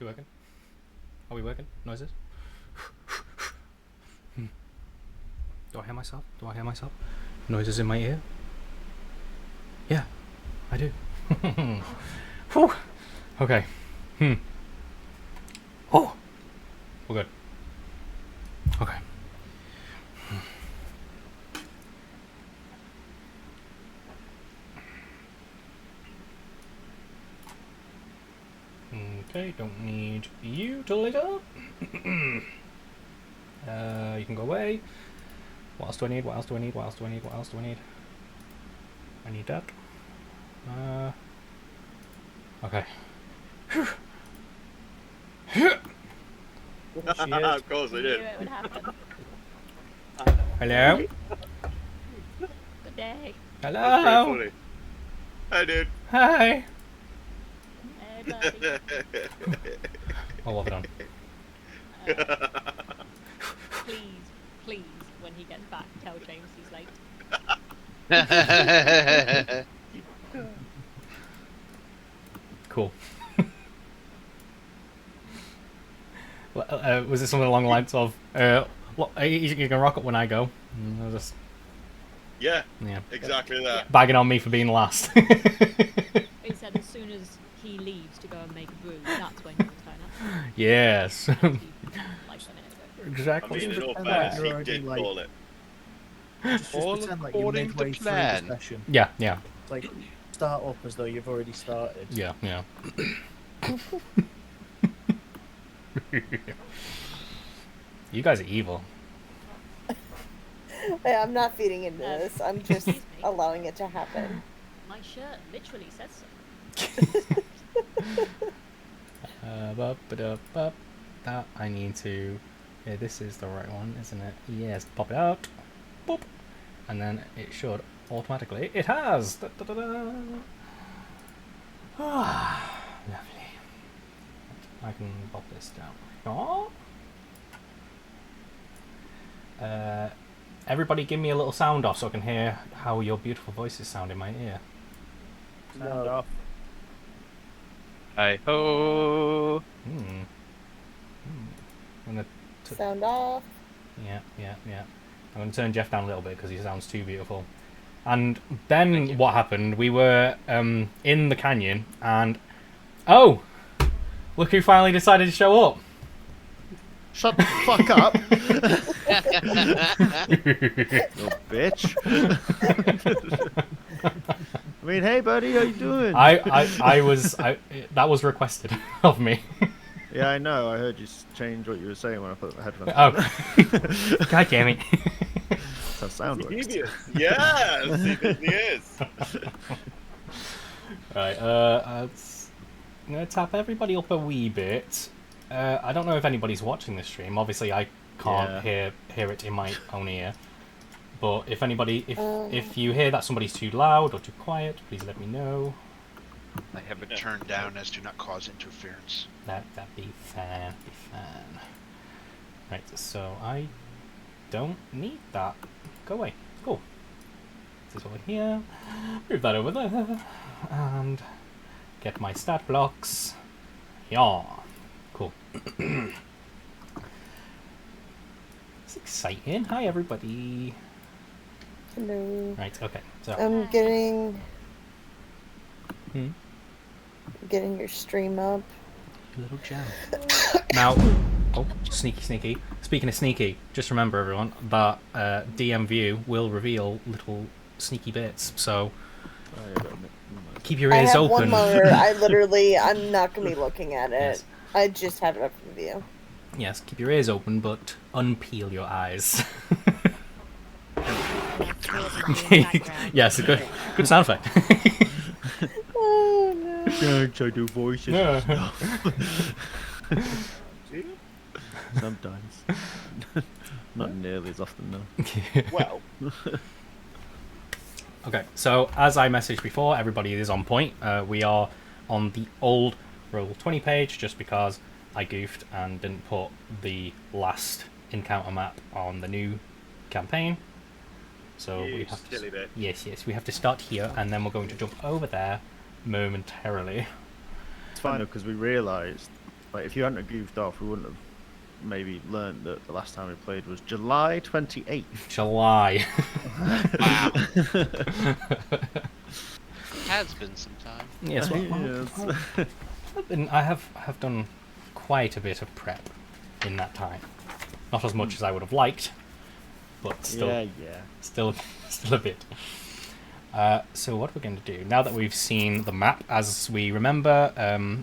We working? Are we working? Noises? Do I hear myself? Do I hear myself? Noises in my ear? Yeah, I do. Whew. Okay. Oh! We're good. Okay. Okay, don't need you to light up. You can go away. What else do I need? What else do I need? What else do I need? What else do I need? I need that. Okay. Of course I Knew did. it would happen. Hello? Good day. That's Hello? pretty funny. Hi, dude. Hi! Hey, buddy. Oh, what have I done? Please, when he gets back, tell James he's late. Cool. Was it something along the lines of, you can rock up when I go? And I was just, Yeah, yeah, exactly that. bagging on me for being last. He said as soon as he leaves to go and make a brew, that's when you'll turn up. Yes. Like a minute ago. I Exactly. mean, in all Pretend fairness, like he you're already, did like- call it. Just All pretend like you're according to midway through the plan. session. Yeah, yeah, Like, start up as though you've already started. yeah, yeah. You guys are evil. Hey, I'm not feeding into this. I'm just Excuse me. allowing it to happen. My shirt literally says so. Bup. That I need to. Yeah, this is the right one, isn't it? Yes, pop it out. Boop. And then it should automatically. It has! Da, da, da, da. Ah, lovely. I can pop this down. Aww. Everybody give me a little sound off so I can hear how your beautiful voices sound in my ear. Sound off. Hi ho. I'm gonna Sound off. Yeah. I'm going to turn Jeff down a little bit because he sounds too beautiful. And then what happened, we were in the canyon and... Oh! Look who finally decided to show up. Shut the fuck up, you bitch. I mean, hey buddy, how you doing? That was requested of me. Yeah, I know. I heard you change what you were saying when I put my headphones Oh. on. God damn it. That's how sound works. Devious. Yes, he really is. Right, I'm going to tap everybody up a wee bit. I don't know if anybody's watching this stream. Obviously, I can't hear it in my own ear. But if anybody, if you hear that somebody's too loud or too quiet, please let me know. I have it turned down as do not cause interference. That'd be fine. Right, so I don't need that. Go away. Cool. This over here. Move that over there. And get my stat blocks. Yeah. Cool. It's exciting. Hi, everybody. Hello. Right, okay. So, I'm getting your stream up. little gem. Now, oh, sneaky. Speaking of sneaky, just remember, everyone, that DM view will reveal little sneaky bits. So, keep your I ears have open. one monitor. I'm not gonna be looking at it. Yes. I just have it up for view. Yes, keep your ears open, but unpeel your eyes. Yes, a good sound effect. Oh no. Don't I do voices? Yeah. Sometimes. Not nearly as often though. Well, Okay, so as I messaged before, everybody is on point. We are on the old Roll20 page just because I goofed and didn't put the last encounter map on the new campaign. So you we have silly to, bit. yes, we have to start here, and then we're going to jump over there momentarily. It's fine though, because we realised Like, if you hadn't have goofed off, we wouldn't have maybe learned that the last time we played was July 28th. July. Wow. Has been some time. Yes, I have done quite a bit of prep in that time. Not as much as I would have liked, but still, still a bit. So what we're going to do, now that we've seen the map, as we remember,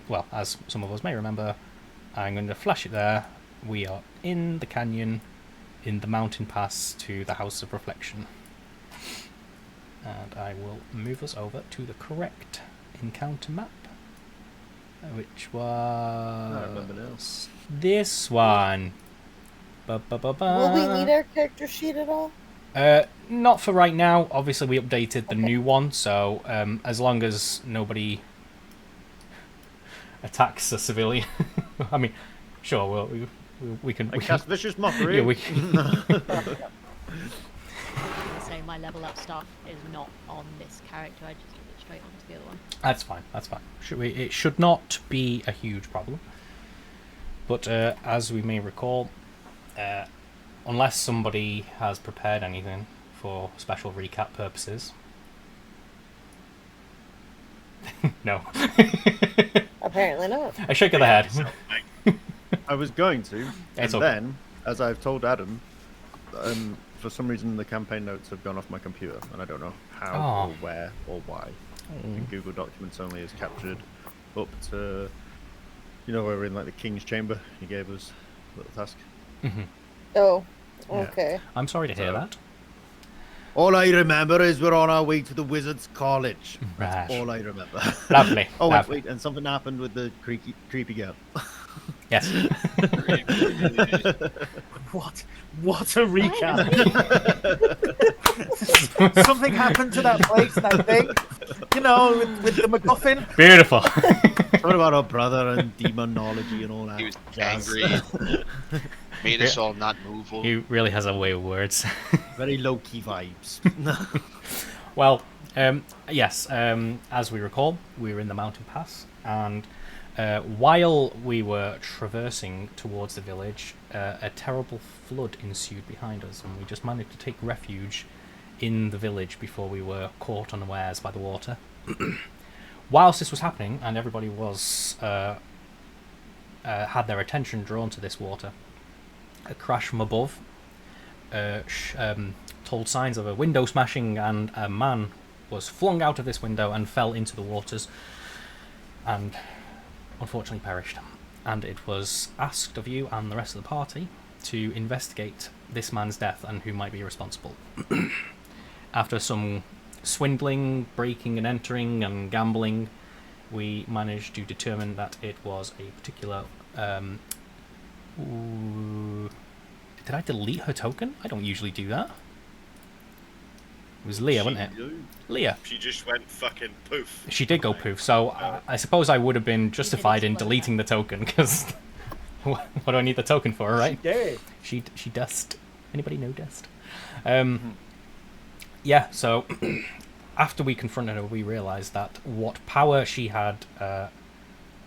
well, as some of us may remember, I'm going to flash it there. We are in the canyon, in the mountain pass to the House of Reflection. And I will move us over to the correct encounter map, which was... I remember now. This one. Will we need our character sheet at all? Not for right now. Obviously, we updated the new one, so as long as nobody attacks a civilian, I mean, sure, we can. I cast vicious mockery. Yeah, we. I say my level up stuff is not on this character. I just did it straight onto the other one. That's fine. That's fine. It should not be a huge problem. But as we may recall, unless somebody has prepared anything for special recap purposes. No. Apparently not. I shake of the head. I was going to, It's and okay. then, as I've told Adam, for some reason the campaign notes have gone off my computer, and I don't know how or where or why. And Google Documents only is captured up to, you know, where we're in like the King's Chamber. He gave us a little task. Oh, Yeah. okay. I'm sorry to hear that. All I remember is we're on our way to the Wizards' College. That's Right. all I remember. Lovely. Oh, lovely. wait, and something happened with the creepy girl. Yes. What a recap! Something happened to that place, and I think, you know, with the MacGuffin. Beautiful. What about our brother and demonology and all that? He was jazz? angry. Made us all not move. He really has a way with words. Very low-key vibes. Well, yes, as we recall, we were in the mountain pass, and while we were traversing towards the village, a terrible flood ensued behind us, and we just managed to take refuge in the village before we were caught unawares by the water. Whilst this was happening, and everybody was had their attention drawn to this water, a crash from above told signs of a window smashing, and a man was flung out of this window and fell into the waters and unfortunately perished. And it was asked of you and the rest of the party to investigate this man's death and who might be responsible. After some swindling, breaking and entering and gambling, we managed to determine that it was a particular... Did I delete her token? I don't usually do that. It was Leah, wasn't it? Leah. She just went fucking poof. She did go poof, so I suppose I would have been justified in deleting the token, because what do I need the token for, right? She She dust. Anybody know dust? Yeah, so after we confronted her, we realised that what power she had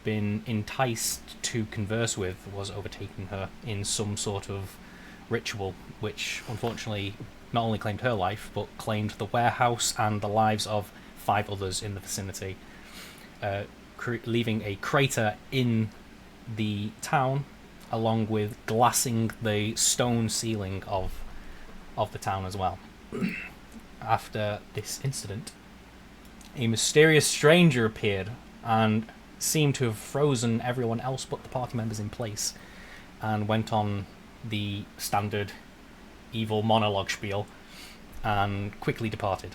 been enticed to converse with was overtaking her in some sort of ritual, which unfortunately not only claimed her life, but claimed the warehouse and the lives of 5 others in the vicinity, leaving a crater in the town, along with glassing the stone ceiling of the town as well. After this incident, a mysterious stranger appeared and seemed to have frozen everyone else but the party members in place, and went on the standard evil monologue spiel and quickly departed.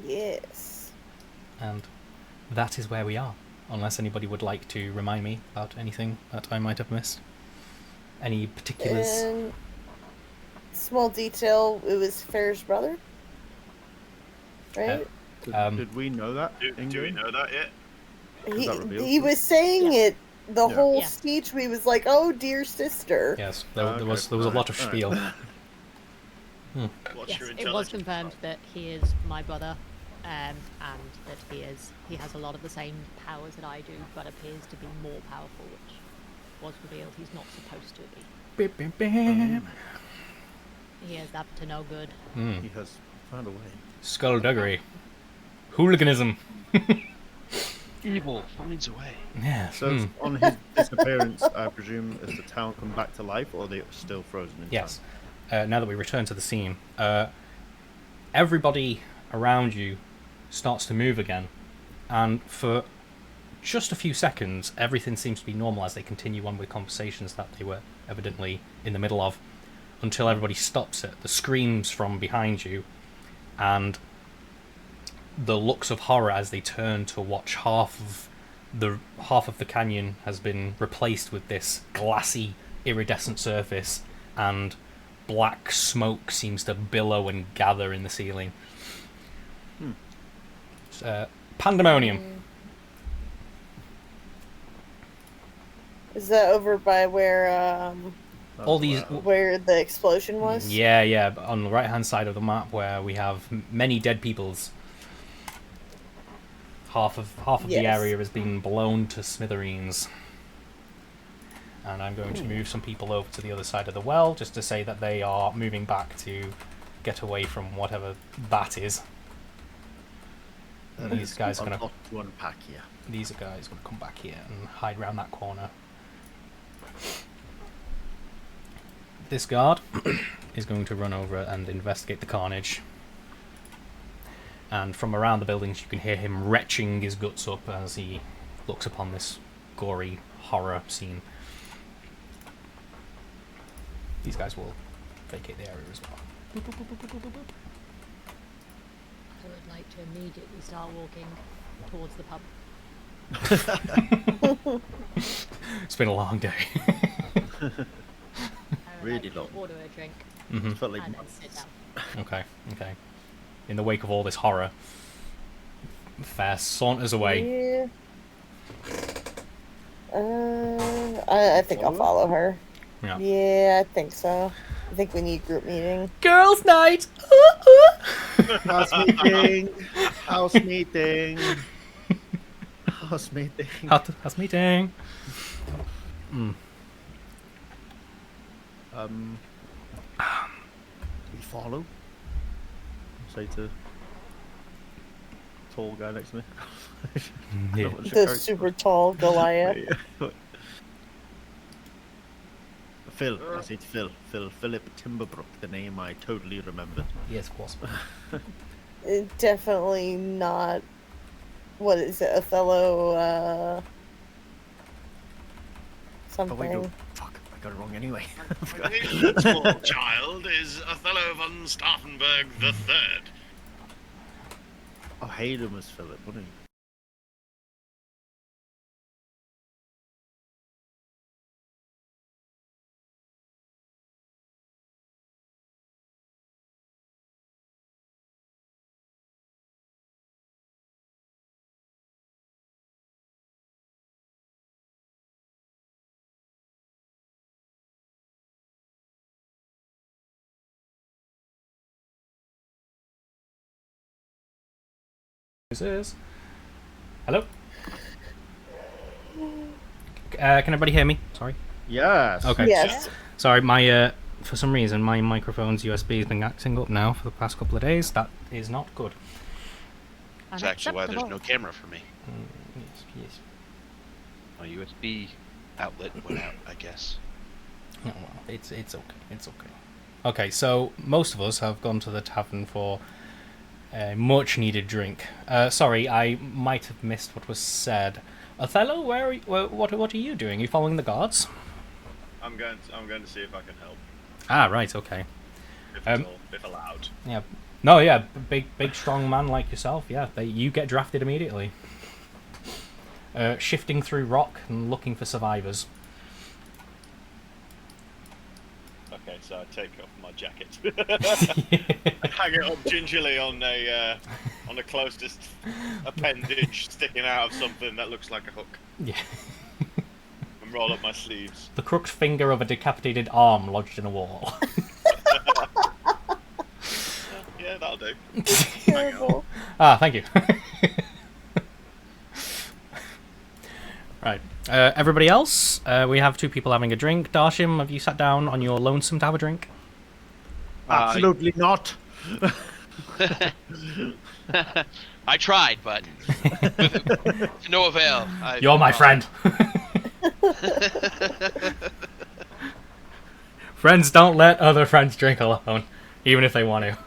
Yes. And that is where we are, unless anybody would like to remind me about anything that I might have missed. Any particulars? Small detail, it was Fair's brother, right? Did we know that? Do we know that yet? Was that revealed? He was saying it the Yeah. whole Yeah. speech. We was like, "Oh, dear sister." Yes, there Okay. was a lot of Alright. spiel. What's Yes, your it was intelligence? confirmed that he is my brother. and that he has a lot of the same powers that I do, but appears to be more powerful, which was revealed he's not supposed to be. Beep, beep, beep. He is up to no good. He has found a way. Skullduggery. Hooliganism. Evil finds a way. Yeah. So on his disappearance, I presume, has the town come back to life, or are they still frozen in Yes. time? Now that we return to the scene, everybody around you starts to move again, and for just a few seconds, everything seems to be normal as they continue on with conversations that they were evidently in the middle of, until everybody stops at the screams from behind you, and the looks of horror as they turn to watch half of the canyon has been replaced with this glassy, iridescent surface, and black smoke seems to billow and gather in the ceiling. It's, pandemonium. Is that over by where All these, where the explosion was? yeah, on the right hand side of the map where we have many dead peoples. Half of the Yes. area has been blown to smithereens. And I'm going to move some people over to the other side of the well, just to say that they are moving back to get away from whatever that is. And these guys are a gonna lot to unpack here. these guys are gonna come back here and hide around that corner. This guard is going to run over and investigate the carnage. And from around the buildings you can hear him retching his guts up as he looks upon this gory horror scene. These guys will vacate the area as well. I would like to immediately start walking towards the pub. It's been a long day. I would Really like to long. order a drink Mhm. Felt like and then sit down. Okay. In the wake of all this horror, Fair saunters away. Yeah. I think I'll follow her. Yeah. Yeah, I think so. I think we need group meeting. Girls' night! House meeting! House meeting! House meeting! House meeting! We follow? Say to tall guy next to me. Yeah. What's your The character? super tall Goliath. Phil, I say to Phil, Philip Timberbrook, the name I totally remembered. Yes, of course. Definitely not. What is it? Othello, Oh something. wait, no, fuck, I got it wrong anyway. The small child is Othello von Stauffenberg the Third. Oh, Hayden was Philip, wasn't he? This is. Hello? Can everybody hear me? Sorry. Yes. Okay. Yes. Sorry, my for some reason my microphone's USB has been acting up now for the past couple of days. That is not good. That's actually why there's no Unacceptable. camera for me. Yes. My USB outlet went out, I guess. Oh, well, it's okay. It's okay. Okay, so most of us have gone to the tavern for a much-needed drink. Sorry, I might have missed what was said. Othello, where are you, what are you doing? Are you following the guards? I'm going to see if I can help, Ah, right. Okay. if allowed. Yeah. No, yeah. Big, strong man like yourself. Yeah, you get drafted immediately. Shifting through rock and looking for survivors. Okay, so I take off my jacket, hang it up gingerly on the closest appendage sticking out of something that looks like a hook, Yeah. and roll up my sleeves. The crooked finger of a decapitated arm lodged in a wall. Yeah, that'll do. Terrible. Ah, thank you. Right. Everybody else, we have 2 people having a drink. Darshim, have you sat down on your lonesome to have a drink? Absolutely not. I tried, but to no avail. You're my friend. Friends don't let other friends drink alone, even if they want to.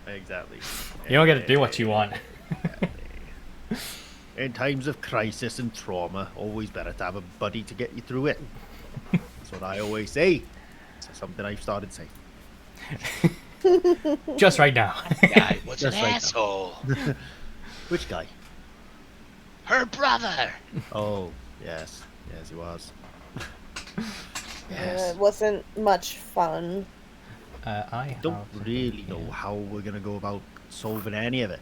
Exactly. You don't get to do what you want. In times of crisis and trauma, always better to have a buddy to get you through it. That's what I always say. It's something I've started saying. Just right now. Guy was an Just like that. asshole. Which guy? Her brother. Oh, yes. Yes, he was. It wasn't much fun. I Don't really know how we're going to go about solving any of it.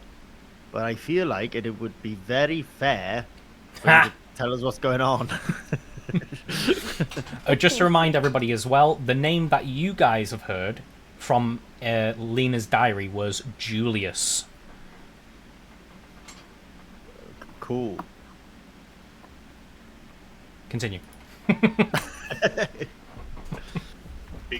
But I feel like it would be very fair for you to tell us what's going on. Just to remind everybody as well, the name that you guys have heard from Lena's diary was Julius. Cool. Continue.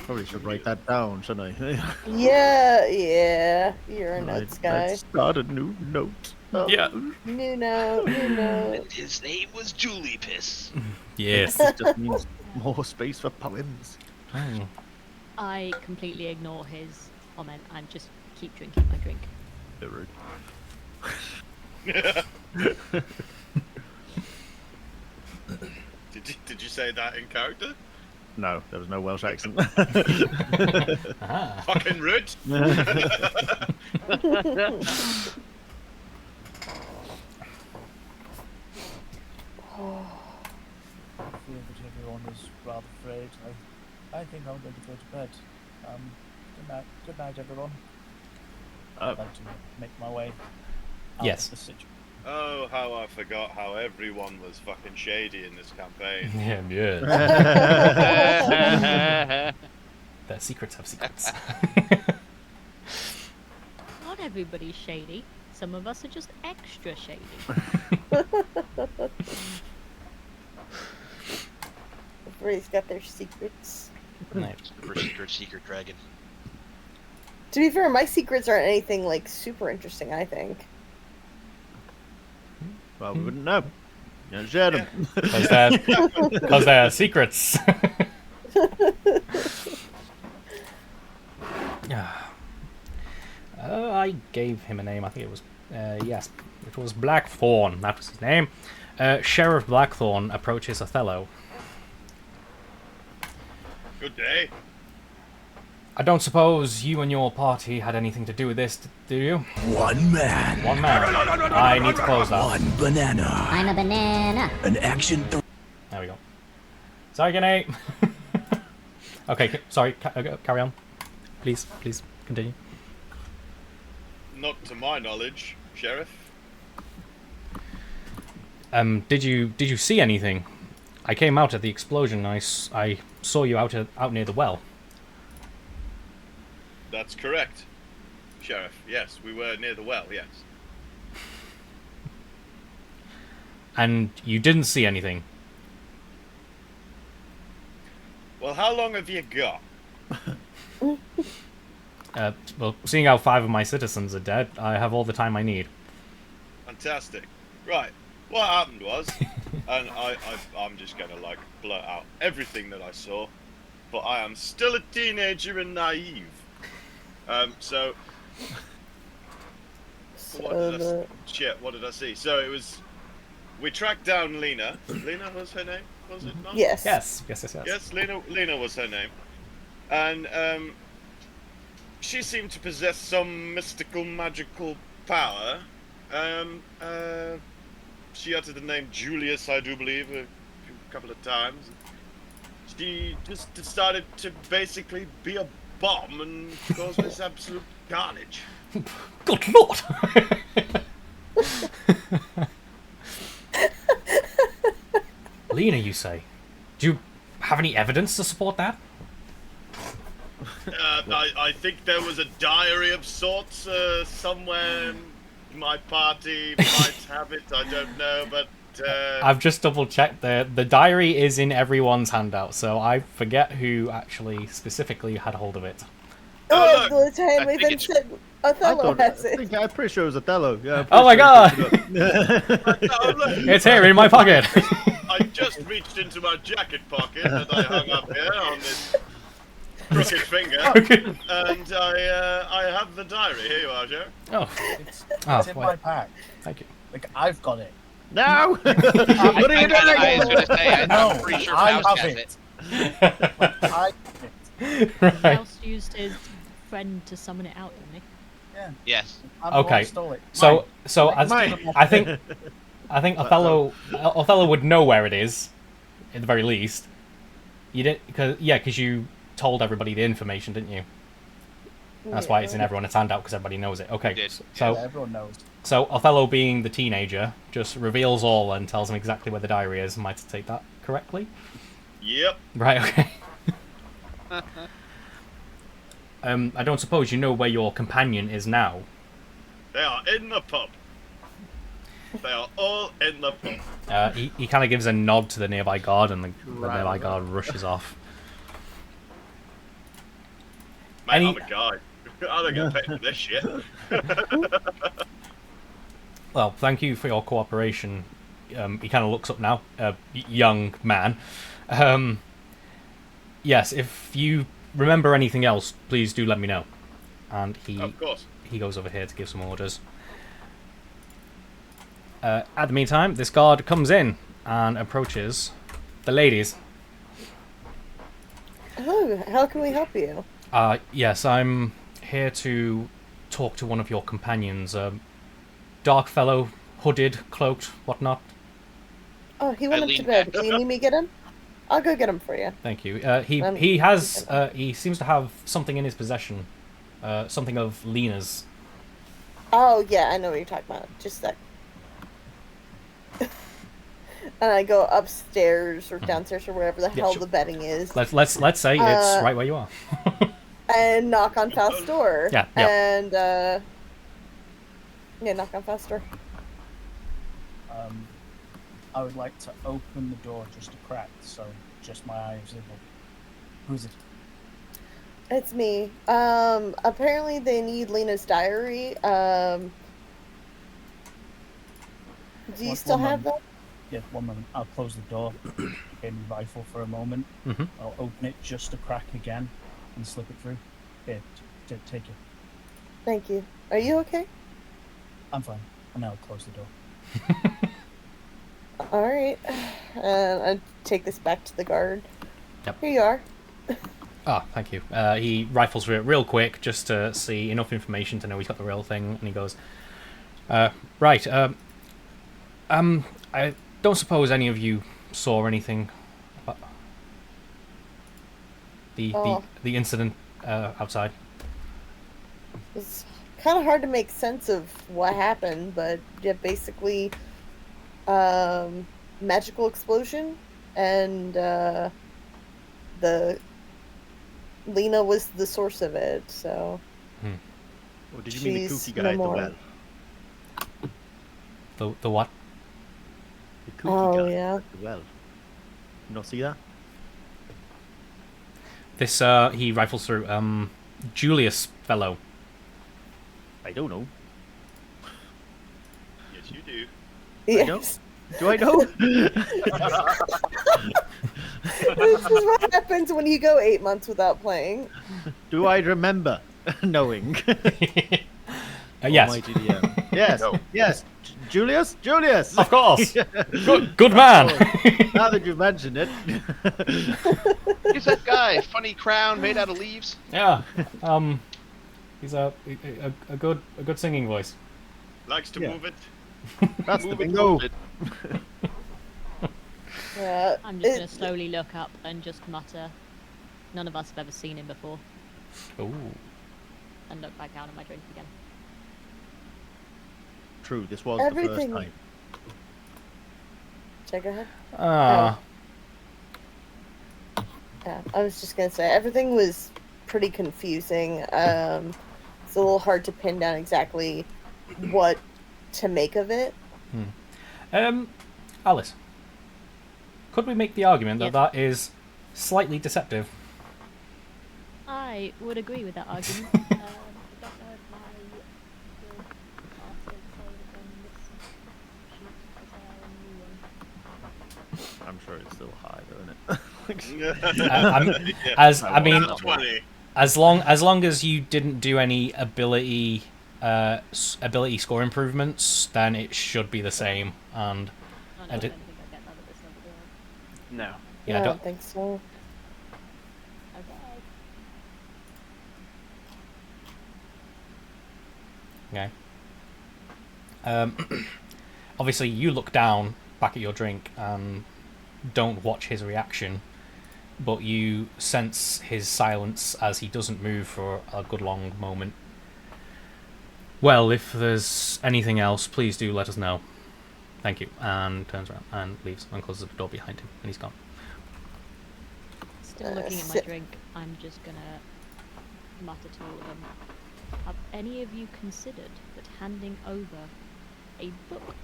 Probably should write that down, shouldn't I? Yeah. You're a nuts guy. Let's start a new note. Yeah. New note. And his name was Julie Piss. Yes. It just means more space for poems. Oh. I completely ignore his comment and just keep drinking my drink. Bit rude. Did you say that in character? No, there was no Welsh accent. Fucking rude. I feel that everyone is rather afraid. I think I'm going to go to bed. Good night, everyone. I'd like to make my way out Yes. of the situation. Oh, how I forgot how everyone was fucking shady in this campaign. Yeah. Their secrets have secrets. Not everybody's shady. Some of us are just extra shady. Everybody's got their secrets. Right. Secret dragon. To be fair, my secrets aren't anything like super interesting, I think. Well, we wouldn't know. You don't share them. Because they're secrets. I gave him a name. I think it was, yes, it was Blackthorn. That was his name. Sheriff Blackthorn approaches Othello. Good day. I don't suppose you and your party had anything to do with this, do you? One man. One man. I need to close that. One banana. I'm a banana. An action. There we go. Sorry, Nate. Okay, sorry, carry on. Please continue. Not to my knowledge, Sheriff. Did you see anything? I came out at the explosion. I saw you out near the well. That's correct, Sheriff. Yes, we were near the well, yes. And you didn't see anything? Well, how long have you got? Well, seeing how 5 of my citizens are dead, I have all the time I need. Fantastic. Right. What happened was, and I'm just going to, like, blurt out everything that I saw, but I am still a teenager and naive. So what did I see? So it was, we tracked down Lena. Lena was her name, was it not? Yes. Yes, Lena was her name. And she seemed to possess some mystical, magical power. She uttered the name Julius, I do believe, a couple of times. She just decided to basically be a bomb and cause this absolute carnage. Good lord! Lena, you say? Do you have any evidence to support that? I think there was a diary of sorts somewhere. My party might have it. I don't know, but I've just double checked. The diary is in everyone's handout, so I forget who actually specifically had hold of it. Oh, the time we then said Othello has it. I'm pretty sure it was Othello. Yeah, Oh my god! oh, look, It's here in my pocket. I just reached into my jacket pocket that I hung up here on this crooked finger, and I have the diary. Here you are, Joe. Oh, It's oh in my pack. thank you. Like, I've got it. No! What are you doing? I was going to say, No, I'm pretty sure I Faust have has it. it. I have it. Right. Faust used his friend to summon it out, didn't he? Yeah. Yes. I'm the one Okay. who stole it. So Mine. as Mine. I think Othello would know where it is, at the very least. You didn't, because you told everybody the information, didn't you? That's why it's in everyone's handout, because everybody knows it. Okay, did. so Yeah, everyone knows. so Othello, being the teenager, just reveals all and tells him exactly where the diary is. Am I to take that correctly? Yep. Right. Okay. I don't suppose you know where your companion is now. They are in the pub. They are all in the pub. He kind of gives a nod to the nearby guard, and the nearby guard rushes off. Man, Any- I'm a guy. I don't get paid for this shit. Well, thank you for your cooperation. He kind of looks up now, young man. Yes, if you remember anything else, please do let me know. And Of course. he goes over here to give some orders. At the meantime, this guard comes in and approaches the ladies. Hello, how can we help you? Yes, I'm here to talk to one of your companions. Dark fellow, hooded, cloaked, whatnot. Oh, he went up to lean bed. back. Do you need me to get him? I'll go get him for you. He he seems to have something in his possession, something of Lena's. Oh, yeah, I know what you're talking about. Just a sec. And I go upstairs or downstairs or wherever the hell sure. the bedding is. Let's say it's right where you are. And knock on Faust's door. Yeah. And, knock on Faust's door. I would like to open the door just a crack, so just my eyes visible. Who's it? It's me. Apparently they need Lena's diary. Do you One still have moment. that? Yeah, one moment. I'll close the door, get my rifle for a moment. Mhm. I'll open it just a crack again and slip it through. Here, take it. Thank you. Are you okay? I'm fine. And now I'll close the door. Alright. And I take this back to the guard. Yep. Here you are. Ah, thank you. He rifles through it real quick just to see enough information to know he's got the real thing, and he goes, right, I don't suppose any of you saw anything about the incident outside? It's kind of hard to make sense of what happened, but yeah, basically, magical explosion, and the Lena was the source of it. So Or did you mean the She's kooky guy no at the more. well? The what? The kooky Oh, guy yeah. at the well. You not see that? This he rifles through. Julius fellow. I don't know. Yes, you do. yes, Do I know? this is what happens when you go 8 months without playing. Do I remember knowing? Yes, Almighty DM. Yes. No. Yes. Julius? Julius! of course. Good man. Now that you've mentioned it. Who's that guy? Funny crown made out of leaves? Yeah. He's a good singing voice. Likes to Yeah. move it. That's the Move it, bingo. move it. Yeah, I'm just going to slowly look up and just mutter, none of us have ever seen him before, Ooh. and look back down at my drink again. True, this was Everything- the first time. Check ahead. Ah. Yeah, I was just gonna say everything was pretty confusing. It's a little hard to pin down exactly what to make of it. Alice, could we make the argument that that is slightly deceptive? I would agree with that argument. I don't know if my guild are still saved on this sheet because I are a new one. I'm sure it's still high, though, isn't it? As long as you didn't do any ability score improvements, then it should be the same. And I don't think I get that at this level, do I? No. yeah, I don't think so. Okay. Obviously, you look down back at your drink and don't watch his reaction, but you sense his silence as he doesn't move for a good long moment. Well, if there's anything else, please do let us know. Thank you. And turns around and leaves and closes the door behind him, and he's gone. Still looking at my drink, I'm just gonna mutter to all of them. Have any of you considered that handing over a book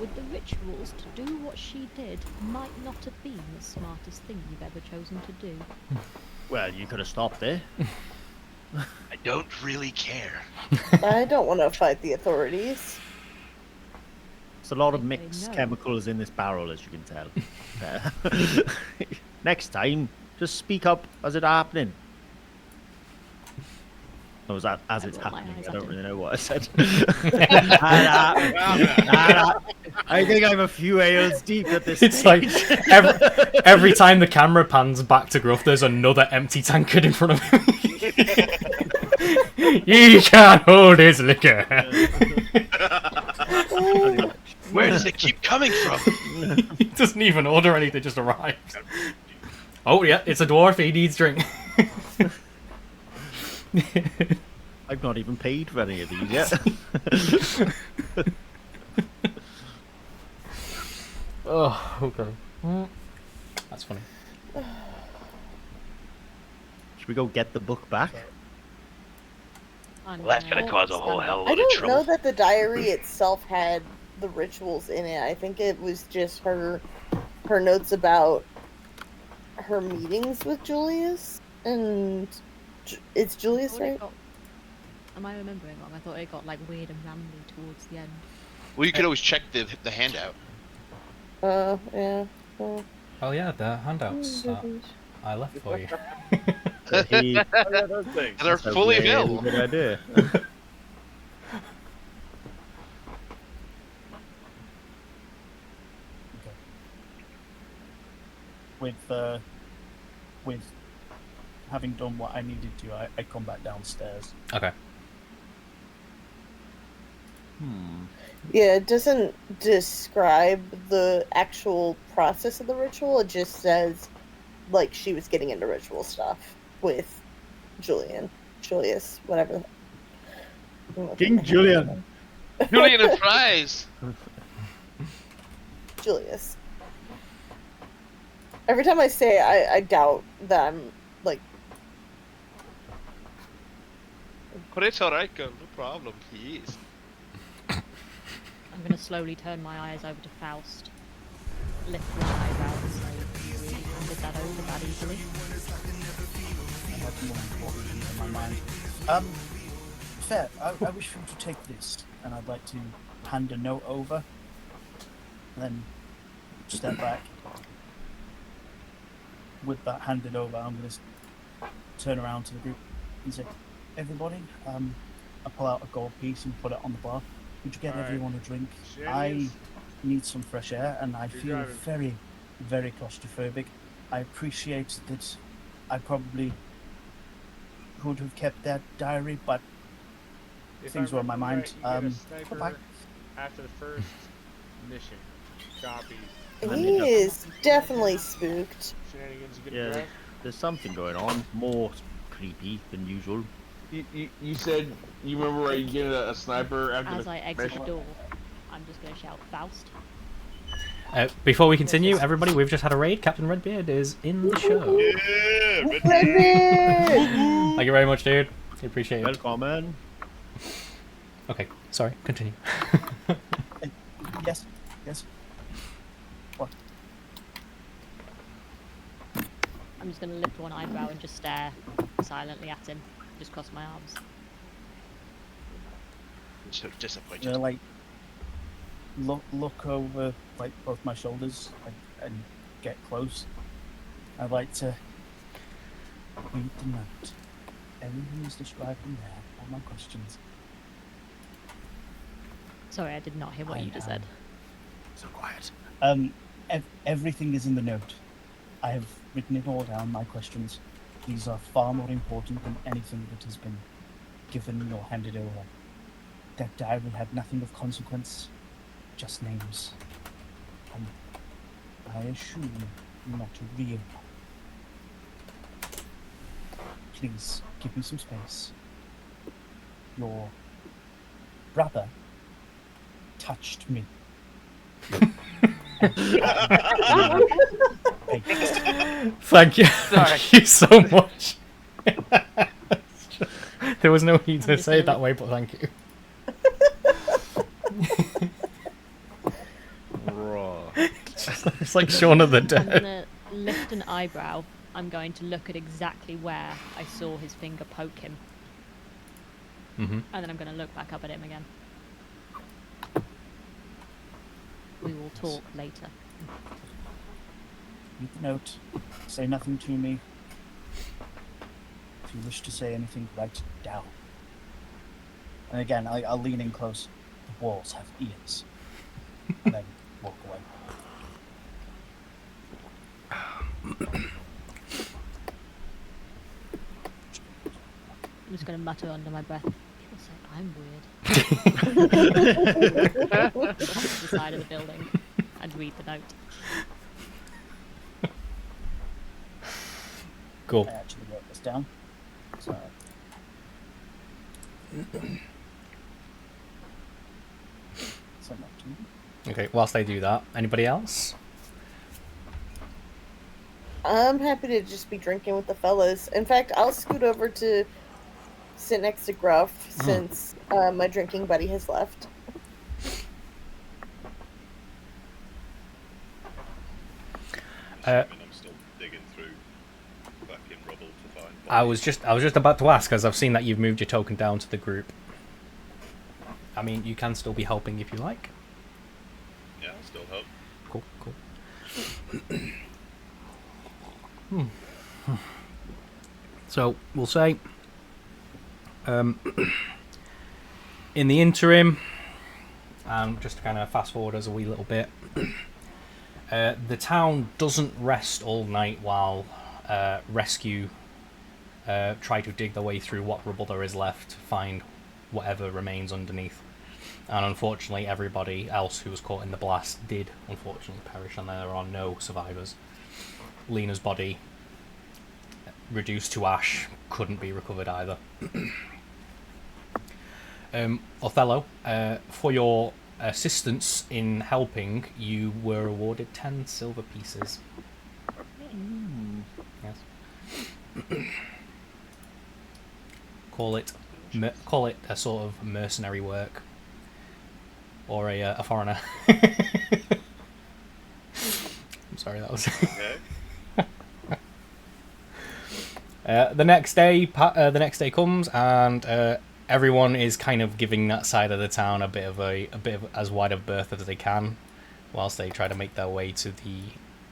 with the rituals to do what she did might not have been the smartest thing you've ever chosen to do? Well, you could have stopped there. I don't really care. I don't want to fight the authorities. There's a lot of mixed chemicals in this barrel, as you can tell. Next time, just speak up as it's happening. Or was that as it's happening? I don't really know what I said. I think I'm a few ales deep at this It's stage. like every time the camera pans back to Gruff, there's another empty tankard in front of him. You can't hold his liquor. Where does it keep coming from? He doesn't even order anything, just arrives. Oh yeah, it's a dwarf, he needs drink. I've not even paid for any of these yet. Oh, okay. That's funny. Should we go get the book back? Well, that's gonna cause a whole hell of a I lot of don't trouble. know that the diary itself had the rituals in it. I think it was just her notes about her meetings with Julius, and it's Julius, right? Am I remembering wrong? I thought it got like weird and rambly towards the end. Well, you could always check the handout. Yeah. Oh yeah, the handouts I left for you. They're fully available. Good idea. With having done what I needed to, I come back downstairs. Okay. Yeah, it doesn't describe the actual process of the ritual. It just says, like, she was getting into ritual stuff with Julius, whatever. King Julian. Julian and fries. Julius. Every time I say it, I doubt that I'm, like... But it's alright, girl. No problem. He is. I'm going to slowly turn my eyes over to Faust, lift my eyebrows and say, you really handed that over that easily? I have more important things in my mind. Fair. I wish for you to take this, and I'd like to hand a note over, and then step back. With that handed over, I'm going to turn around to the group and say, everybody, I pull out a gold piece and put it on the bar. Would you get everyone a drink? I need some fresh air, and I feel very, very claustrophobic. I appreciate that I probably would have kept that diary, but things were on my mind. After the first mission, copy. He is definitely spooked. Yeah, there's something going on. More creepy than usual. You said you remember where you get a sniper after As I exit the door, I'm just going to shout, Faust. Before we continue, everybody, we've just had a raid. Captain Redbeard is in the show. Yeah, Redbeard! Thank you very much, dude. I appreciate it. Welcome, man. Okay, sorry, continue. Yes. Yes. What? I'm just going to lift one eyebrow and just stare silently at him. Just cross my arms. I'm so disappointed. You know, like, look over, like, both my shoulders and get close. I'd like to read the note. Everything is described in there. All my questions. Sorry, I did not hear what you just said. So quiet. Everything is in the note. I have written it all down, my questions. These are far more important than anything that has been given or handed over. That diary had nothing of consequence, just names. And I assume not real. Please, give me some space. Your brother touched me. Thank you. Thank you so much. There was no need to say it that way, but thank you. It's like Shaun of the Dead. I'm going to lift an eyebrow. I'm going to look at exactly where I saw his finger poke him. And then I'm going to look back up at him again. We will talk later. Read the note. Say nothing to me. If you wish to say anything, write it down. And again, I'll lean in close. The walls have ears. And then walk away. I'm just going to mutter under my breath. People say I'm weird. To the side of the building and read the note. Cool. I actually wrote this down. So. Send that to me. Okay, whilst I do that, anybody else? I'm happy to just be drinking with the fellas. In fact, I'll scoot over to sit next to Gruff since my drinking buddy has left. I'm still digging through back in rubble to find. I was just about to ask, as I've seen that you've moved your token down to the group. I mean, you can still be helping if you like. Yeah, I'll still help. Cool. So we'll say, in the interim, just to kind of fast forward us a wee little bit, the town doesn't rest all night while rescue try to dig their way through what rubble there is left to find whatever remains underneath. And unfortunately, everybody else who was caught in the blast did unfortunately perish, and there are no survivors. Lena's body, reduced to ash, couldn't be recovered either. Othello, for your assistance in helping, you were awarded 10 silver pieces. Yes. Call it a sort of mercenary work, or a foreigner. I'm sorry, that was. Okay. The next day comes, and everyone is kind of giving that side of the town a bit of as wide a berth as they can, whilst they try to make their way to the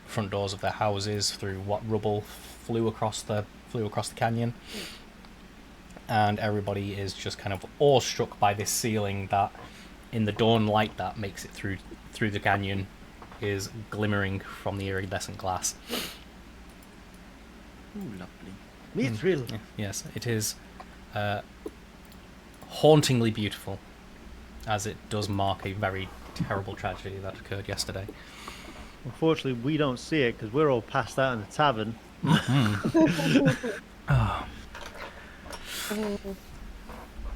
front doors of their houses through what rubble flew across the canyon. And everybody is just kind of awestruck by this ceiling that, in the dawn light that makes it through the canyon, is glimmering from the iridescent glass. Ooh, lovely. Mithril. Yes, it is hauntingly beautiful, as it does mark a very terrible tragedy that occurred yesterday. Unfortunately, we don't see it because we're all passed out in the tavern.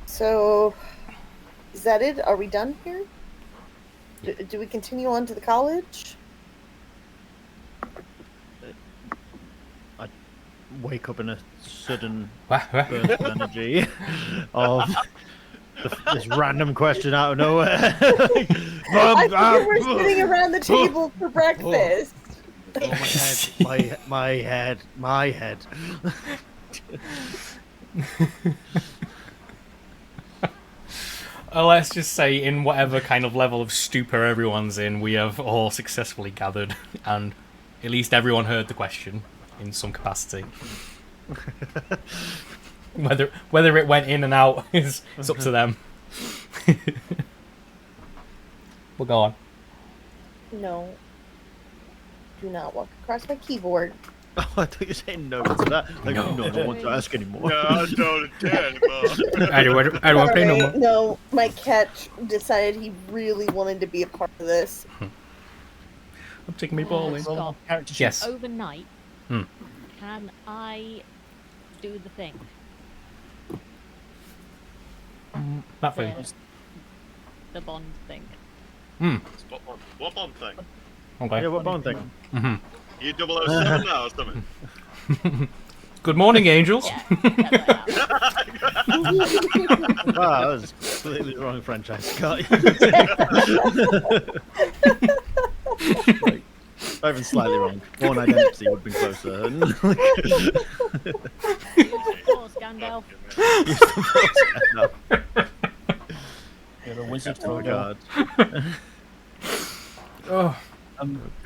So, is that it? Are we done here? Do we continue on to the college? wake up in a sudden What? burst of energy of this random question out of nowhere. I think we're sitting around the table for breakfast. Oh, my head. Let's just say, in whatever kind of level of stupor everyone's in, we have all successfully gathered, and at least everyone heard the question in some capacity. Whether it went in and out is it's up to them. We'll go on. No. Do not walk across my keyboard. Oh, I thought you were saying no to that. Like, no, I don't want to ask anymore. No, I don't care anymore. I don't want to play no more. No, my cat decided he really wanted to be a part of this. I'm taking me bowling. Scott, Yes. overnight, can I do the thing? That thing. The bond thing. What bond thing? Okay. Yeah, what bond thing? Mm-hmm. You 007 now or something? Good morning, angels. Yeah, yes, I am. Wow, that was completely the wrong franchise, Scott. Like, not even slightly wrong. Born Identity would have been closer. Force Gandalf. You're the wizard. Oh god. Oh.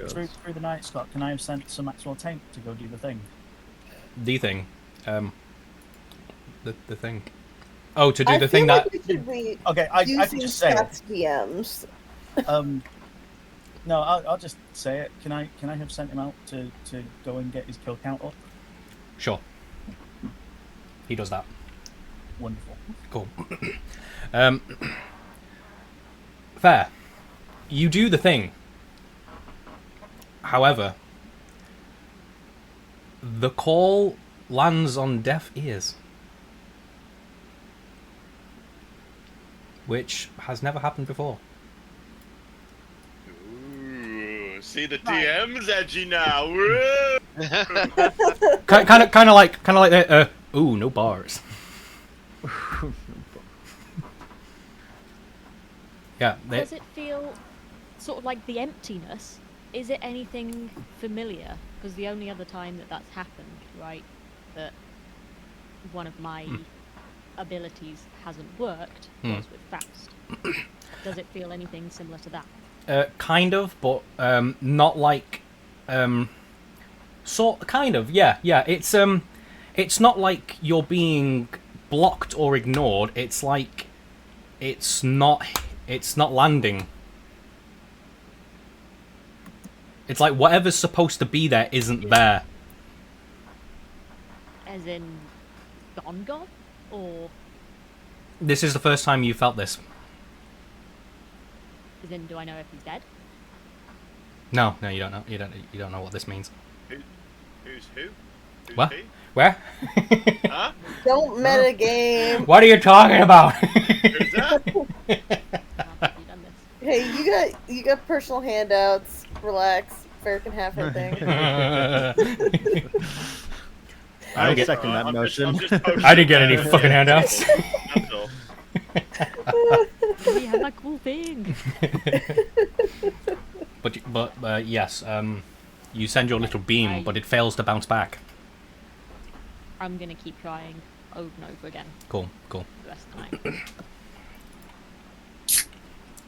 Through the night, Scott, can I have sent some actual tank to go do the thing? The thing. The thing. Oh, to do I the feel thing like that... we should be Okay, I can using just say it. Scott's DMs. No, I'll just say it. Can I have sent him out to go and get his kill count up? Sure. He does that. Wonderful. Cool. Fair. You do the thing. However, the call lands on deaf ears. Which has never happened before. Ooh, see the DM's edgy now. Woo! kind of like the ooh, no bars. Yeah. Does it feel sort of like the emptiness? Is it anything familiar? Because the only other time that's happened, right, that one of my abilities hasn't worked was with Faust. Does it feel anything similar to that? Kind of, but not like sort kind of, yeah. It's not like you're being blocked or ignored. It's like it's not landing. It's like whatever's supposed to be there isn't there. As in gone? Or This is the first time you felt this. as in, do I know if he's dead? No, you don't know. You don't know what this means. Who's who? Who's What? he? Where? Huh? Don't metagame. What are you talking about? Who's that? Have you done this? Hey, you got personal handouts. Relax. Fair can have her thing. I second that motion. I didn't get any fucking handouts. That's all. We have a cool thing. But yes, you send your little beam, but it fails to bounce back. I'm gonna keep trying over and over again Cool. the rest of the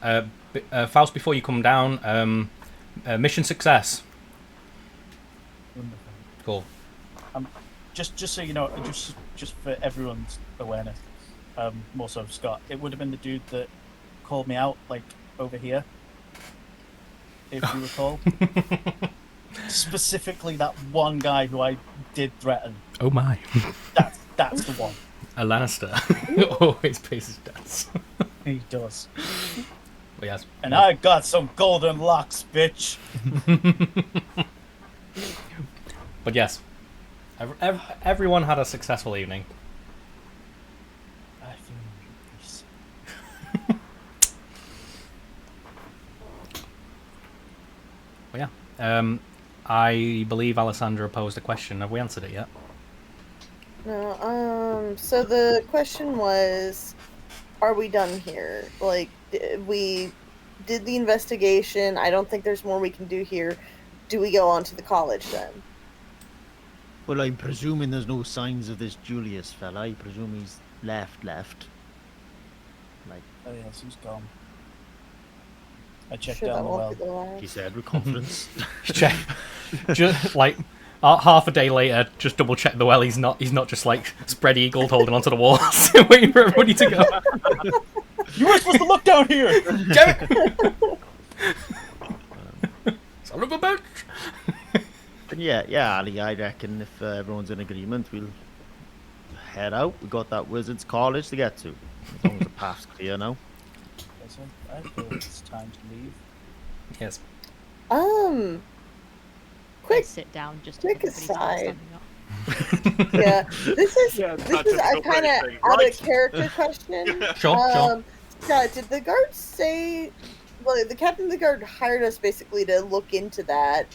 night. Faust, before you come down, mission success. Wonderful. Cool. Just so you know, just for everyone's awareness, more so Scott, it would have been the dude that called me out, like over here, if you recall. Specifically, that one guy who I did threaten. Oh my. That's the one. A Lannister always pays his debts. He does. But yes. And I got some golden locks, bitch. But yes, everyone had a successful evening. I feel peace. Well, yeah. I believe Alessandra posed a question. Have we answered it yet? No, so the question was, are we done here? Like, we did the investigation. I don't think there's more we can do here. Do we go on to the college then? Well, I'm presuming there's no signs of this Julius fella. I presume he's left. Like, Oh yes, he's gone. I checked Sure, down that the won't be well. the last. he said with confidence. Check. Just like half a day later, just double check the well. He's not just like spread eagled holding onto the walls, waiting for everybody to go. You were supposed to look down here! Jerry! Son of a bitch! But yeah, Ali, I reckon if everyone's in agreement, we'll head out. We got that wizard's college to get to. As long as the path's clear now. Yes, I feel it's time to leave. Yes. I Quick, sit down just quick as everybody starts aside. standing up. Yeah, this is Yeah, this that's is a a kind of thing, out right? of character question. Sure. Yeah, did the guards say? Well, the captain of the guard hired us basically to look into that.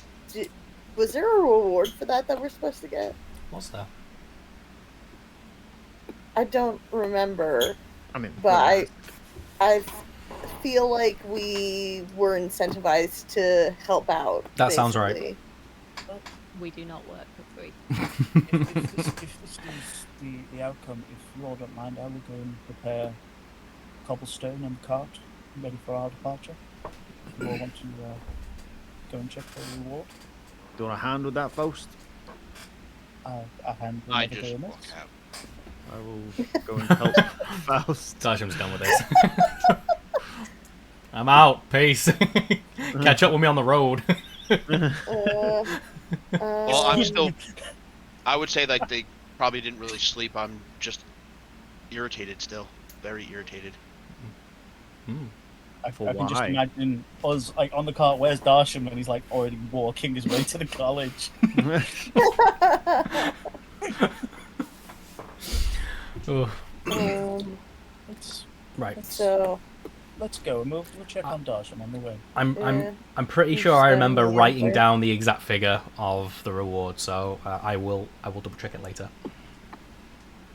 Was there a reward for that we're supposed to get? What's that? I don't remember, I mean, but I feel like we were incentivized to help out. That sounds right. basically. We do not work for free. If this is the outcome, if you all don't mind, I will go and prepare cobblestone and cart, ready for our departure. If you all want to go and check for the reward, do you want a hand with that, Faust? I hand will I never just go walk amiss. out. I will go and help Faust. Dasham's done with this. I'm out. Peace. Catch up with me on the road. Well, I'm still. I would say like they probably didn't really sleep. I'm just irritated still, very irritated. I For can just why? imagine us like on the cart. Where's Darsham? And he's like already walking his way to the college. Ugh. Let's Right. So let's go and we'll check on Darsham on the way. I'm pretty He's sure I remember standing writing there. down the exact figure of the reward, so I will double check it later.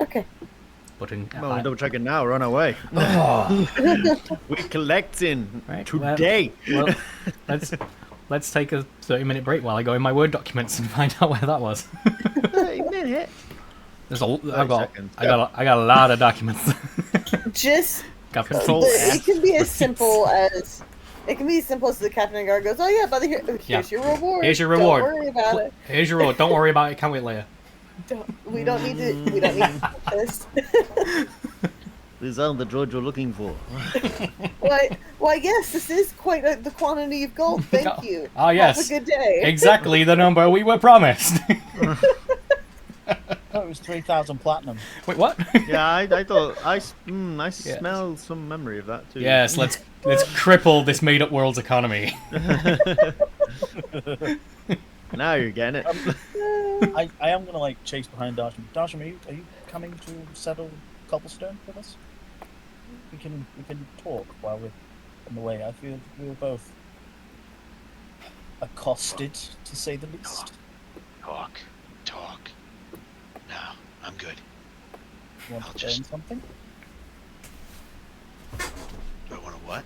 okay. But in Well, we're double checking now. We're on our way. Oh. We're collecting Right, today. Well, let's take a 30-minute break while I go in my Word documents and find out where that was. 30 minutes. There's seconds. I got a lot of documents. Just Got Control it can be as simple as the captain of the guard goes, oh yeah, brother, here's your reward. Here's your reward. Don't worry about it. Here's your reward. Don't worry about it. Can't wait later. We don't need to do this. These aren't the droids you're looking for. Why, yes, this is quite the quantity of gold. Thank you. Oh yes. Have a good day. Exactly the number we were promised. Oh, it was 3,000 platinum. Wait, what? Yeah, I thought I smell some memory of that too. Yes, let's cripple this made-up world's economy. Now you're getting it. I am gonna like chase behind Darsham. Darsham, are you coming to settle cobblestone with us? We can talk while we're on the way. I feel we were both accosted, to say the least. Talk. No, I'm good. You want I'll to just- burn something? Do I want to what?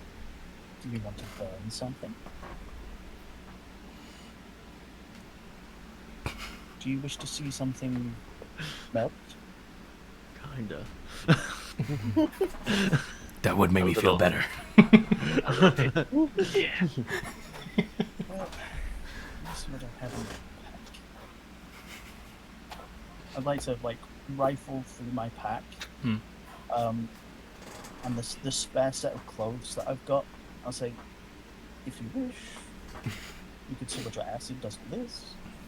Do you want to burn something? Do you wish to see something melt? Kinda. That would make me feel better. Yeah. Well, let's see what I have in my pack. I'd like to like rifle through my pack, and the spare set of clothes that I've got. I'll say, if you wish, you could see what your acid does to this,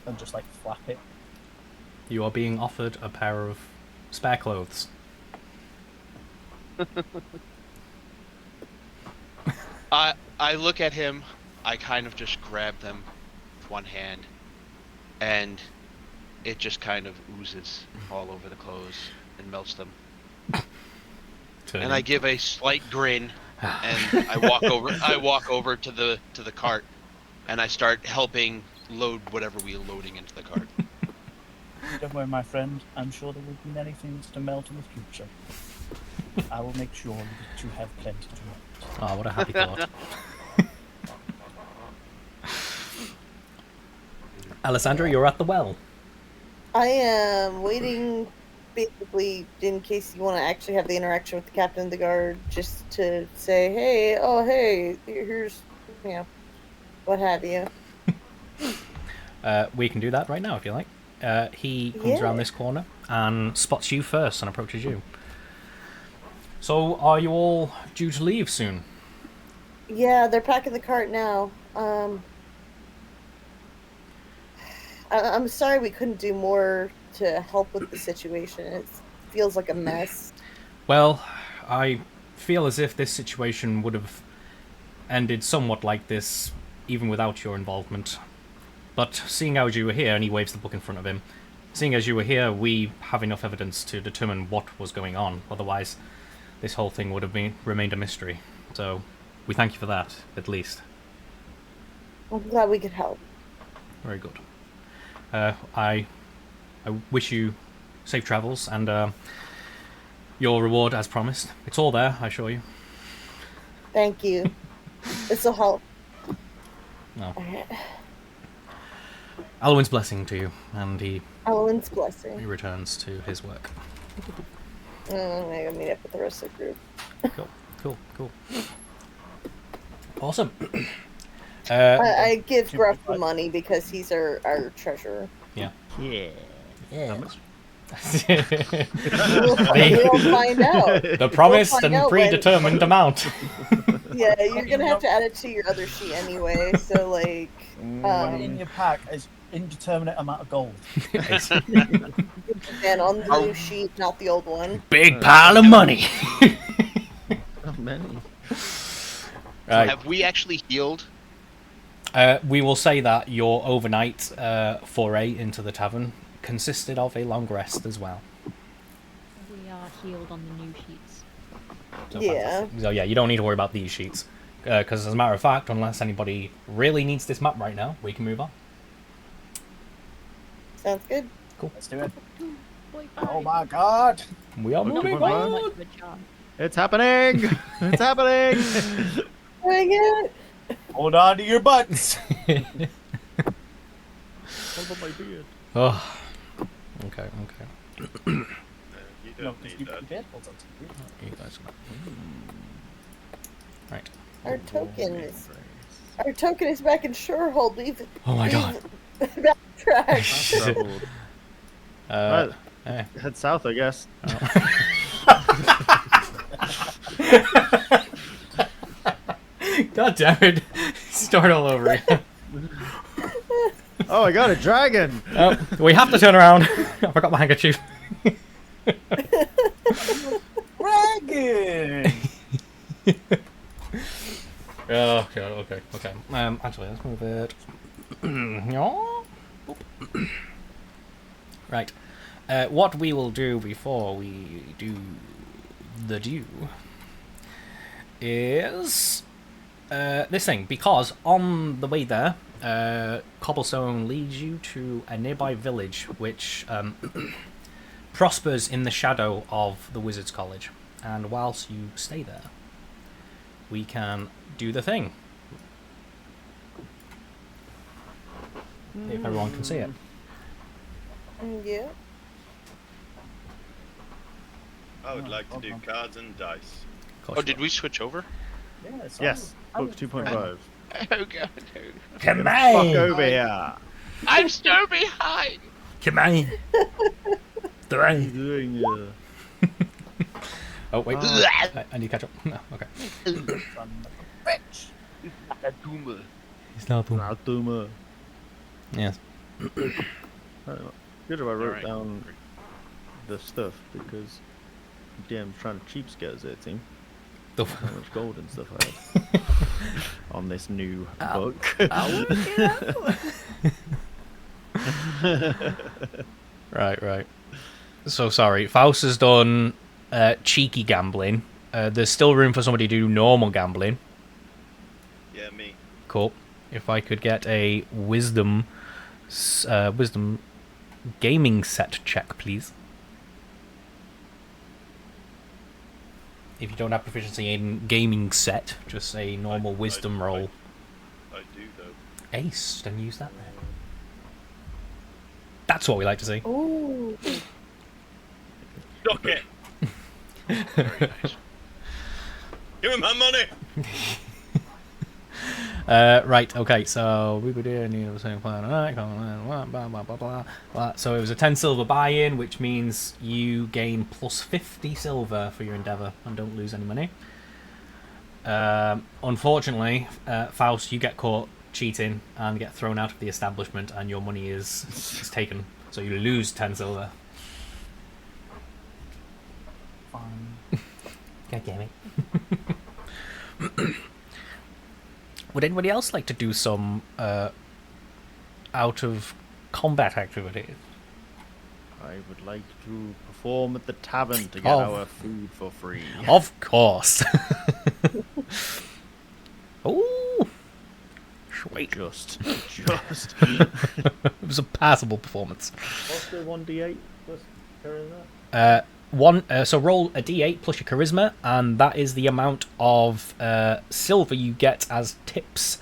and just like flap it. You are being offered a pair of spare clothes. I look at him. I kind of just grab them with one hand, and it just kind of oozes all over the clothes and melts them. And I give a slight grin, and I walk over. I walk over to the cart, and I start helping load whatever we're loading into the cart. Don't worry, my friend. I'm sure there will be many things to melt in the future. I will make sure that you have plenty to melt. Oh, what a happy thought. Alessandra, you're at the well. I am waiting, basically, in case you want to actually have the interaction with the captain of the guard, just to say, hey, here's, what have you. We can do that right now if you like. He comes around this corner and spots you first and approaches you. So, are you all due to leave soon? Yeah, they're packing the cart now. I'm sorry we couldn't do more to help with the situation. It feels like a mess. Well, I feel as if this situation would have ended somewhat like this even without your involvement. But seeing as you were here, and he waves the book in front of him, seeing as you were here, we have enough evidence to determine what was going on. Otherwise, this whole thing would have remained a mystery. So, we thank you for that, at least. I'm glad we could help. Very good. I wish you safe travels and your reward as promised. It's all there, I assure you. Thank you. This will help. No. Alwyn's blessing to you, and Alwyn's blessing. he returns to his work. I'm gonna meet up with the rest of the group. Cool. Awesome. I give Gruff the money because he's our treasurer. Yeah. How much? We'll find out. The promised We'll find and out predetermined amount. Yeah, you're gonna have to add it to your other sheet anyway. So like, Money in your pack is indeterminate amount of gold. and on the new sheet, not the old one. Big pile of money. Not many. Right. Have we actually healed? We will say that your overnight foray into the tavern consisted of a long rest as well. We are healed on the new sheets. So Yeah. fantastic. So yeah, you don't need to worry about these sheets. Because as a matter of fact, unless anybody really needs this map right now, we can move on. Sounds good. Cool. Let's do it. Boy, Oh my god! We are Not moving quite on. much of a charm. It's happening! It's happening! Dang it! Hold on to your butts! Hold on my beard. Oh. Okay. You No, don't 'cause need that. you did hold on to your beard. You guys right. Our token is back in Surehold. We've Oh my god. backtracked. Traveled. Eh. Head south, I guess. God damn it. Start all over again. Oh, I got a dragon! Oh, we have to turn around. I forgot my handkerchief. Dragon! Oh, okay. Actually, let's move it. Right. What we will do before we do the do is this thing, because on the way there, cobblestone leads you to a nearby village which prospers in the shadow of the Wizard's College. And whilst you stay there, we can do the thing. If everyone can see it. Yeah. I would like to do cards and dice. Oh, did we switch over? Yes, book 2.5. Oh god, no. Come Fuck over here! I'm so behind! Come on. What are you doing here? Oh, wait. I need to catch up. No, okay. Bitch! He's not doing Nautuma. Yes. Good if I wrote Alright. down the stuff because DM's trying to cheapskate us here, team. How much gold and stuff I had on this new book. Right. So sorry. Faust has done cheeky gambling. There's still room for somebody to do normal gambling. Yeah, me. Cool. If I could get a wisdom gaming set check, please. If you don't have proficiency in gaming set, just a normal wisdom roll. I do, though. Ace, then use that then. That's what we like to see. Ooh. Duck it! Very nice. Give me my money! Right, okay, so we could do the same plan. So it was a 10 silver buy-in, which means you gain plus 50 silver for your endeavour and don't lose any money. Unfortunately, Faust, you get caught cheating and get thrown out of the establishment, and your money is taken. So you lose 10 silver. Fine. God damn it. Would anybody else like to do some out of combat activities? I would like to perform at the tavern to get our food for free. Of course. Ooh. Sweet. Just. It was a passable performance. What's the 1d8 plus charisma? So roll a d8 plus your charisma, and that is the amount of silver you get as tips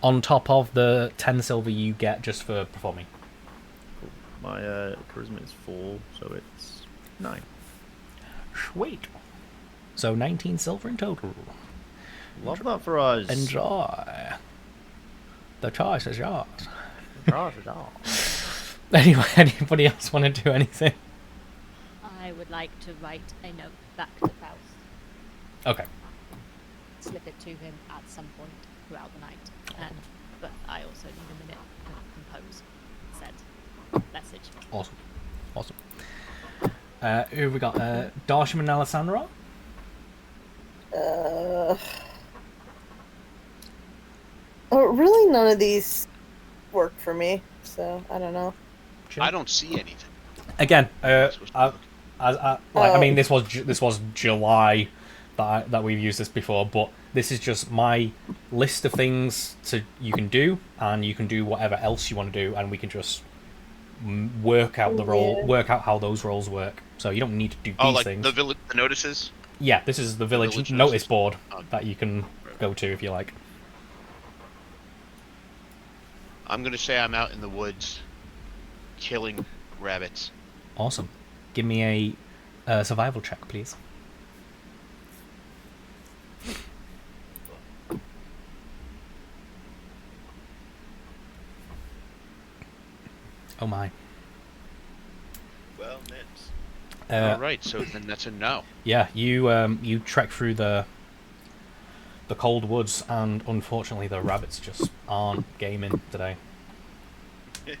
on top of the 10 silver you get just for performing. Cool. My charisma is 4, so it's 9. Sweet. So 19 silver in total. Love that for us. Enjoy. The choice is yours. The choice is yours. Anyway, anybody else want to do anything? I would like to write a note back to Faust. Okay. Slip it to him at some point throughout the night. But I also need a minute to compose said message. Awesome. Who have we got? Darsham and Alessandra? Really none of these work for me, so I don't know. I don't see anything. Again, I mean, this was July that we've used this before, but this is just my list of things you can do, and you can do whatever else you want to do, and we can just work out work out how those roles work. So you don't need to do these things. The notices. Yeah, this is the village notice board that you can go to if you like. I'm gonna say I'm out in the woods, killing rabbits. Awesome. Give me a survival check, please. Oh my. Well, Nips. Alright, so then that's a no. Yeah, you trek through the cold woods, and unfortunately the rabbits just aren't gaming today.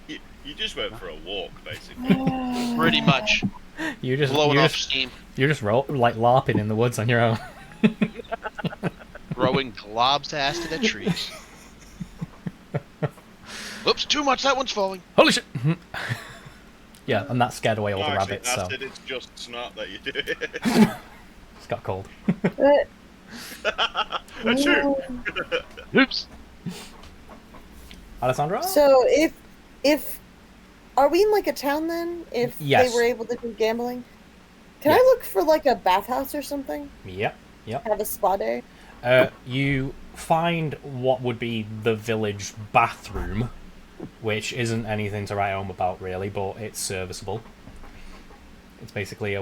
You just went for a walk, basically. Pretty much. You just blowing off steam. You're just like LARPing in the woods on your own. Throwing globs to ass to the trees. Oops, too much. That one's falling. Holy shit! Yeah, and that scared away all the rabbits. So It's just snot that you do it. It's got cold. Oops. Alessandra? So if are we in like a town then? If Yes. they were able to do gambling, can I look for like a bathhouse or something? Yep. Have a spa day. You find what would be the village bathroom, which isn't anything to write home about really, but it's serviceable. It's basically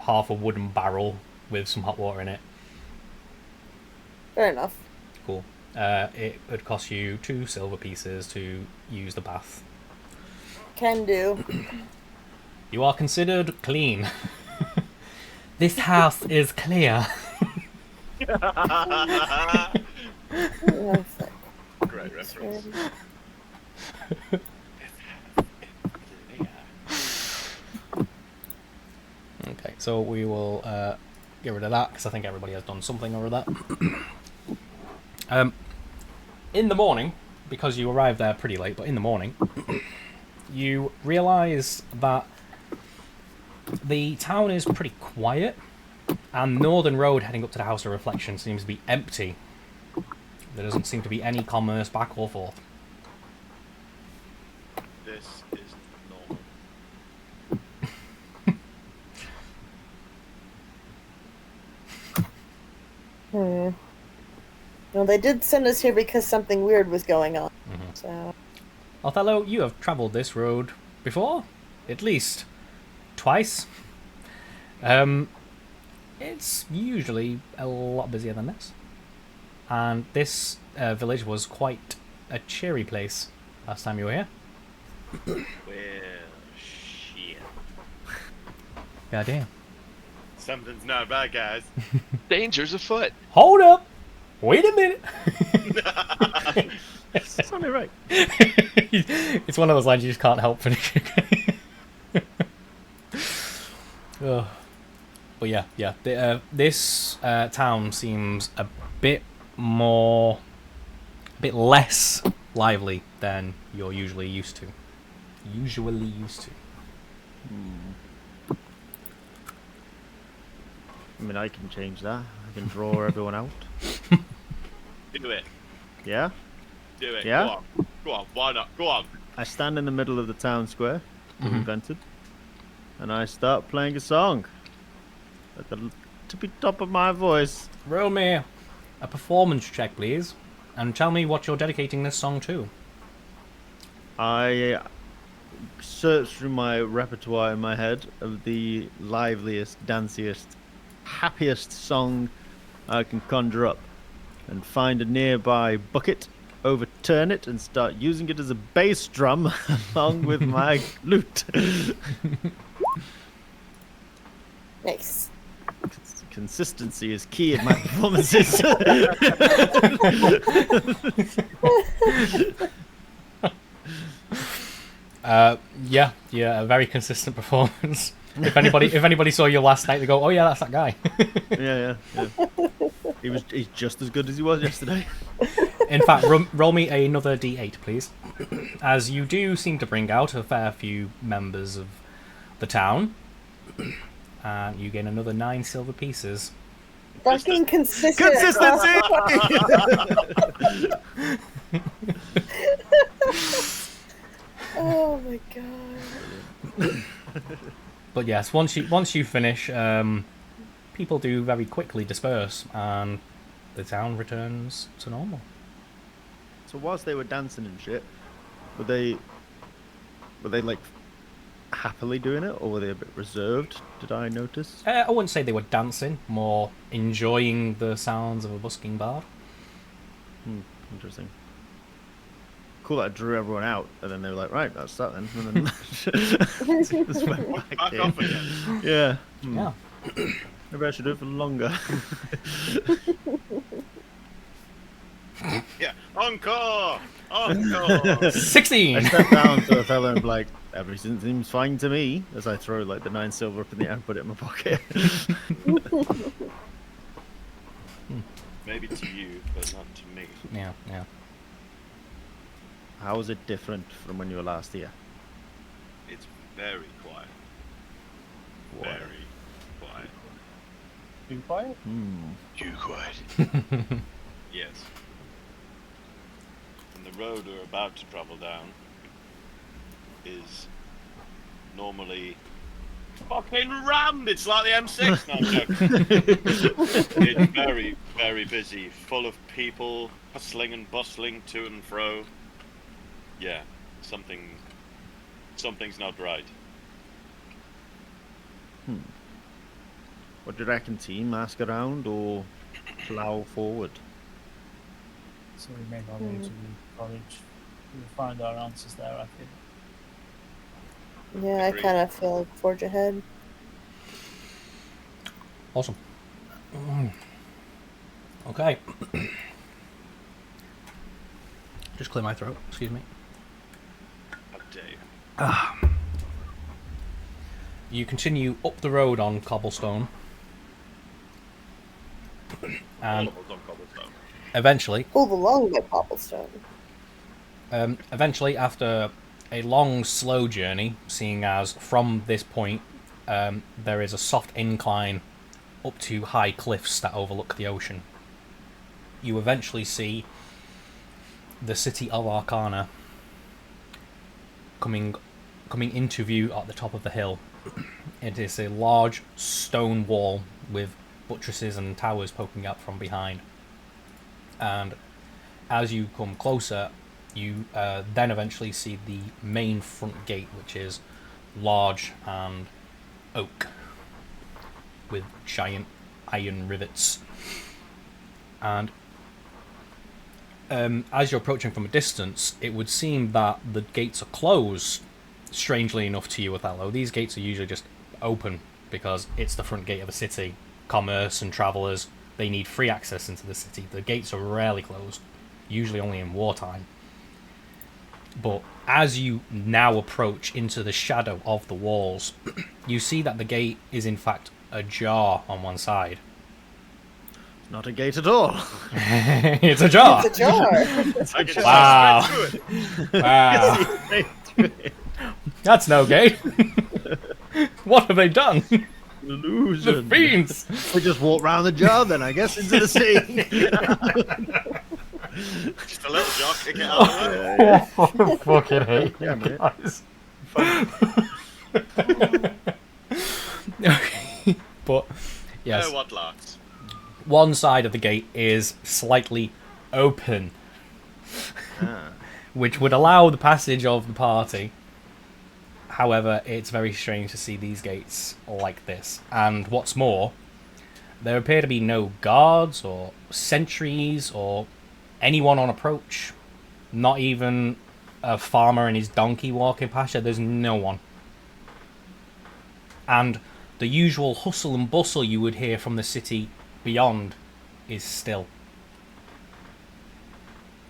half a wooden barrel with some hot water in it. Fair enough. Cool. It would cost you 2 silver pieces to use the bath. Can do. You are considered clean. This house is clear. Great reference. Okay, so we will get rid of that because I think everybody has done something over that. In the morning, because you arrived there pretty late, but in the morning, you realise that the town is pretty quiet, and Northern Road heading up to the House of Reflection seems to be empty. There doesn't seem to be any commerce back or forth. This is normal. Well, they did send us here because something weird was going on. So. Othello, you have travelled this road before, at least twice. It's usually a lot busier than this, and this village was quite a cheery place last time you were here. Well, shit. Goddamn. Something's not right, guys. Danger's afoot. Hold up! Wait a minute! It's only right. It's one of those lines you just can't help finishing. Oh. But yeah. This town seems a bit less lively than you're usually used to. I mean, I can change that. I can draw everyone out. Do it. Yeah? Do it. Yeah? Go on. Why not? Go on. I stand in the middle of the town square, we invented, and I start playing a song at the tippy top of my voice. Roll me a performance check, please, and tell me what you're dedicating this song to. I search through my repertoire in my head of the liveliest, danciest, happiest song I can conjure up, and find a nearby bucket, overturn it, and start using it as a bass drum along with my lute. Nice. Consistency is key in my performances. Yeah, a very consistent performance. If anybody saw you last night, they go, "Oh yeah, that's that guy." yeah. He's just as good as he was yesterday. In fact, roll me another d8, please, as you do seem to bring out a fair few members of the town, and you gain another 9 silver pieces. Fucking consistent. Consistency. Oh my god. But yes, once you finish, people do very quickly disperse, and the town returns to normal. So whilst they were dancing and shit, were they like happily doing it, or were they a bit reserved? Did I notice? I wouldn't say they were dancing, more enjoying the sounds of a busking bard. Interesting. Cool that I drew everyone out, and then they were like, right, that's that then. And then just went back Back in. off again. Yeah. Yeah. Maybe I should do it for longer. Yeah. Encore! Encore! 16! I stepped down to Othello and be like, everything seems fine to me, as I throw like the 9 silver up in the air and put it in my pocket. Maybe to you, but not to me. Yeah. How is it different from when you were last here? It's very quiet. Why? Very quiet. Too quiet? Too quiet. Yes. And the road we're about to travel down is normally fucking rammed. It's like the M6. No, I'm joking. It's very, very busy, full of people hustling and bustling to and fro. Yeah, something's not right. What do you reckon, team? Ask around or plough forward? So we make our way to the college. We'll find our answers there, I think. Yeah, I kind of feel like forge ahead. Awesome. Okay. Just clear my throat. Excuse me. How dare you? You continue up the road on cobblestone, and All of us on cobblestone. eventually, Pulled along by cobblestone. after a long, slow journey, seeing as from this point there is a soft incline up to high cliffs that overlook the ocean, you eventually see the city of Arcana coming into view at the top of the hill. It is a large stone wall with buttresses and towers poking out from behind. And as you come closer, you then eventually see the main front gate, which is large and oak with giant iron rivets. And as you're approaching from a distance, it would seem that the gates are closed, strangely enough to you, Othello. These gates are usually just open because it's the front gate of a city. Commerce and travellers, they need free access into the city. The gates are rarely closed, usually only in wartime. But as you now approach into the shadow of the walls, you see that the gate is in fact ajar on one side. It's not a gate at all. It's a jar. It's a jar. I can Wow. see straight through it. Wow. That's no gate. What have they done? Illusion. The fiends. We just walk round the jar then, I guess, into the sea. Just a little jar, kick it out of the way. I fucking hate Yeah, you mate. guys. Okay. But, yes. What larks? One side of the gate is slightly open, which would allow the passage of the party. However, it's very strange to see these gates like this. And what's more, there appear to be no guards or sentries or anyone on approach. Not even a farmer and his donkey walking past you. There's no one. And the usual hustle and bustle you would hear from the city beyond is still.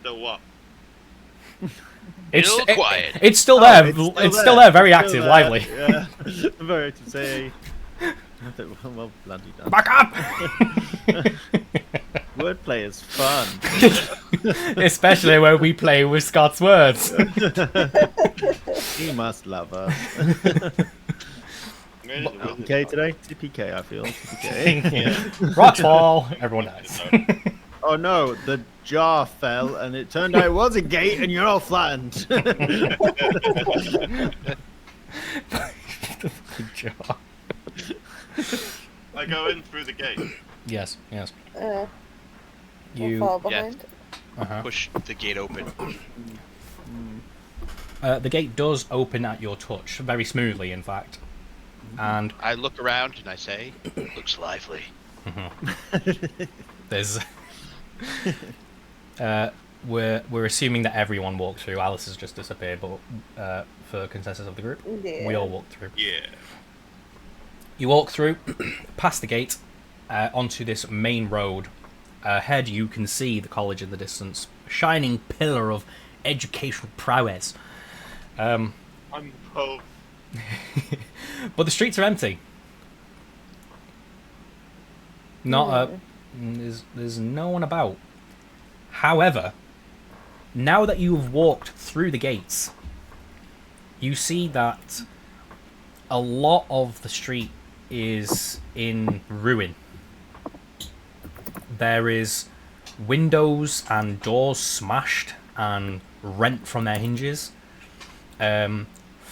The what? It's Still quiet. It's still there. It's still there. Very Still active, there, lively. Yeah. Very active. Say, well, bloody done. Back up! Wordplay is fun. Especially when we play with Scott's words. He must love us. Maybe the wizard. TPK today? TPK, I feel. TPK. Rocks fall. Everyone dies. Oh no, the jar fell and it turned out it was a gate and you're all flattened. The jar. I go in through the gate. Yes. Yes. We'll You. fall behind. Uh-huh. Push the gate open. The gate does open at your touch, very smoothly, in fact. And I look around and I say, "Looks lively." there's. We're assuming that everyone walked through. Alice has just disappeared, but for consensus of the group, Yeah. we all walked through. Yeah. You walk through, past the gate, onto this main road. Ahead, you can see the college in the distance, a shining pillar of educational prowess. I'm Pope. But the streets are empty. There's no one about. However, now that you have walked through the gates, you see that a lot of the street is in ruin. There is windows and doors smashed and rent from their hinges.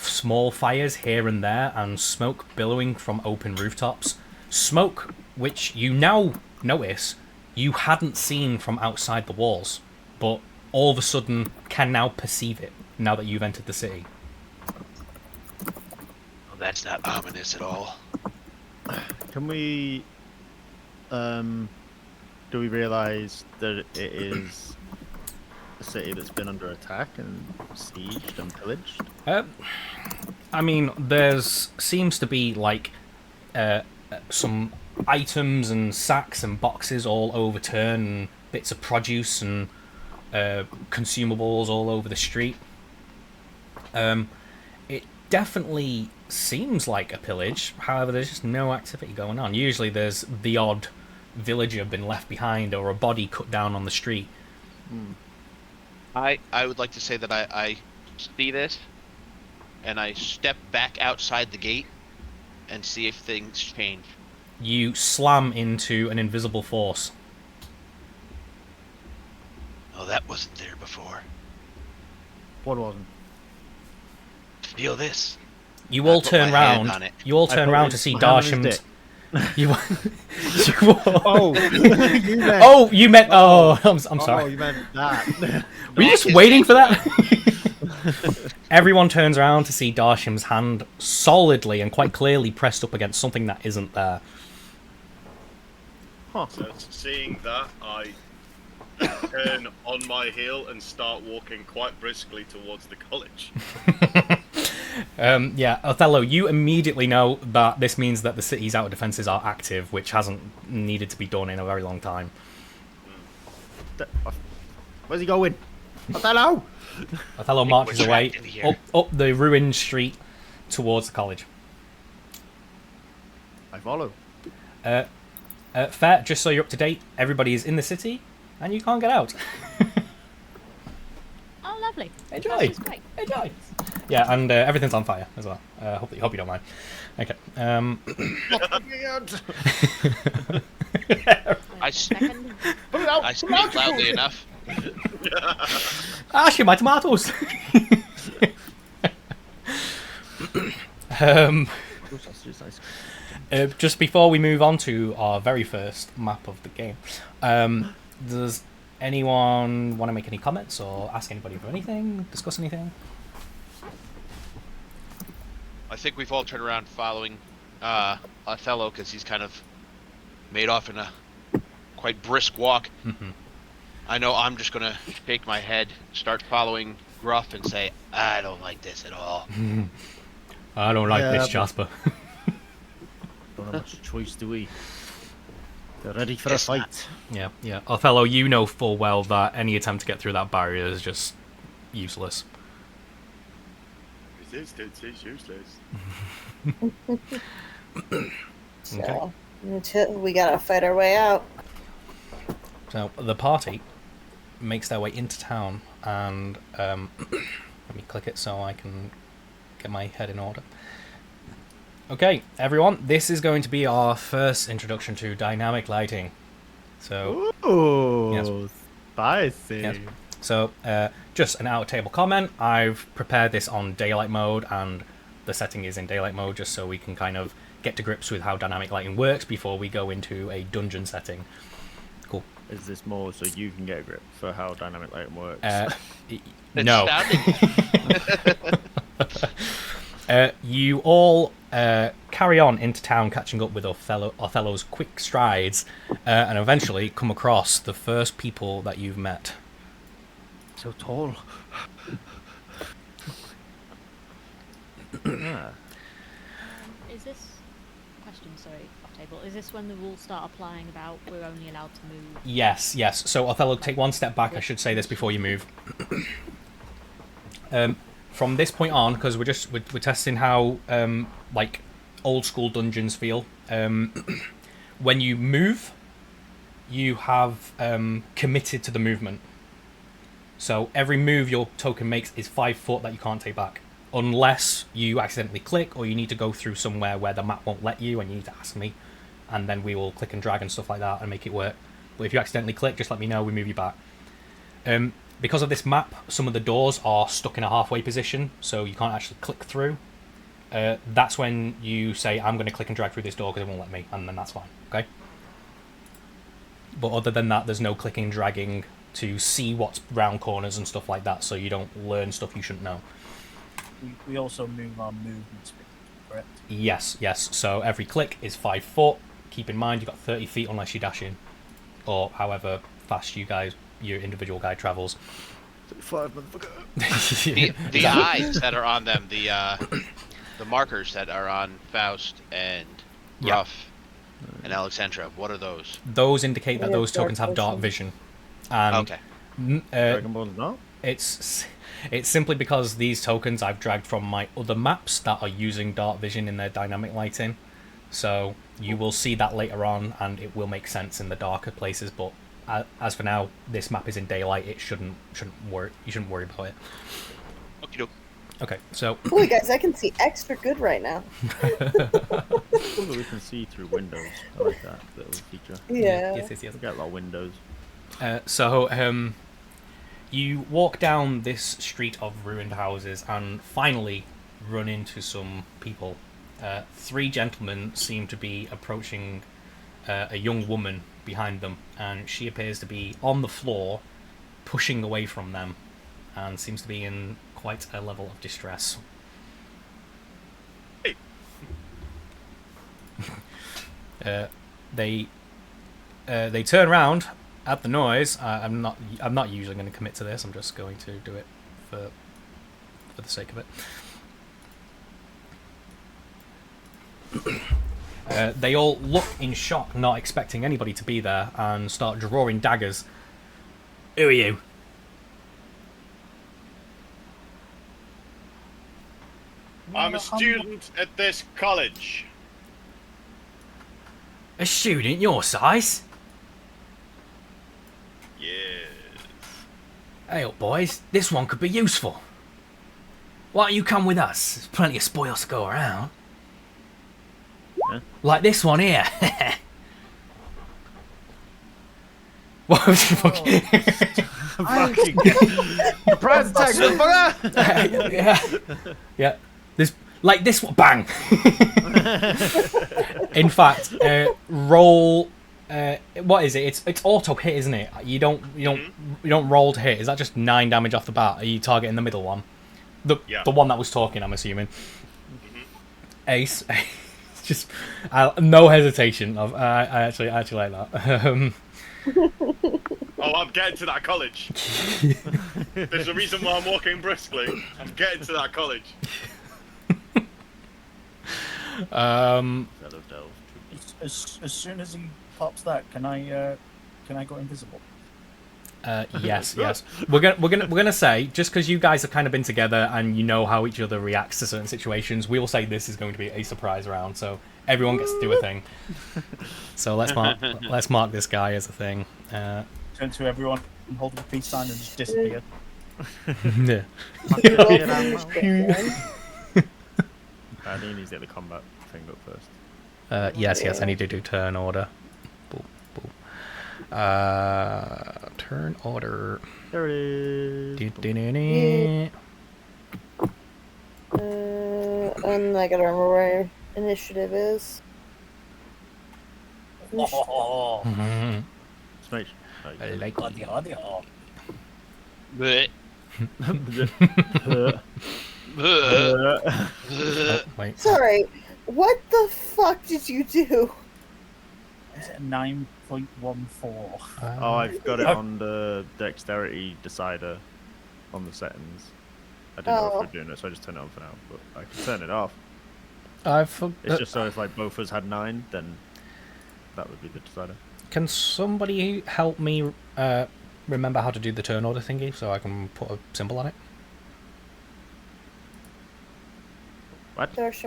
Small fires here and there, and smoke billowing from open rooftops. Smoke which you now notice you hadn't seen from outside the walls, but all of a sudden can now perceive it now that you've entered the city. Well, that's not ominous at all. Can we, do we realise that it is a city that's been under attack and sieged and pillaged? I mean, there's seems to be like some items and sacks and boxes all overturned, and bits of produce and consumables all over the street. It definitely seems like a pillage. However, there's just no activity going on. Usually there's the odd villager been left behind or a body cut down on the street. I would like to say that I see this, and I step back outside the gate and see if things change. You slam into an invisible force. Oh, that wasn't there before. What wasn't? Feel this. You all put turn my hand round. on it. You all I turn put round to his see hand on his Darsham. dick. You. Oh, you meant. Oh, you meant. Oh, I'm sorry. Oh, you meant that. Were you just waiting for that? Everyone turns around to see Darshim's hand solidly and quite clearly pressed up against something that isn't there. Huh. So seeing that, I turn on my heel and start walking quite briskly towards the college. Yeah, Othello, you immediately know that this means that the city's outer defences are active, which hasn't needed to be done in a very long time. Where's he going? Othello! Othello marches away up the ruined street towards the college. I follow. Fair, just so you're up to date, everybody is in the city, and you can't get out. Oh, lovely. Enjoy. That's just great. Enjoy. Yeah, and everything's on fire as well. Hope you don't mind. Okay. I speak loudly enough. Actually, my tomatoes. Just before we move on to our very first map of the game, does anyone want to make any comments or ask anybody for anything, discuss anything? I think we've all turned around following Othello because he's kind of made off in a quite brisk walk. Mm-hmm. I know I'm just going to shake my head, start following Gruff and say, I don't like this at all. I don't like this, Jasper. Don't have much choice, do we? They're ready for a fight. Yeah. Othello, you know full well that any attempt to get through that barrier is just useless. Resistance is useless. So, until we gotta fight our way out. So the party makes their way into town, and let me click it so I can get my head in order. Okay, everyone, this is going to be our first introduction to dynamic lighting. So, ooh, spicy. Yes. So, just an out-of-table comment. I've prepared this on daylight mode, and the setting is in daylight mode, just so we can kind of get to grips with how dynamic lighting works before we go into a dungeon setting. Cool. Is this more so you can get a grip for how dynamic lighting works? No. You all carry on into town, catching up with Othello's quick strides, and eventually come across the first people that you've met. So tall. Is this question, sorry, off table? Is this when the rules start applying about we're only allowed to move? Yes. So Othello, take one step back. I should say this before you move. From this point on, because we're testing how like old school dungeons feel. When you move, you have committed to the movement. So every move your token makes is 5 foot that you can't take back, unless you accidentally click or you need to go through somewhere where the map won't let you, and you need to ask me, and then we will click and drag and stuff like that and make it work. But if you accidentally click, just let me know. We move you back. Because of this map, some of the doors are stuck in a halfway position, so you can't actually click through. That's when you say, I'm going to click and drag through this door because it won't let me, and then that's fine, okay? But other than that, there's no clicking and dragging to see what's round corners and stuff like that, so you don't learn stuff you shouldn't know. We also move our movement speed, correct? Yes. So every click is 5 foot. Keep in mind, you've got 30 feet unless you dash in, or however fast your individual guy travels. 5, motherfucker. The eyes that are on them, the markers that are on Faust and Ruff and Alexandra, what are those? Those indicate that those tokens have dark vision. And okay. Dragon Ball's not? It's simply because these tokens I've dragged from my other maps that are using dark vision in their dynamic lighting. So you will see that later on, and it will make sense in the darker places. But as for now, this map is in daylight. It shouldn't worry. You shouldn't worry about it. Okay, so. Boy, guys, I can see extra good right now. We can see through windows. I like that little feature. Yeah. Yes. We got a lot of windows. So you walk down this street of ruined houses and finally run into some people. 3 gentlemen seem to be approaching a young woman behind them, and she appears to be on the floor, pushing away from them, and seems to be in quite a level of distress. They turn around at the noise. I'm not usually going to commit to this. I'm just going to do it for the sake of it. They all look in shock, not expecting anybody to be there, and start drawing daggers. Who are you? I'm a student at this college. A student your size? Yes. Hey up, boys. This one could be useful. Why don't you come with us? There's plenty of spoils to go around. Huh? Like this one here. What was the fucking... Surprise attack, motherfucker! Yeah. This one. Bang! In fact, roll... what is it? It's auto hit, isn't it? You don't roll to hit. Is that just 9 damage off the bat? Are you targeting the middle one? The one that was talking, I'm assuming. Ace. Just no hesitation. I actually like that. Oh, I'm getting to that college. There's a reason why I'm walking briskly. I'm getting to that college. As soon as he pops that, can I go invisible? Yes. We're gonna say, just because you guys have kind of been together and you know how each other reacts to certain situations, we will say this is going to be a surprise round, so everyone gets to do a thing. So let's mark this guy as a thing. Turn to everyone and hold the peace sign and just disappear. Yeah. I think he needs to get the combat thing up first. Yes, I need to do turn order. Boop, boop. Turn order. There it is. And I gotta remember where initiative is. Oh, Smash. I like it. Bleh. Oh, wait. Sorry, what the fuck did you do? is it 9.14? Oh, I've got it on the dexterity decider on the settings. I didn't know if we were doing it, so I just turned it on for now. But I can turn it off. It's just so if like both of us had 9, then that would be the decider. Can somebody help me remember how to do the turn order thingy so I can put a symbol on it? What? It's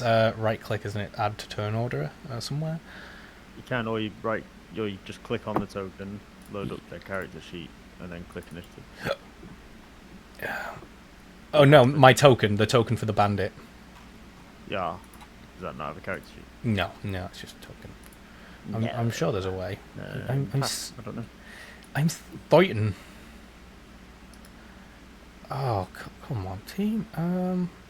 right click, isn't it? Add to turn order somewhere. You can, or you just click on the token, load up their character sheet, and then click initiative. Oh no, my token, the token for the bandit. Yeah. Does that not have a character sheet? No, it's just a token. I'm sure there's a way. I don't know. I'm fighting. Oh, come on, team.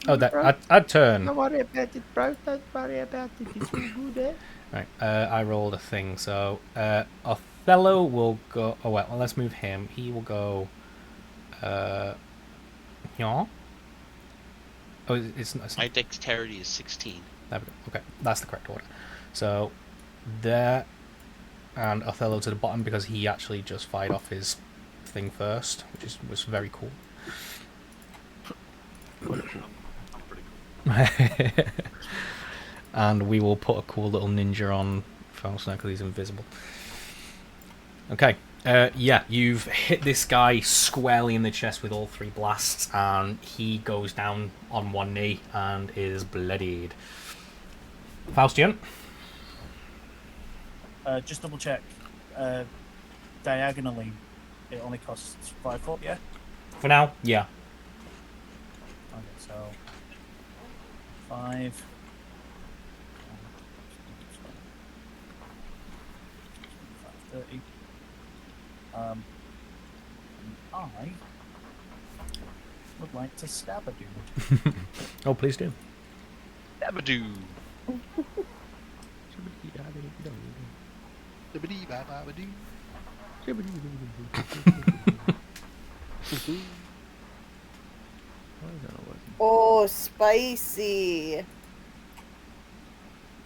I'd turn. Don't worry about it, bro. Don't worry about it. It's all good, eh? Right, I rolled a thing, so Othello will go... Oh, well, let's move him. He will go... Yeah? Oh, it's not... My dexterity is 16. There we go. Okay, that's the correct order. So, there, and Othello to the bottom, because he actually just fired off his thing first, which was very cool. And we will put a cool little ninja on Faust now because he's invisible. Okay, you've hit this guy squarely in the chest with all 3 blasts, and he goes down on one knee and is bloodied. Faustian? Just double check. Diagonally, it only costs 5 foot, yeah? For now, yeah. Okay, so 5. 30. I would like to stab a dude. Oh, please do. Dabadoo. Dabadee-ba-ba-ba-doo. Oh, spicy.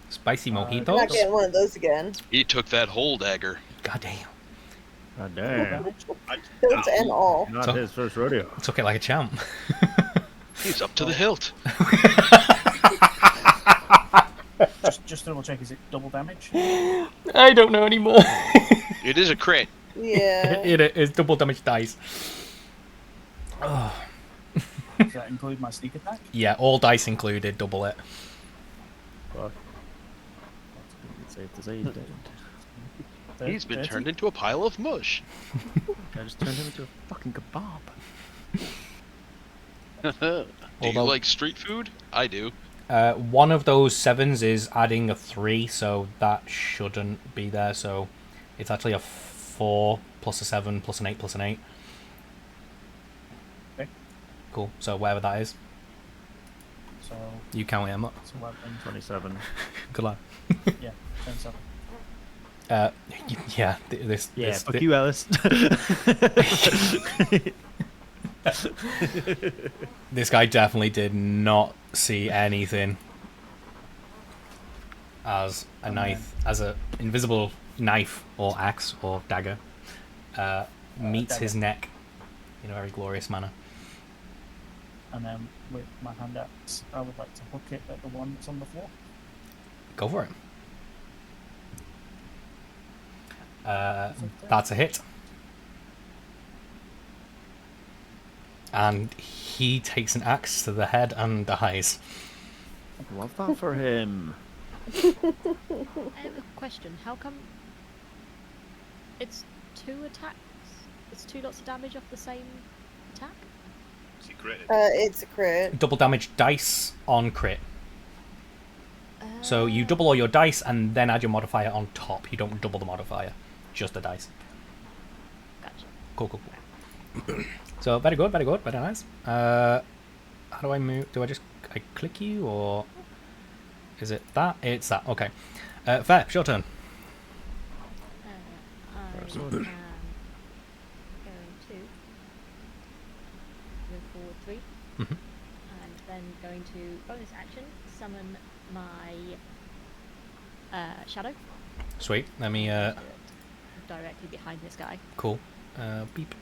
Spicy I'm not mojitos? getting one of those again. He took that whole dagger. God damn. God damn. Hilts and all. Not So- his first rodeo. Took it like a champ. He's up to the hilt. Just double check, is it double damage? I don't know anymore. It is a crit. Yeah. it is double damage dice. Oh. Does that include my sneak attack? Yeah, all dice included, double it. Fuck. It's safe to say he's dead. He's been 30? turned into a pile of mush. I just turned him into a fucking kebab. Do you Although- like street food? I do. One of those 7s is adding a 3, so that shouldn't be there. So it's actually a 4 plus a 7 plus an 8 plus an 8. Okay. Cool. So whatever that is, So, you count it, Emma. it's 11. 27. Good luck. Yeah, 27. Yeah. This. Yeah, this, fuck you, Alice. This guy definitely did not see anything as a knife, as a invisible knife or axe or dagger meets his neck in a very glorious manner. And then with my hand axe, I would like to hook it at the one that's on the floor. Go for it. That's a hit. And he takes an axe to the head and dies. Love that for him. I have a question. How come it's 2 attacks? It's 2 lots of damage off the same attack? Is he critted? It's a crit. Double damage dice on crit. So you double all your dice and then add your modifier on top. You don't double the modifier, just the dice. Gotcha. Cool. So very good, very nice. How do I move? Do I click you, or is it that? It's that. Okay. Fair. It's your turn. I am sword. going to move forward 3, Mhm. and then going to bonus action summon my shadow Sweet. Let me. directly behind this guy. Cool. Beep.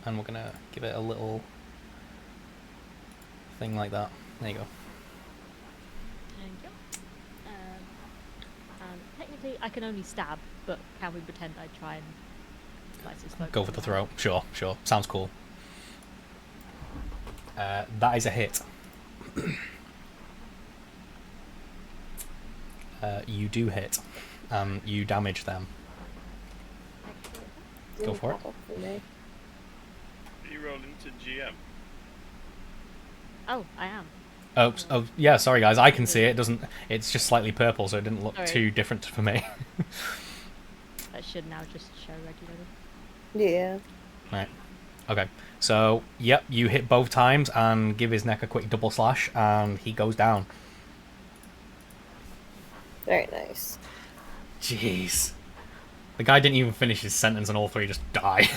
And we're gonna give it a little thing like that. There you go. Thank you. And technically, I can only stab, but can we pretend I try and slice his throat? Go for the throat. Sure. Sounds cool. That is a hit. You do hit. You damage them. Go for it. Are you rolling to GM? Oh, I am. Oh, yeah. Sorry, guys. I can see it. It's just slightly purple, so it didn't look Sorry. too different for me. That should now just show regularly. Yeah. Right. Okay. So, yep, you hit both times and give his neck a quick double slash, and he goes down. Very nice. Jeez. The guy didn't even finish his sentence, and all 3 just die.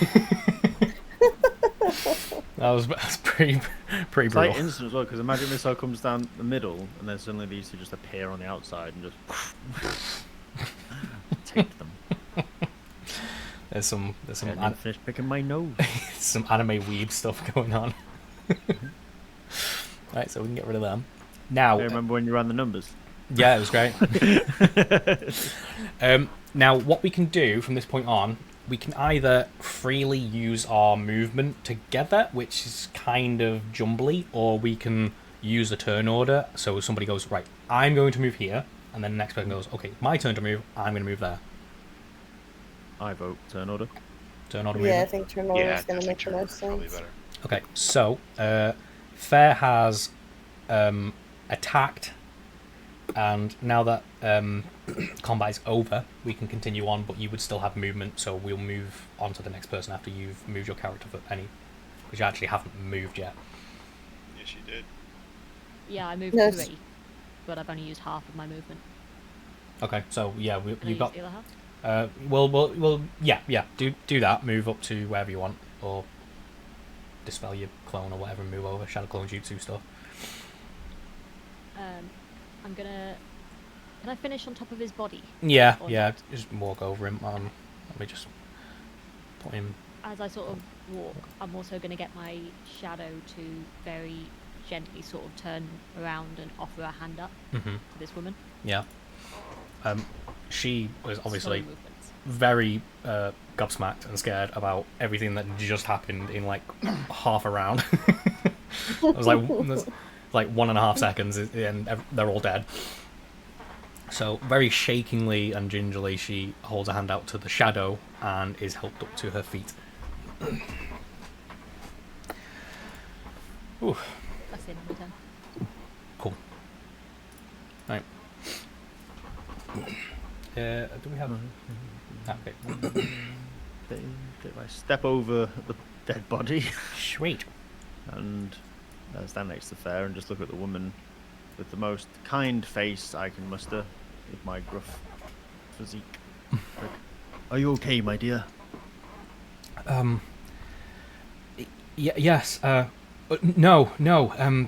That's pretty It's brutal. like instant as well, because imagine missile comes down the middle, and then suddenly these two just appear on the outside and just take them. There's some I didn't finish picking my nose. some anime weeb stuff going on. Right, so we can get rid of them. Now, I remember when you ran the numbers. yeah, it was great. Now, what we can do from this point on, we can either freely use our movement together, which is kind of jumbly, or we can use the turn order. So somebody goes, right, I'm going to move here, and then the next person goes, okay, my turn to move, I'm going to move there. I vote turn order. Turn order Yeah, I movement. think turn order Yeah, is going to definitely make the turn most probably sense. better. Okay, so Fair has attacked, and now that combat is over, we can continue on, but you would still have movement, so we'll move on to the next person after you've moved your character for any, because you actually haven't moved yet. Yes, you did. Yeah, I moved No, 3, but I've only used half of my movement. Okay, so yeah, Can I you use got. the other half? Well, yeah. Do that. Move up to wherever you want, or dispel your clone or whatever. And move over. Shadow clone jutsu stuff. I'm gonna. Can I finish on top of his body? Yeah, Or yeah. not? Just walk over him. Let me just put him. As I sort of walk, I'm also gonna get my shadow to very gently sort of turn around and offer a hand up to this woman. Yeah. She was obviously Slow movements. very gobsmacked and scared about everything that just happened in like half a round. It was like 1.5 seconds and they're all dead. So very shakingly and gingerly she holds a hand out to the shadow and is helped up to her feet. Ooh. That's the end of my turn. Cool. Right. Do we have... Okay. If I step over the dead body Sweet. and stand next to Fair and just look at the woman with the most kind face I can muster with my gruff physique. Like, are you okay, my dear? Yes. No.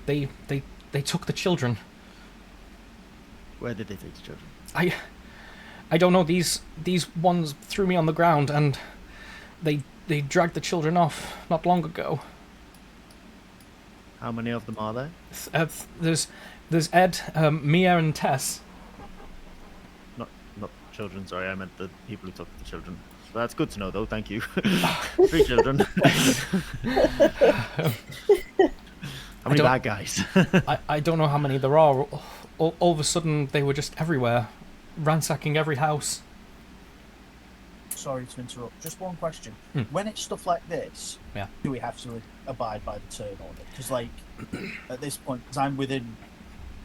They took the children. Where did they take the children? I don't know. These ones threw me on the ground and they dragged the children off not long ago. How many of them are there? There's Ed, Mia, and Tess. Not children. Sorry, I meant the people who took the children. That's good to know, though. Thank you. 3 children. How many bad guys? I don't know how many there are. All of a sudden, they were just everywhere, ransacking every house. Sorry to interrupt. Just one question. When it's stuff like this, do we have to abide by the turn order? Because, like, at this point, because I'm within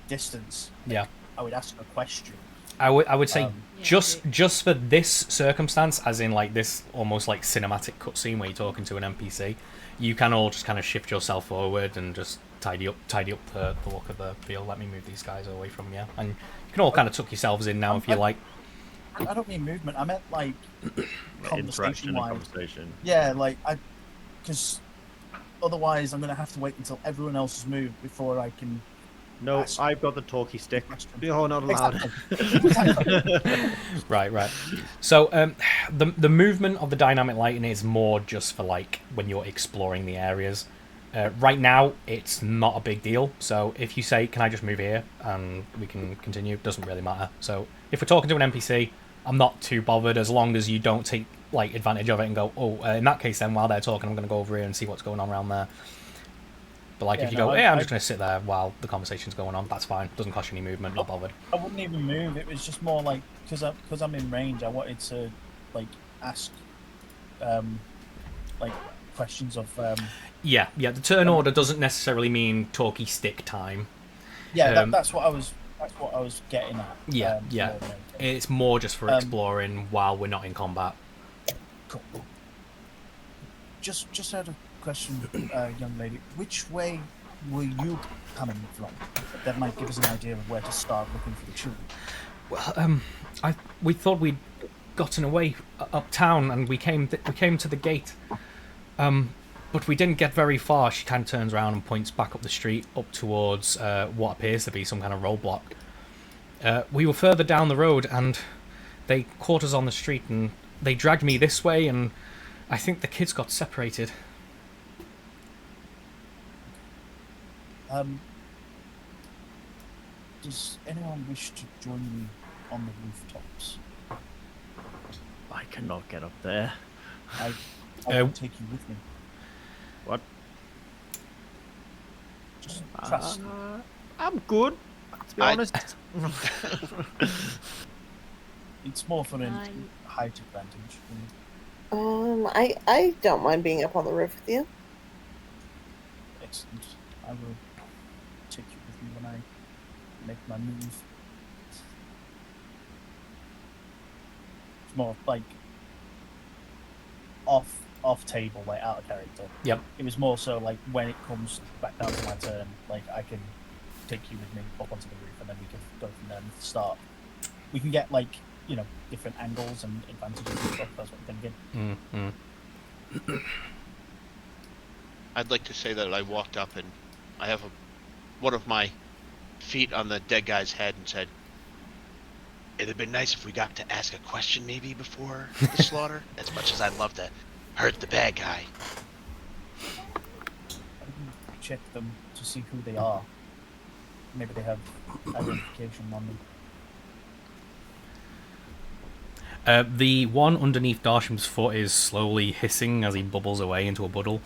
distance, I would ask a question. I would say just for this circumstance, as in like this almost like cinematic cutscene where you're talking to an NPC, you can all just kind of shift yourself forward and just tidy up the look of the field. Let me move these guys away from you, and you can all kind of tuck yourselves in now if you like. I don't mean movement. I meant like Interaction and conversation-wise. conversation. Yeah, like because otherwise I'm gonna have to wait until everyone else has moved before I can. No, I've got the talkie stick. You're not allowed. Right. So the movement of the dynamic lighting is more just for like when you're exploring the areas. Right now, it's not a big deal. So if you say, "Can I just move here?" and we can continue, it doesn't really matter. So if we're talking to an NPC, I'm not too bothered as long as you don't take like advantage of it and go, "Oh, in that case, then while they're talking, I'm going to go over here and see what's going on around there." But like if you go, I'm just going to sit there while the conversation's going on, that's fine. Doesn't cost you any movement, not bothered. I wouldn't even move. It was just more like because I'm in range. I wanted to like ask like questions of. Yeah. The turn order doesn't necessarily mean talkie stick time. Yeah, that's what I was. That's what I was getting at. Yeah. It's more just for exploring while we're not in combat. Cool. Just out of question, young lady, which way were you coming from? That might give us an idea of where to start looking for the children. Well, we thought we'd gotten away uptown, and we came to the gate. But we didn't get very far. She kind of turns around and points back up the street, up towards what appears to be some kind of roadblock. We were further down the road, and they caught us on the street, and they dragged me this way, and I think the kids got separated. Does anyone wish to join me on the rooftops? I cannot get up there. I will take you with me. What? Just trust me. I'm good, to be honest. It's more for a height advantage. I don't mind being up on the roof with you. Excellent. I will take you with me when I make my move. It's more like off off table, like out of character. Yep. It was more so like when it comes back down to my turn, like I can take you with me up onto the roof, and then we can go from there and start. We can get like different angles and advantages and stuff. That's what I'm thinking. I'd like to say that I walked up and I have one of my feet on the dead guy's head and said, "It'd have been nice if we got to ask a question maybe before the slaughter. As much as I'd love to hurt the bad guy." I can check them to see who they are. Maybe they have identification on them. The one underneath Darshim's foot is slowly hissing as he bubbles away into a puddle.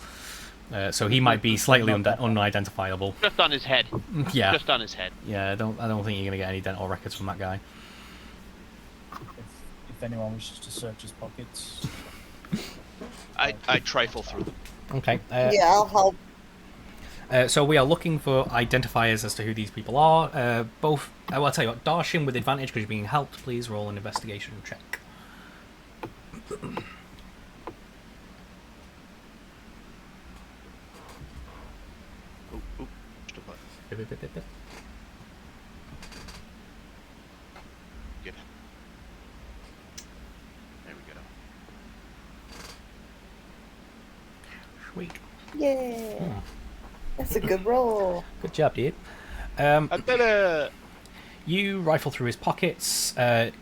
So he might be slightly unidentifiable. Just on his head. Yeah. Just on his head. Yeah, I don't think you're gonna get any dental records from that guy. If anyone wishes to search his pockets, I trifle through them. Okay. Yeah, I'll help. So we are looking for identifiers as to who these people are. Both. I'll tell you what. Darshim with advantage because you're being helped. Please roll an investigation check. Good. There we go. Sweet. Yeah. That's a good roll. Good job, dude. I did it! You rifle through his pockets.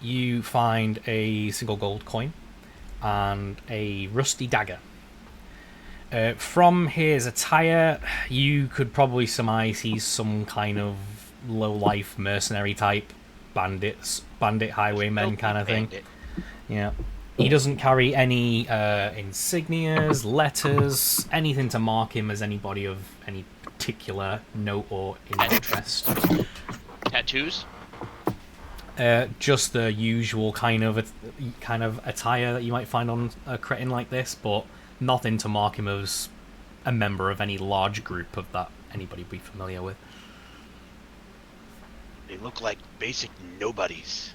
You find a single gold coin and a rusty dagger. From his attire, you could probably surmise he's some kind of low-life mercenary type, bandit highwayman kind of thing. Yeah. He doesn't carry any insignias, letters, anything to mark him as anybody of any particular note or interest. Tattoos? Just the usual kind of attire that you might find on a cretin like this, but nothing to mark him as a member of any large group of that anybody would be familiar with. They look like basic nobodies.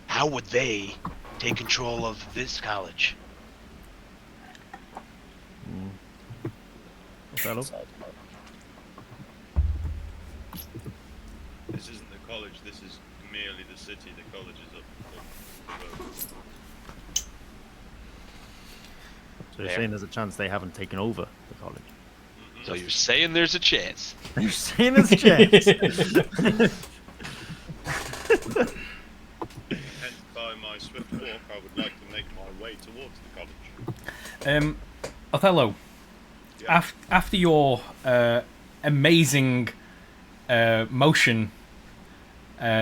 How would they take control of this college? Fellow? This isn't the college, this is merely the city. The college is up. So you're saying there's a chance they haven't taken over the college? So you're saying there's a chance? You're saying there's a chance? Hence, by my swift walk, I would like to make my way towards the college. Othello, Yeah. after your amazing motion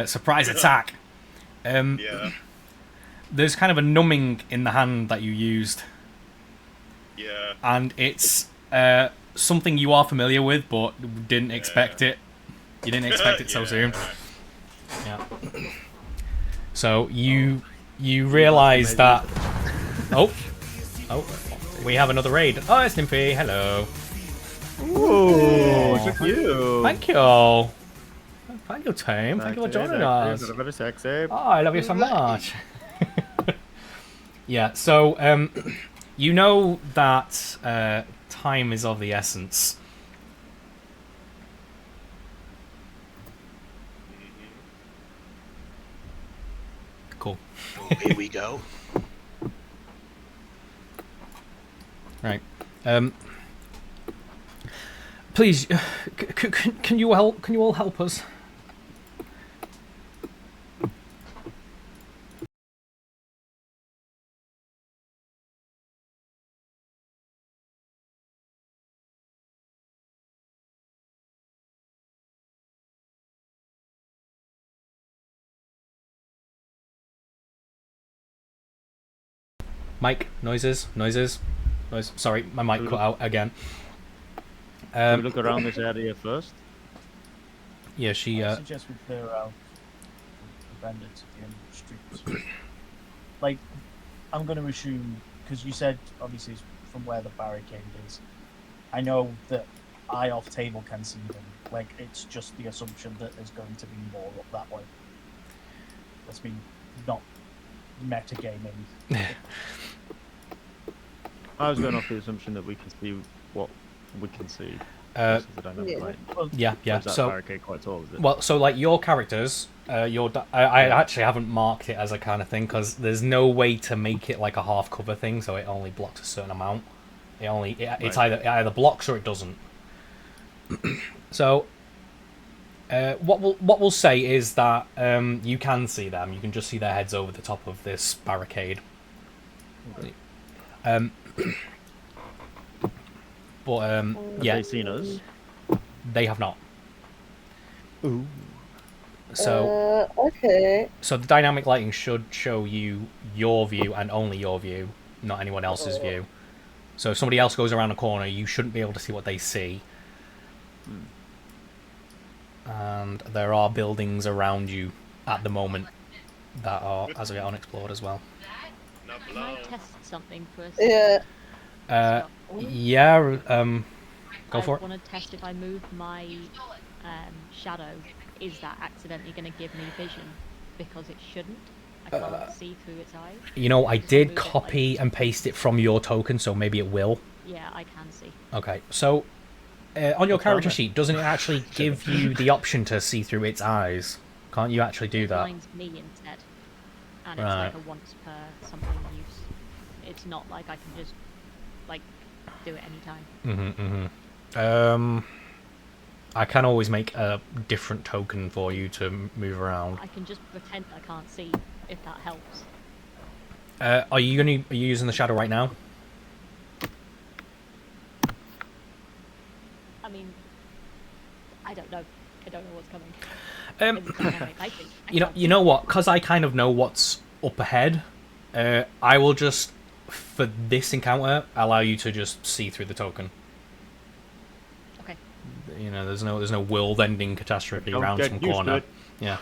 surprise attack, Yeah. there's kind of a numbing in the hand that you used. Yeah. And it's something you are familiar with, but didn't expect it. You didn't expect it so soon. Yeah. So you realise that. Oh, we have another raid. Oh, it's Nymphy. Hello. Ooh, look at you. Thank you. Thank you, team. Thank you for joining us. Very sexy. Oh, I love you so much. Yeah. So you know that time is of the essence. Cool. Away we go. Right. Please, can you help? Can you all help us? Mike, noises. Sorry, my mic cut out again. Can we look around this area first? Yeah, I suggest we clear out the bandits at the end of the streets. Like, I'm going to assume, because you said, obviously, it's from where the barricade is. I know that I off table can see them. Like, it's just the assumption that there's going to be more up that way. That's me not metagaming. I was going off the assumption that we can see what we can see. Uh, the dynamic light. yeah. Or is that So, barricade quite tall? Is it? well, so like your characters, I actually haven't marked it as a kind of thing because there's no way to make it like a half cover thing, so it only blocks a certain amount. It's either blocks or it doesn't. So, what we'll say is that you can see them. You can just see their heads over the top of this barricade. Okay. But Have yeah, they seen us? they have not. Ooh. So okay. So the dynamic lighting should show you your view and only your view, not anyone else's view. So if somebody else goes around a corner, you shouldn't be able to see what they see. And there are buildings around you at the moment that are as of yet unexplored as well. Can I test something first? Yeah. Yeah. Go for it. I want to test if I move my shadow, is that accidentally going to give me vision? Because it shouldn't. I can't see through its eyes. You know, I Just did move it, copy and paste it from your token, so maybe it will. Yeah, I can see. Okay, so on your character sheet, doesn't it actually give you the option to see through its eyes? Can't you actually do It that? blinds me instead. And it's Right. like a once per something use. It's not like I can just, like, do it anytime. I can always make a different token for you to move around. I can just pretend I can't see, if that helps. Are you using the shadow right now? I mean, I don't know. I don't know what's coming. You know what? Because I kind of know what's up ahead. I will just, for this encounter, allow you to just see through the token. Okay. You know, there's no world-ending catastrophe around some corner. Yeah.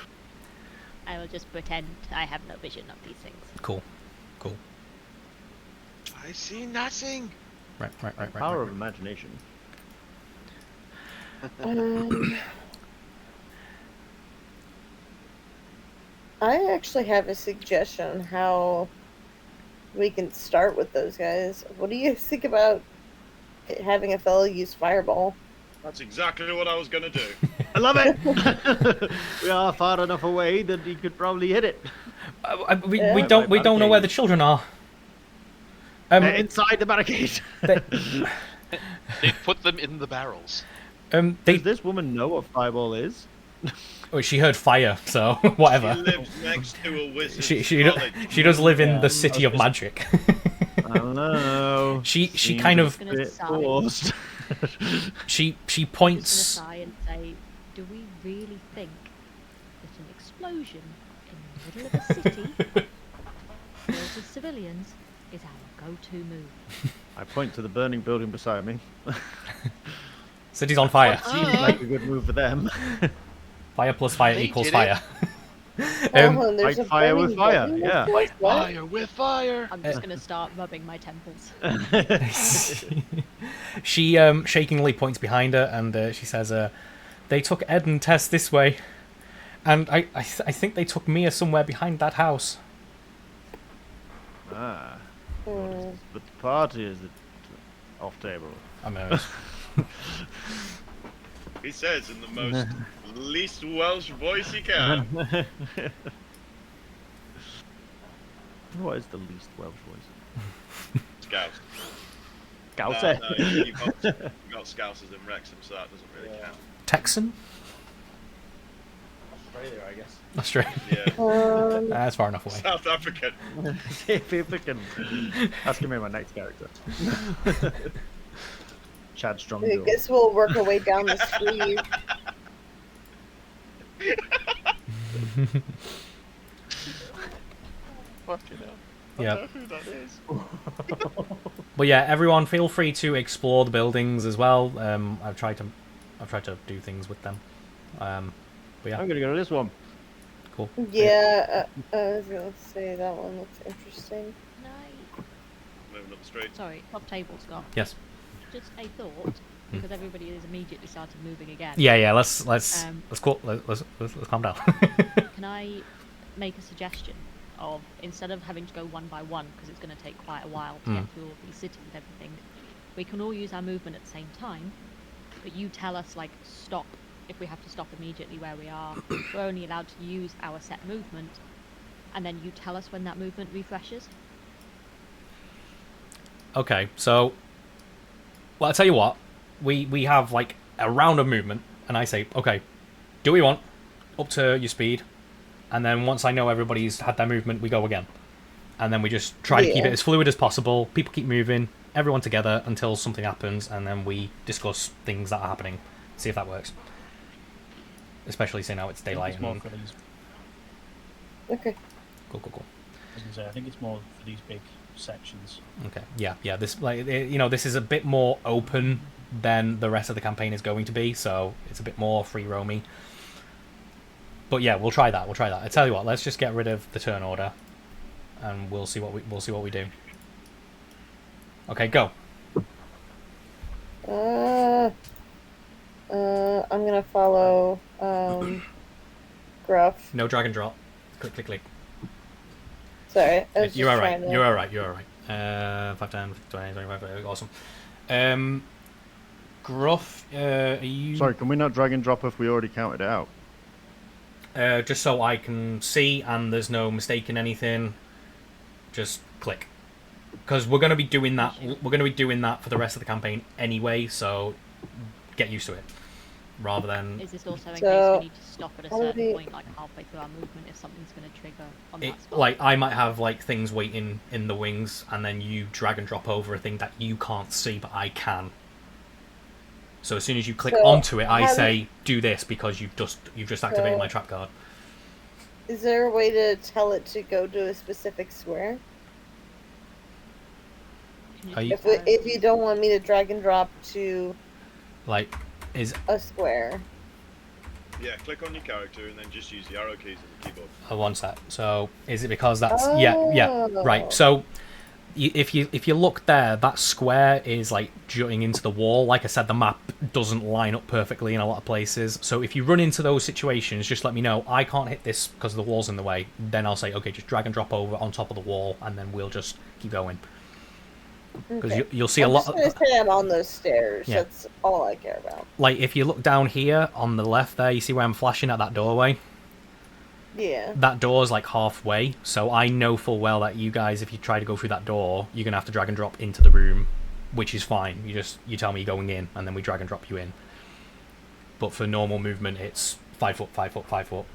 I will just pretend I have no vision of these things. Cool. I see nothing. Right. Power of imagination. I actually have a suggestion on how we can start with those guys. What do you think about having a fellow use Fireball? That's exactly what I was going to do. I love it. We are far enough away that he could probably hit it. We don't know where the children are. They're inside the barricade. They put them in the barrels. Does this woman know what Fireball is? Oh, she heard fire, so whatever. She lives next to a wizard's college. She does live in the city of magic. I don't know. She kind of forced. she I'm points. just gonna sigh and say, do we really think that an explosion in the middle of a city filled with civilians is our go-to move? I point to the burning building beside me. City's on fire. Seems like a good move for them. Fire plus fire They equals did fire. Fight fire with fire, yeah. Fight fire with fire. I'm just gonna start rubbing my temples. She shakingly points behind her and she says, "They took Ed and Tess this way, and I think they took Mia somewhere behind that house." Ah. But the party is off table. I mean, He says in the most least Welsh voice he can. What is the least Welsh voice? Scouse. Scouser. No, you've got Scousers in Wrexham, so that doesn't really count. Texan? Australia, I guess. Australia. Yeah. That's far enough away. South African. That's gonna be my next character. Chad Strong. I guess we'll work our way down the street. Fucking hell. Yeah. I don't know who that is. But yeah, everyone feel free to explore the buildings as well. I've tried to do things with them. But yeah. I'm gonna go to this one. Cool. Yeah, I was gonna say that one looks interesting. Can Moving up the street. Sorry, top table, Scott. Yes. Just a thought, because everybody has immediately started moving again. Yeah. Let's calm down. Can I make a suggestion? of, instead of having to go one by one, because it's going to take quite a while to get through all these cities and everything, we can all use our movement at the same time, but you tell us, like, stop if we have to stop immediately where we are. We're only allowed to use our set movement, and then you tell us when that movement refreshes. Okay, so... Well, I'll tell you what. We have, like, a round of movement, and I say, okay, do what you want, up to your speed, and then once I know everybody's had their movement, we go again. And then we just try to keep it as fluid as possible, people keep moving, everyone together until something happens, and then we discuss things that are happening, see if that works. Especially say now it's daylight. Okay. Cool. I think it's more for these big sections. Okay. Yeah. This, like, this is a bit more open than the rest of the campaign is going to be, so it's a bit more free roaming. But yeah, we'll try that. I tell you what, let's just get rid of the turn order, and we'll see what we do. Okay, go. I'm gonna follow Gruff. No drag and drop. Click. Sorry, You're alright. You're alright. 5, 10, 20, 25, 30, awesome. Gruff, are you... Sorry, can we not drag and drop if we already counted it out? Just so I can see and there's no mistake in anything, just click. Because we're going to be doing that. We're going to be doing that for the rest of the campaign anyway, so get used to it. Rather than... Is this also in case we need to stop at a certain point, like halfway through our movement, if something's going to trigger on that spot? Like, I might have, like, things waiting in the wings, and then you drag and drop over a thing that you can't see, but I can. So as soon as you click onto it, I say, do this, because you've just activated my trap card. Is there a way to tell it to go to a specific square? If you don't want me to drag and drop to... Like, is... a square. Yeah, click on your character and then just use the arrow keys on the keyboard. One sec. So, is it because that's... Yeah, right. So... If you look there, that square is like jutting into the wall. Like I said, the map doesn't line up perfectly in a lot of places. So if you run into those situations, just let me know. I can't hit this because the wall's in the way. Then I'll say, okay, just drag and drop over on top of the wall, and then we'll just keep going. Because you'll see a lot. I'm just gonna say I'm on those stairs. Yeah. That's all I care about. Like if you look down here on the left there, you see where I'm flashing at that doorway. Yeah. That door's like halfway, so I know full well that you guys, if you try to go through that door, you're gonna have to drag and drop into the room, which is fine. You tell me you're going in, and then we drag and drop you in. But for normal movement, it's 5 foot, 5 foot, 5 foot,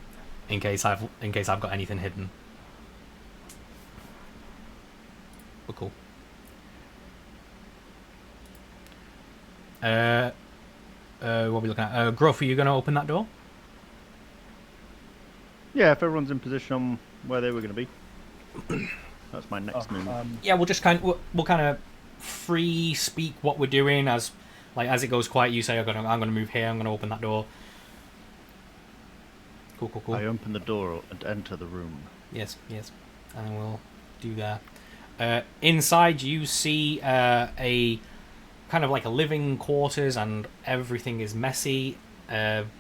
in case I've got anything hidden. But cool. What are we looking at? Gruff, are you gonna open that door? Yeah, if everyone's in position where they were going to be. That's my next move. Yeah, we'll just kind of free speak what we're doing as it goes quiet. You say, I'm gonna move here. I'm gonna open that door. Cool. I open the door and enter the room. Yes, and we'll do that. Inside, you see a kind of like a living quarters, and everything is messy.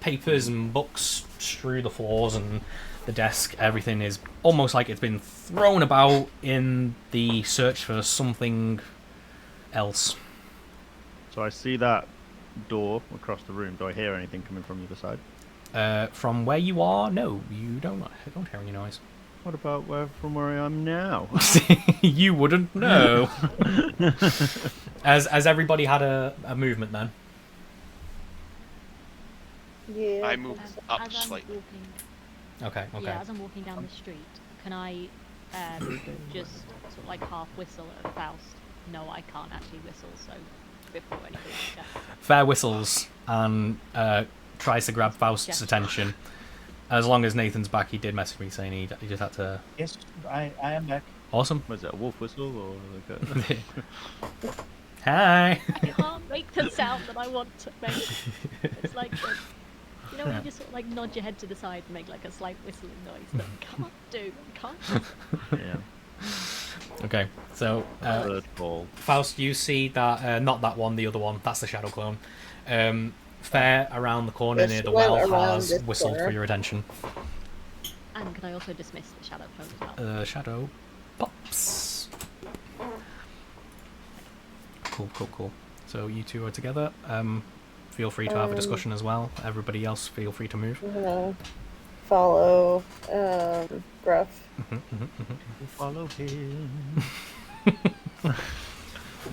Papers and books strew the floors and the desk. Everything is almost like it's been thrown about in the search for something else. So I see that door across the room. Do I hear anything coming from the other side? From where you are, no, you don't hear any noise. What about from where I am now? You wouldn't know. As everybody had a movement then. Yeah. I move up slightly. Okay. Yeah, as I'm walking down the street, can I just sort of like half whistle at Faust? No, I can't actually whistle, so before anything like that. Fair whistles and tries to grab Faust's attention. As long as Nathan's back, he did message me saying he just had to... Yes, I am back. Awesome. Was it a wolf whistle or like a... Hi! I can't make the sound that I want to make. It's like... when you just sort of like nod your head to the side and make like a slight whistling noise that I can't do. Yeah. Okay, so Faust, you see that not that one, the other one. That's the shadow clone. Fair around the corner near the well has whistled for your attention. And And can I also dismiss the shadow clone as well? Shadow pops. Cool. So you two are together. Feel free to have a discussion as well. Everybody else, feel free to move. Follow Gruff. Follow him.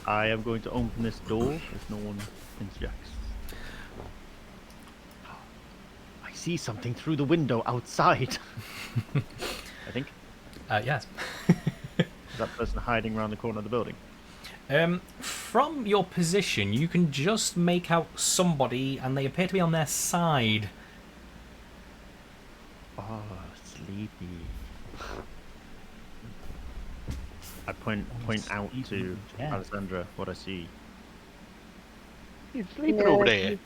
I am going to open this door if no one interjects. I see something through the window outside. I think. Yes. Is that person hiding around the corner of the building? From your position, you can just make out somebody, and they appear to be on their side. Oh, sleepy. I point out to Alessandra what I see. He's sleeping over there.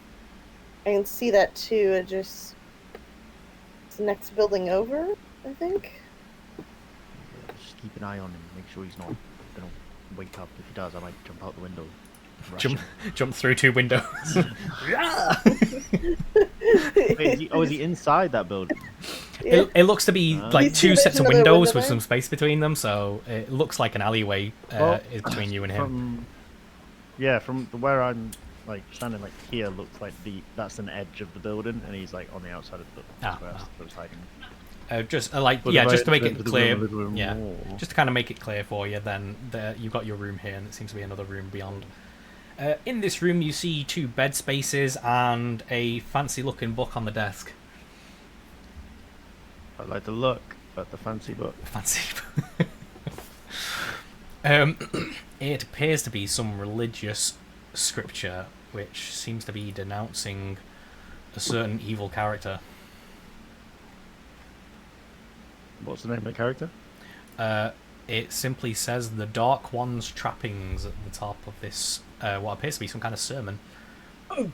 I can see that too. It's the next building over, I think. Just keep an eye on him. Make sure he's not gonna wake up. If he does, I might jump out the window. Jump through 2 windows. Wait, is he inside that building? Yeah. It looks to be like 2 sets of another windows window with there? some space between them, so it looks like an alleyway is between you and him. From where I'm like standing like here, looks like that's an edge of the building, and he's like on the outside of the hiding. Just to make it clear, just to kind of make it clear for you, then you've got your room here, and it seems to be another room beyond. In this room, you see 2 bed spaces and a fancy-looking book on the desk. I'd like to look at the fancy book. It appears to be some religious scripture, which seems to be denouncing a certain evil character. What's the name of the character? It simply says the Dark One's trappings at the top of this, what appears to be some kind of sermon. I'd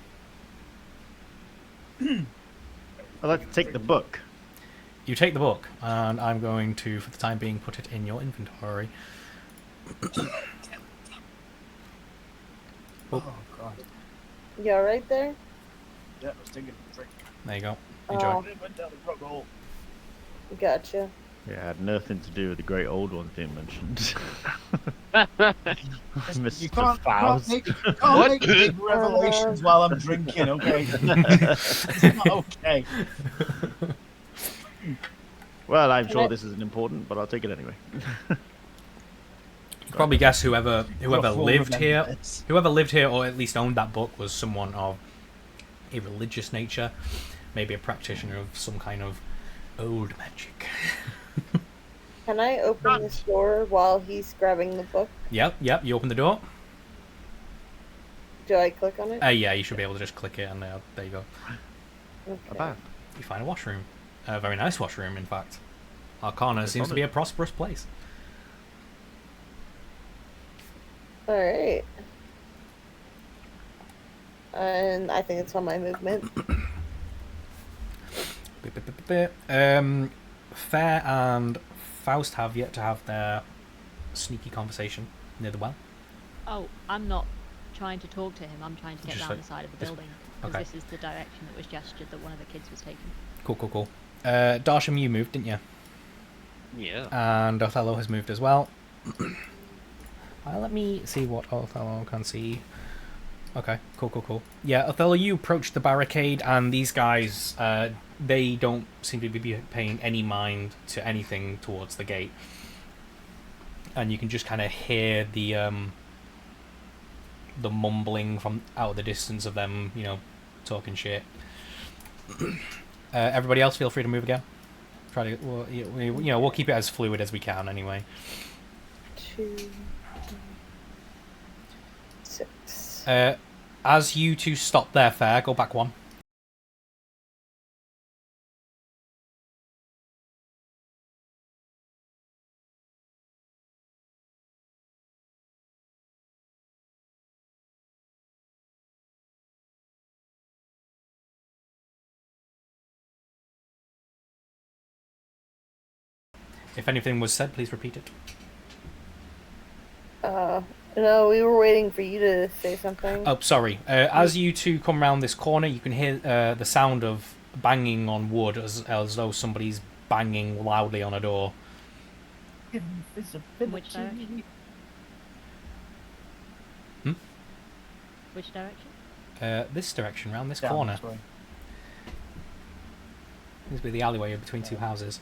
like to take the book. You take the book, and I'm going to, for the time being, put it in your inventory. Oh, God. You alright there? Yeah, I was taking a drink. There you go. Enjoy. It went down the front hole. Gotcha. Yeah, it had nothing to do with the great old one being mentioned. You can't make big revelations while I'm drinking, okay? It's not okay. Well, I'm sure this isn't important, but I'll take it anyway. You probably guess whoever lived here, or at least owned that book, was someone of a religious nature, maybe a practitioner of some kind of old magic. Can I open this door while he's grabbing the book? Yep. You open the door. Do I click on it? Yeah, you should be able to just click it, and there you go. Okay. You find a washroom. A very nice washroom, in fact. Arcana seems to be a prosperous place. Alright. And I think it's on my movement. Fair and Faust have yet to have their sneaky conversation near the well. Oh, I'm not trying to talk to him. I'm trying to get Just down like the side of the this- building. Because okay. this is the direction that was gestured that one of the kids was taking. Cool. Darsham, you moved, didn't you? Yeah. And Othello has moved as well. Let me see what Othello can see. Okay, cool. Yeah, Othello, you approach the barricade, and these guys, they don't seem to be paying any mind to anything towards the gate. And you can just kind of hear the mumbling from out of the distance of them, talking shit. Everybody else, feel free to move again. Try to, we'll keep it as fluid as we can anyway. 2, 6. As you two stop there, Fair, go back 1. If anything was said, please repeat it. No, we were waiting for you to say something. Oh, sorry. As you two come round this corner, you can hear the sound of banging on wood as though somebody's banging loudly on a door. In which direction? Hmm? Which direction? This direction, round this Down corner. this way. Seems to be the alleyway between two houses.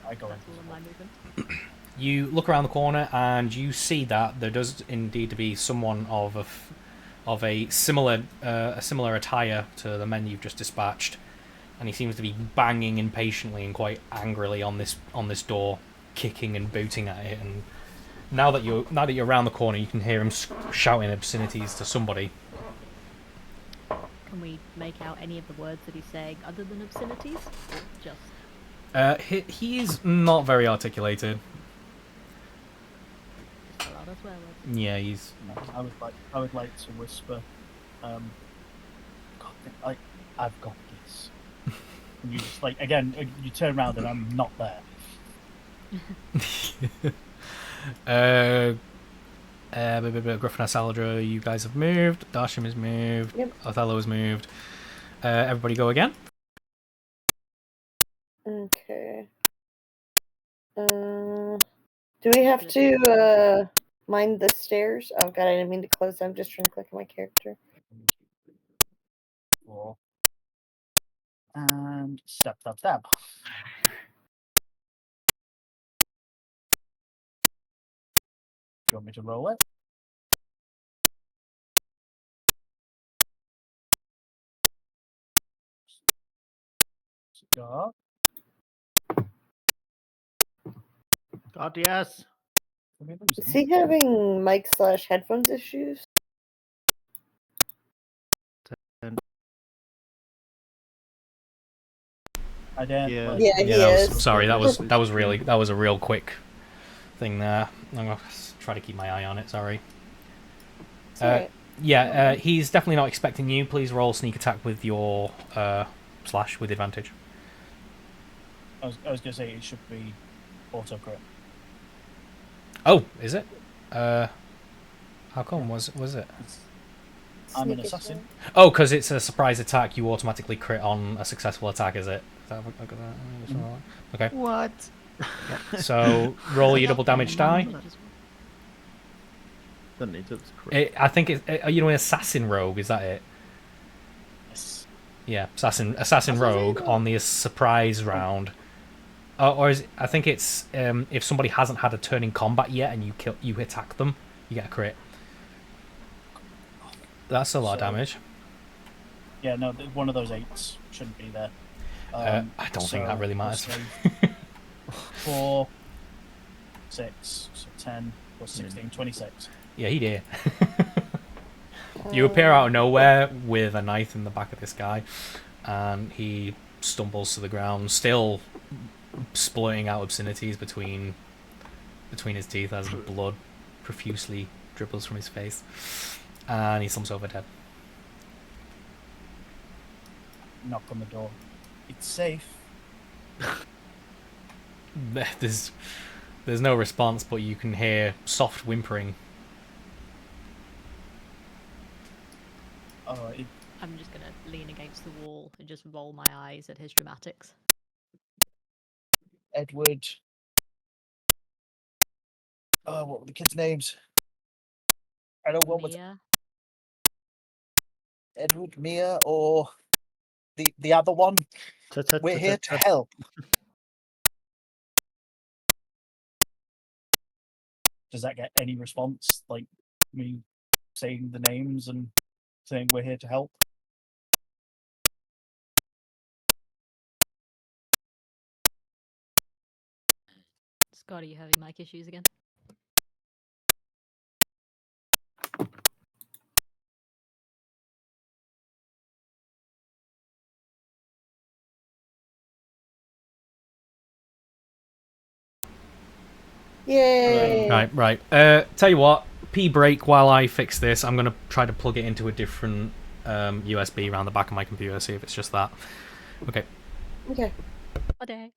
I go That's into all of my movement. You look around the corner and you see that there does indeed to be someone of a similar attire to the men you've just dispatched, and he seems to be banging impatiently and quite angrily on this door, kicking and booting at it. And now that you're around the corner, you can hear him shouting obscenities to somebody. Can we make out any of the words that he's saying other than obscenities? Or just... He's not very articulated. Just a lot of swear words. Yeah, he's... I would like to whisper, God, I've got this. And you just, like, again, you turn around and I'm not there. Griffin and Saladra, you guys have moved. Darsham has moved. Yep. Othello has moved. Everybody go again. Okay. Do we have to mind the stairs? Oh god, I didn't mean to close them. I'm just trying to click on my character. 4. And stab. Do you want me to roll it? Start. God, yes. Is he having mic/headphones issues? I did. Yeah. Yeah, he is. Sorry, that was a real quick thing there. I'm gonna try to keep my eye on it. Sorry. Right. He's definitely not expecting you. Please roll sneak attack with your slash with advantage. I was going to say it should be auto crit. Oh, is it? How come? Was it? I'm an assassin. Oh, because it's a surprise attack. You automatically crit on a successful attack. Is it? Is that okay. What? So roll your double damage die. Don't need to. It's crit. I think are you an assassin rogue? Is that it? Yes. Yeah, assassin rogue on the surprise round. Or is I think it's if somebody hasn't had a turn in combat yet and you attack them, you get a crit. That's a lot of damage. Yeah, no, one of those 8s shouldn't be there. I don't think that really matters. 4, 6, so 10 plus 16, 26. Yeah, he did. You appear out of nowhere with a knife in the back of this guy, and he stumbles to the ground, still splurting out obscenities between his teeth as blood profusely dribbles from his face, and he slumps over dead. Knock on the door. It's safe. There's no response, but you can hear soft whimpering. I'm just gonna lean against the wall and just roll my eyes at his dramatics. Edward. Oh, what were the kids' names? I don't want Mia. Edward, Mia, or the other one. We're here to help. Does that get any response? Like me saying the names and saying we're here to help? Scott, are you having mic issues again? Yay! Right. Tell you what, P break while I fix this. I'm gonna try to plug it into a different USB around the back of my computer, see if it's just that. Okay. Okay. Okay.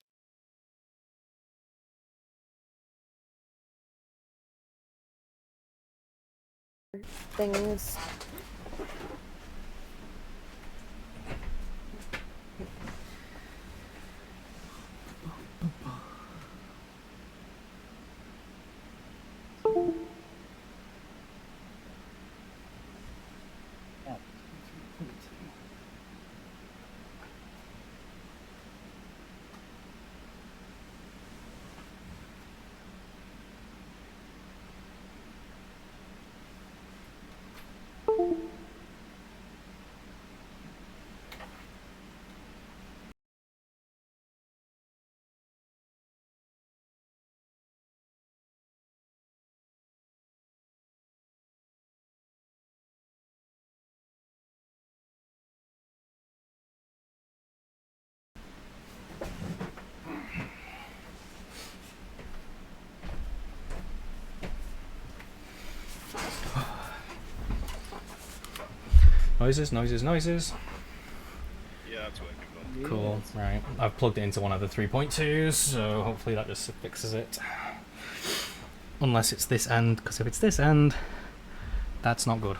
Things. Noises. Yeah, that's working. Cool. Right. I've plugged it into one of the 3.2s, so hopefully that just fixes it. Unless it's this end, because if it's this end, that's not good.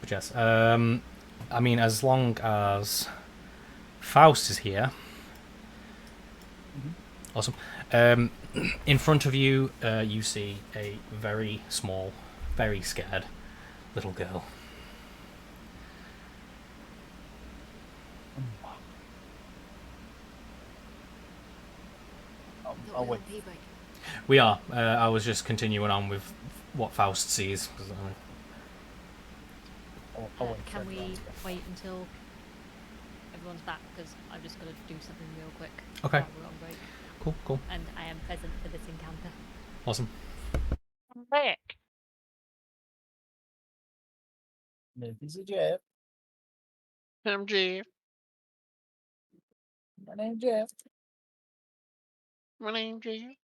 But yes, I mean, as long as Faust is here. Awesome. In front of you, you see a very small, very scared little girl. I'll wait. We are. I was just continuing on with what Faust sees. Can we wait until everyone's back? Because I've just got to do something real quick. Okay. We're on break. Cool. And I am present for this encounter. Awesome. I'm back. This is Jeff. I'm Jeff. My name's Jeff. My name's Jeff.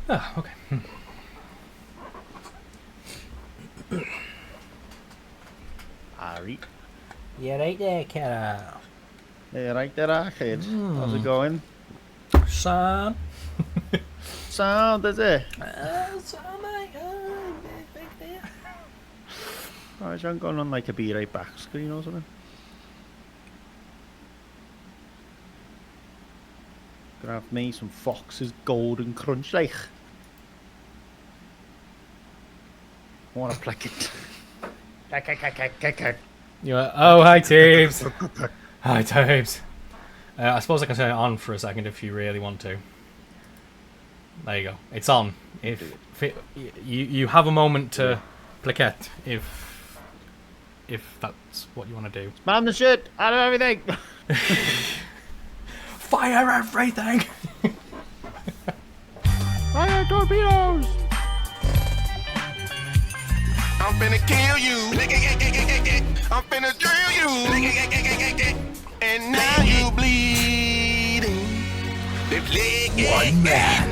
Ah, okay. Alright. Yeah, right there, Kara. Hey, right there, Arcade. How's it going? Sam. Sound, is it? Alright, so I'm going on like a be right back screen or something. Gonna have me some Fox's Golden Crunch, like. I wanna pluck it. Oh, hi, Teebs. Hi, Teebs. I suppose I can turn it on for a second if you really want to. There you go. It's on. If you have a moment to plaquette, if that's what you want to do. Spam the shit out of everything. Fire everything. Fire torpedoes. I'm finna kill you. I'm finna drill you. And now you bleeding. One man.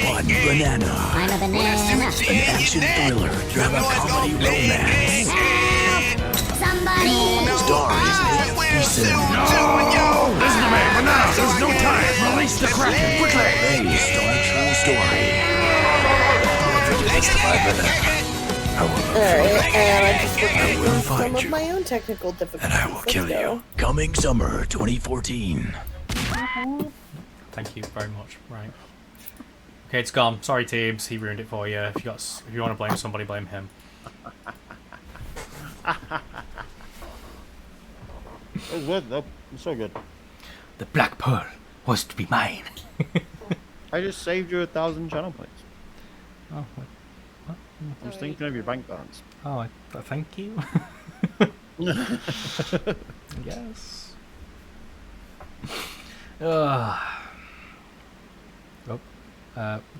One banana. I'm a banana. An action thriller, drama, comedy, romance. Somebody. Stars Nick Eason. No! Listen to me, banana. There's no time. Release the Kraken quickly. Based on a true story. Whoever did this to my banana, Alright, and I just I will looked some find of you, my own technical difficulties. and I will kill you. Coming summer 2014. Thank you very much. Right. Okay, it's gone. Sorry, Teebs. He ruined it for you. If you want to blame somebody, blame him. It was good though. It's so good. The Black Pearl was to be mine. I just saved you 1,000 channel points. Oh, wait. What? I was thinking of your bank balance. Oh, thank you. Yes.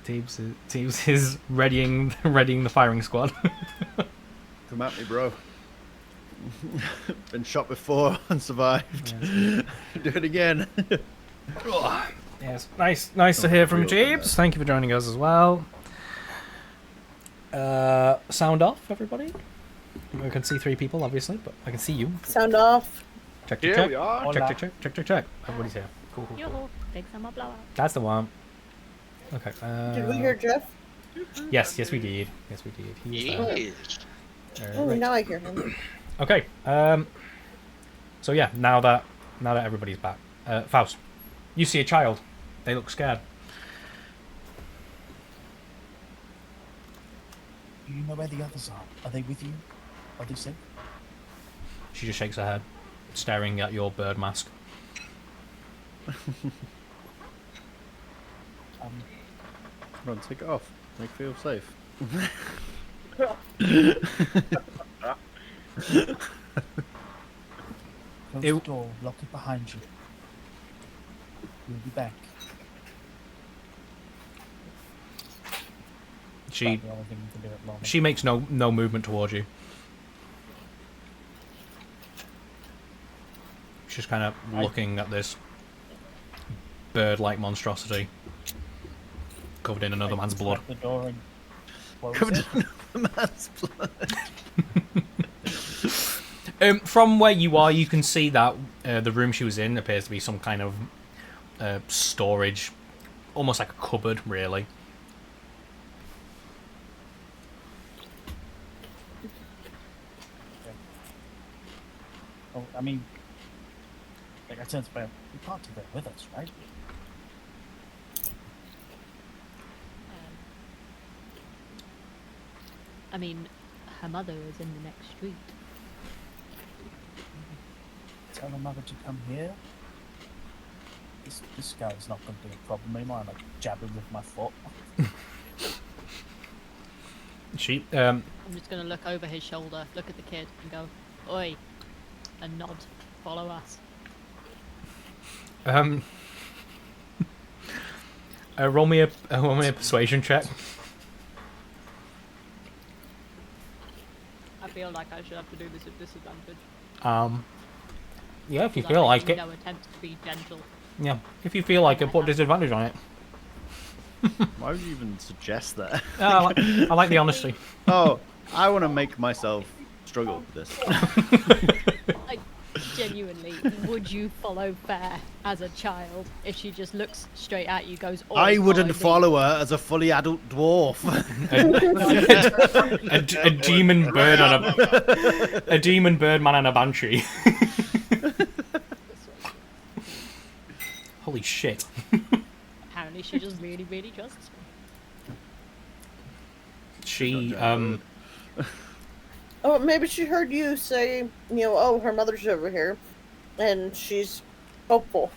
Teebs is readying the firing squad. Come at me, bro. Been shot before and survived. Yes. Do it again. Yes, nice to hear from Jeeves. Thank you for joining us as well. Sound off, everybody. I can see 3 people, obviously, but I can see you. Sound off. Check, Here check. we are. Check. Everybody's here. Cool. Yoo-hoo, big summer blowout. That's the one. Okay. Did we hear Jeff? Yes, we did. He was there. Yes. Oh, Right. now I hear him. Okay. So yeah, now that everybody's back, Faust, you see a child. They look scared. Do you know where the others are? Are they with you? Are they safe? She just shakes her head, staring at your bird mask. Um, Come on, take it off. Make you feel safe. close the door, lock it behind you. We'll be back. She About the only thing we can do at the moment. she makes no movement towards you. She's kind of looking at this bird-like monstrosity covered in another man's blood. Shut the door and close Covered it. in another man's blood. From where you are, you can see that the room she was in appears to be some kind of storage, almost like a cupboard, really. Oh, I mean, like I said, we can't take that with us, right? I mean, her mother is in the next street. Tell her mother to come here. This guy's not going to be a problem anymore. I'm like jabbing with my foot. She I'm just gonna look over his shoulder, look at the kid, and go, "Oi," and nod. Follow us. roll me a persuasion check. I feel like I should have to do this at disadvantage. Yeah, if you 'Cause I'm feel like making it. no attempt to be gentle. Yeah, if you feel like it, put disadvantage on it. Why would you even suggest that? I like the honesty. Oh, I want to make myself struggle with this. Like, genuinely, would you follow Fair as a child if she just looks straight at you, goes, "Oi, I wouldn't me." follow her as a fully adult dwarf. a demon bird on a demon bird man and a banshee. Holy shit. Apparently she just really, really trusts me. She Oh, maybe she heard you say, oh, her mother's over here, and she's hopeful.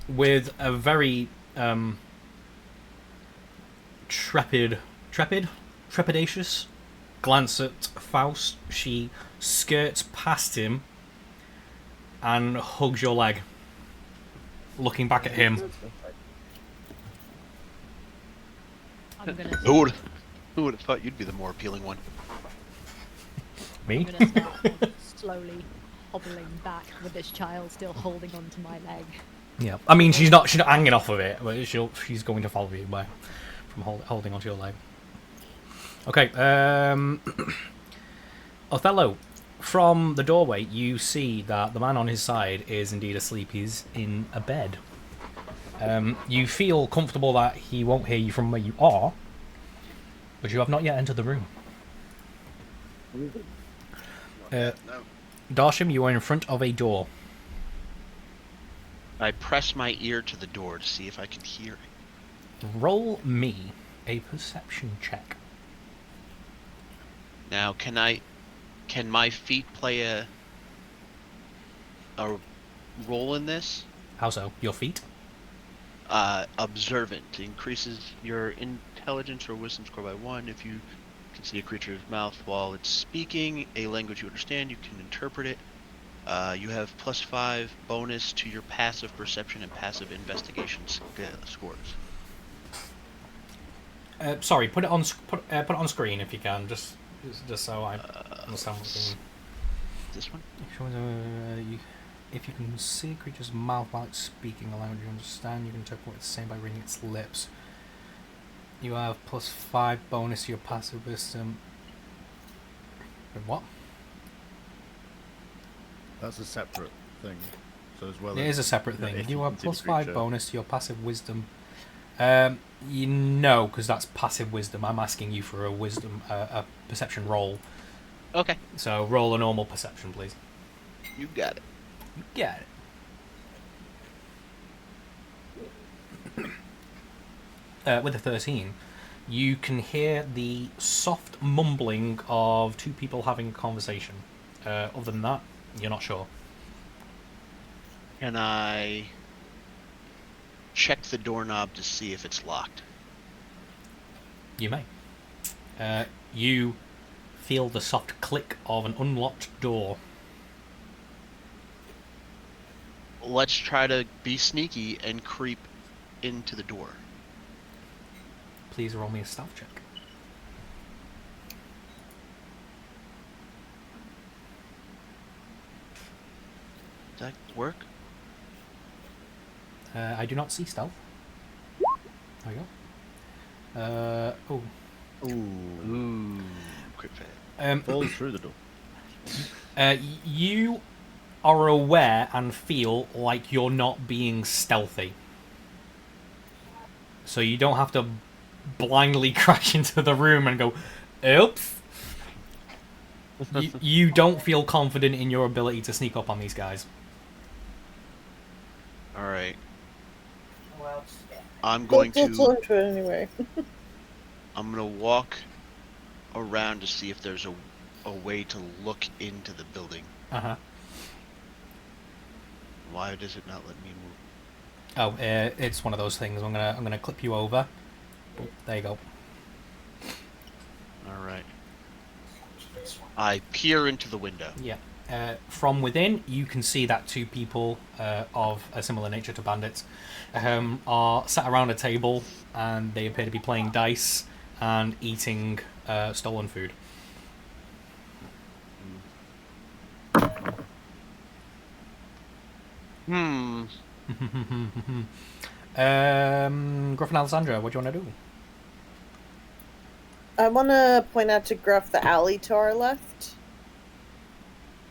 with a very trepidatious glance at Faust, she skirts past him and hugs your leg, looking back at him. I'm gonna Who would have thought you'd be the more appealing one? Me? I'm gonna start slowly hobbling back with this child still holding onto my leg. Yeah, I mean she's not hanging off of it, but she's going to follow you from holding onto your leg. Okay, Othello, from the doorway you see that the man on his side is indeed asleep. He's in a bed. You feel comfortable that he won't hear you from where you are, but you have not yet entered the room. No. Darsham, you are in front of a door. I press my ear to the door to see if I can hear it. Roll me a perception check. Now, can my feet play a role in this? How so? Your feet? Observant increases your intelligence or wisdom score by 1 if you can see a creature's mouth while it's speaking a language you understand. You can interpret it. You have +5 bonus to your passive perception and passive investigation scores. Sorry, put it on screen if you can, just so I understand what you mean. This one? If you can see a creature's mouth while it's speaking a language you understand, you can interpret what it's saying by reading its lips. You have +5 bonus to your passive wisdom What? That's a separate thing. So as well It as is a separate you know, thing. if You can have see the +5 creature- bonus to your passive wisdom. You know, because that's passive wisdom. I'm asking you for a wisdom, a perception roll. Okay. So roll a normal perception, please. You got it. You got it. With a 13, you can hear the soft mumbling of two people having a conversation. Other than that, you're not sure. Can I check the doorknob to see if it's locked? You may. You feel the soft click of an unlocked door. Let's try to be sneaky and creep into the door. Please roll me a stealth check. Does that work? I do not see stealth. There we go. Oh. Ooh. Crit fail. Falls through the door. You are aware and feel like you're not being stealthy. So you don't have to blindly crash into the room and go, oops. You don't feel confident in your ability to sneak up on these guys. Alright. I'm going Don't to... into it anyway. I'm going to walk around to see if there's a way to look into the building. Uh-huh. Why does it not let me move? Oh, it's one of those things. I'm gonna clip you over. There you go. All right. I peer into the window. Yeah. From within, you can see that two people of a similar nature to bandits are sat around a table, and they appear to be playing dice and eating stolen food. Gruff and Alessandra, what do you want to do? I want to point out to Gruff the alley to our left.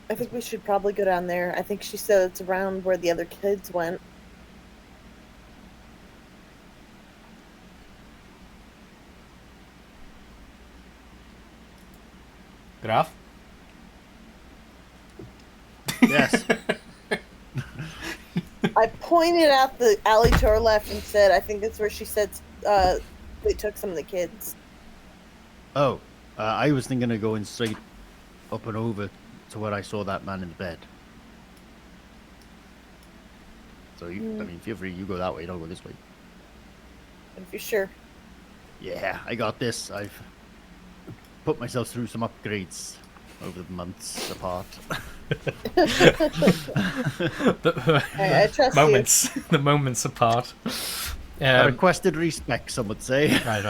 I think we should probably go down there. I think she said it's around where the other kids went. Gruff? Yes. I pointed out the alley to our left and said, I think that's where she said they took some of the kids. Oh, I was thinking of going straight up and over to where I saw that man in the bed. So, I mean, feel free, you go that way, I'll go this way. If you're sure. Yeah, I got this. I've put myself through some upgrades over the months apart. I trust moments, you. The moments apart. Requested respect, some would say. Right.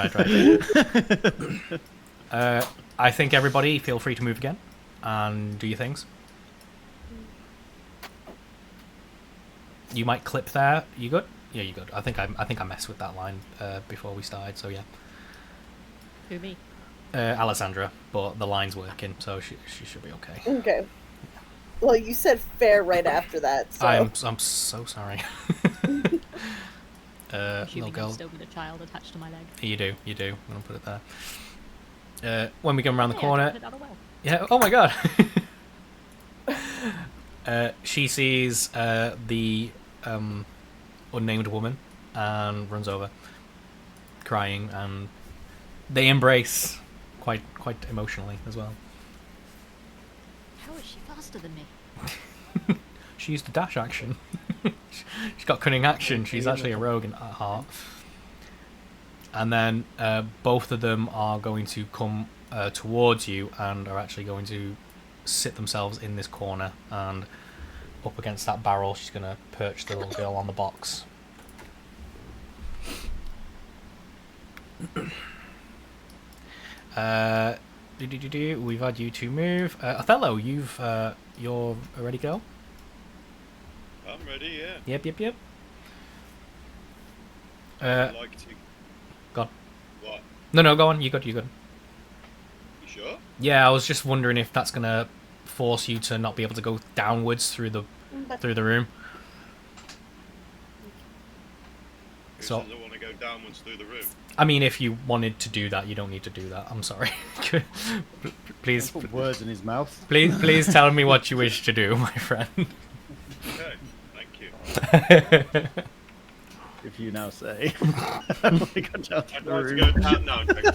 I think everybody feel free to move again and do your things. You might clip there. You good? Yeah, you good. I think I messed with that line before we started. So yeah. Who, me? Alessandra, but the line's working, so she should be okay. Okay. Well, you said fair right after that. So. I'm so sorry. Assuming little girl. I've still got a child attached to my leg. You do. I'm gonna put it there. When we come around the Yeah, corner. put it down a well. Yeah. Oh my god. She sees the unnamed woman and runs over, crying, and they embrace quite emotionally as well. How is she faster than me? She used a dash action. She's got cunning action. She's actually a rogue at heart. And then both of them are going to come towards you and are actually going to sit themselves in this corner, and up against that barrel she's going to perch the little girl on the box. We've had you two move. Othello, you're ready to go? I'm ready, yeah. Yep. I'd like to... Go on. What? No, go on. You good. You sure? Yeah, I was just wondering if that's gonna force you to not be able to go downwards through the room. Who So doesn't want to go downwards through the room? I mean, if you wanted to do that, you don't need to do that. I'm sorry. Please put words in his mouth. Please tell me what you wish to do, my friend. Okay, thank you. If you now say. I'd like to go down. No, I'm joking.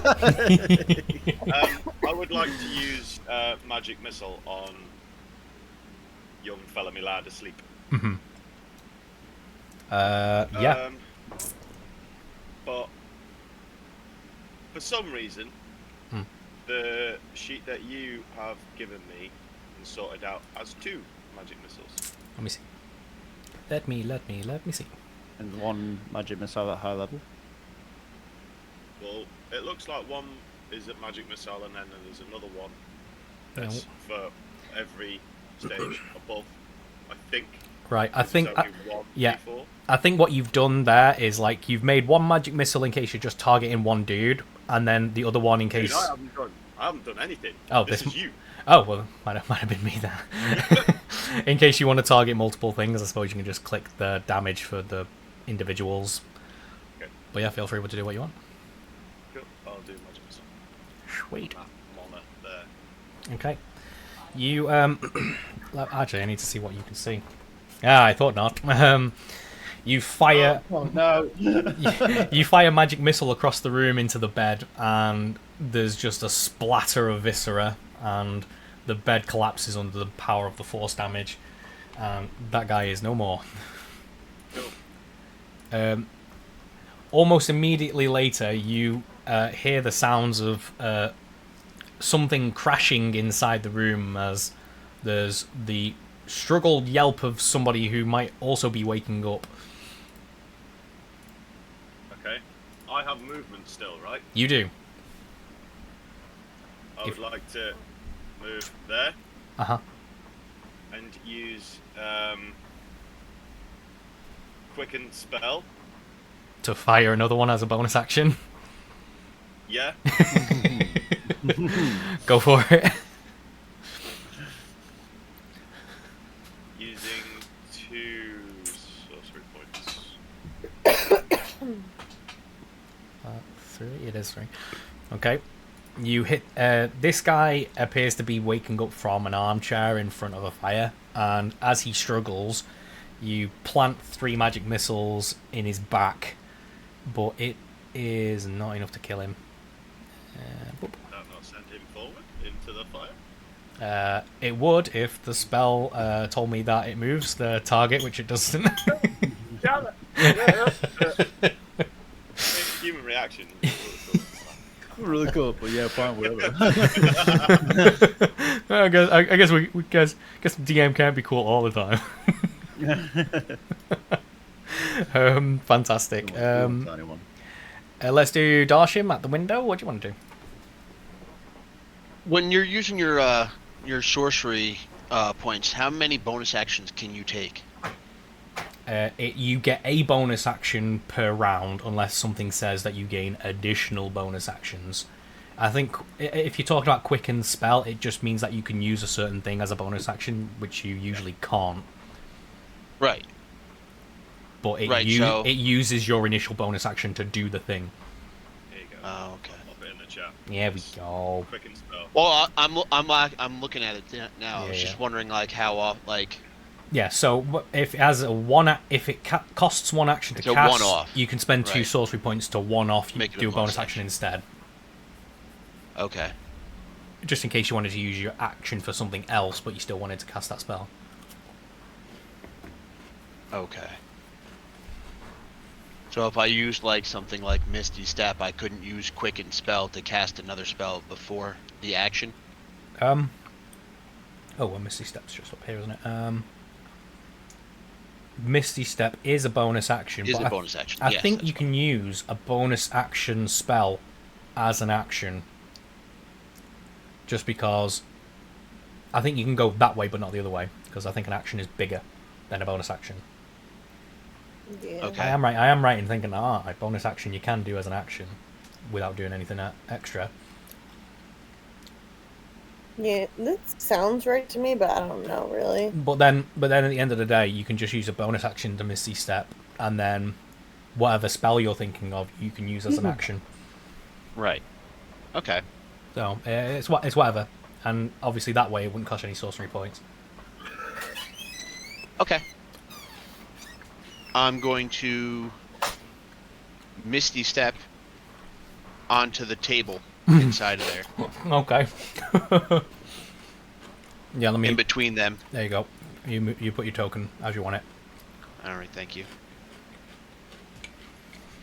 I would like to use magic missile on young fella me lad asleep. Mm-hmm. Yeah. But for some reason, the sheet that you have given me and sorted out has 2 magic missiles. Let me see. Let me see. And one magic missile at high level. Well, it looks like one is at magic missile, and then there's another one that's for every stage above. I think. Right. I think. Yeah. Before. I think what you've done there is like you've made one magic missile in case you're just targeting one dude, and then the other one in case. Dude, I haven't done anything. Oh, this is you. Oh well, might have been me there. In case you want to target multiple things, I suppose you can just click the damage for the individuals. Okay. But yeah, feel free to do what you want. Cool. I'll do magic missile. Sweet. Mona there. Okay. You actually, I need to see what you can see. Ah, I thought not. You fire. Oh no! You fire magic missile across the room into the bed, and there's just a splatter of viscera, and the bed collapses under the power of the force damage, and that guy is no more. Almost immediately later, you hear the sounds of something crashing inside the room as there's the struggled yelp of somebody who might also be waking up. Okay. I have movement still, right? You do. I would like to move there. Uh-huh. And use quicken spell. To fire another one as a bonus action. Yeah. Go for it. Using 2 sorcery points. 3. It is 3. Okay. You hit. This guy appears to be waking up from an armchair in front of a fire, and as he struggles, you plant 3 magic missiles in his back, but it is not enough to kill him. That not send him forward into the fire? It would if the spell told me that it moves the target, which it doesn't. Damn it! Human reaction. Really cool, but yeah, fine, whatever. I guess we guess DM can't be cool all the time. Fantastic. Let's do Darshim at the window. What do you want to do? When you're using your sorcery points, how many bonus actions can you take? You get a bonus action per round unless something says that you gain additional bonus actions. I think if you're talking about quicken spell, it just means that you can use a certain thing as a bonus action, which you usually can't. Right. But it uses your initial bonus action to do the thing. There you go. Oh, okay. I'll put it in the chat. Yeah, we go. Quicken spell. Well, I'm looking at it now. I was just wondering how Yeah, so if it has costs 1 action to it's cast, a one-off. you can spend 2 sorcery points to 1-off. You do a bonus action instead. Okay. Just in case you wanted to use your action for something else, but you still wanted to cast that spell. Okay. So if I used something like Misty Step, I couldn't use Quicken Spell to cast another spell before the action? Oh, well, Misty Step's just up here, isn't it? Misty Step is a bonus action. Is a bonus action. I think you can use a bonus action spell as an action. Just because I think you can go that way, but not the other way. Because I think an action is bigger than a bonus action. Yeah. Okay. I am right in thinking a bonus action you can do as an action without doing anything extra. Yeah, that sounds right to me, but I don't know really. But then at the end of the day, you can just use a bonus action to Misty Step, and then whatever spell you're thinking of, you can use as an action. Right. Okay. So it's whatever, and obviously that way it wouldn't cost any sorcery points. Okay. I'm going to Misty Step onto the table inside of there. Okay. Yeah, let me. In between them. There you go. You put your token as you want it. All right, thank you.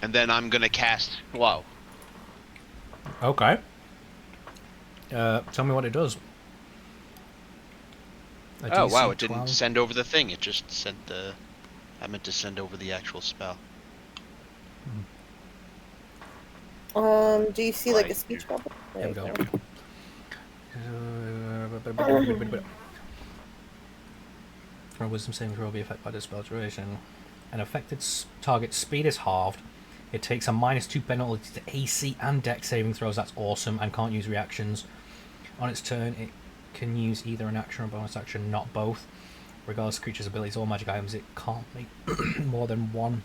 And then I'm gonna cast Slow. Okay. Tell me what it does. Oh wow! It didn't send over the thing. It just sent the. I meant to send over the actual spell. Do you see like a speech bubble? There we go. For a wisdom saving throw, be affected by this spell duration. An affected target's speed is halved. It takes a -2 penalty to AC and Dex saving throws. That's awesome, and can't use reactions. On its turn, it can use either an action or a bonus action, not both. Regardless of creature's abilities or magic items, it can't make more than one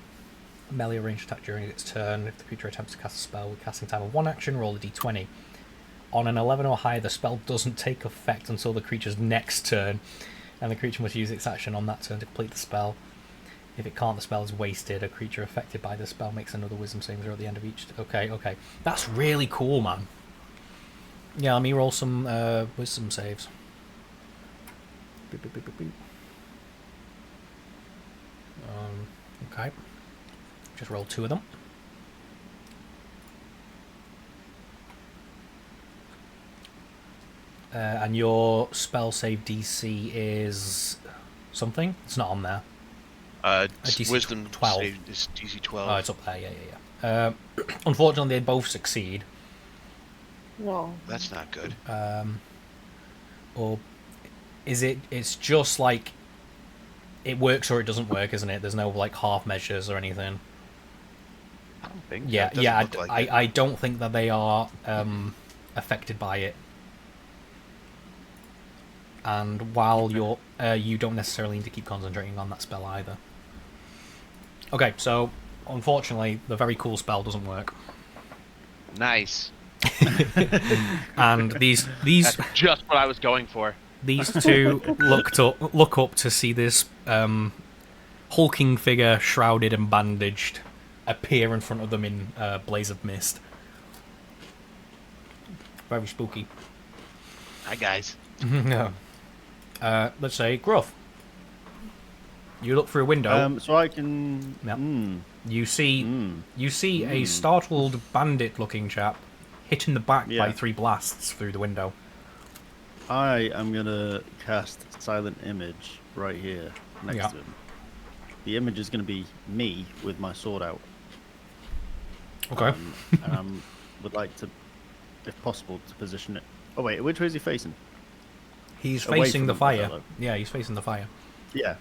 melee ranged attack during its turn. If the creature attempts to cast a spell with casting time of 1 action, roll a d20. On an 11 or higher, the spell doesn't take effect until the creature's next turn, and the creature must use its action on that turn to complete the spell. If it can't, the spell is wasted. A creature affected by the spell makes another wisdom saving throw at the end of each... Okay. That's really cool, man. Yeah, let me roll some wisdom saves. Okay. Just roll 2 of them. And your spell save DC is something? It's not on there. DC Wisdom 12. save is DC 12. Oh, it's up there. Yeah. Unfortunately, they both succeed. No. That's not good. Or is it? It's just like it works or it doesn't work, isn't it? There's no like half measures or anything. I don't think. Yeah. I don't think that they are affected by it. And while you're, you don't necessarily need to keep concentrating on that spell either. Okay, so unfortunately, the very cool spell doesn't work. Nice. And these That's just what I was going for. These two look up to see this hulking figure, shrouded and bandaged, appear in front of them in a blaze of mist. Very spooky. Hi guys. No. Let's say Gruff. You look through a window. So I can. Yep. You see a startled bandit-looking chap hit in the back by 3 blasts through the window. I am gonna cast Silent Image right here next to him. The image is gonna be me with my sword out. Okay. And I would like to, if possible, to position it. Oh wait, which way is he facing? He's facing the fire. Yeah, he's facing the fire. Yeah.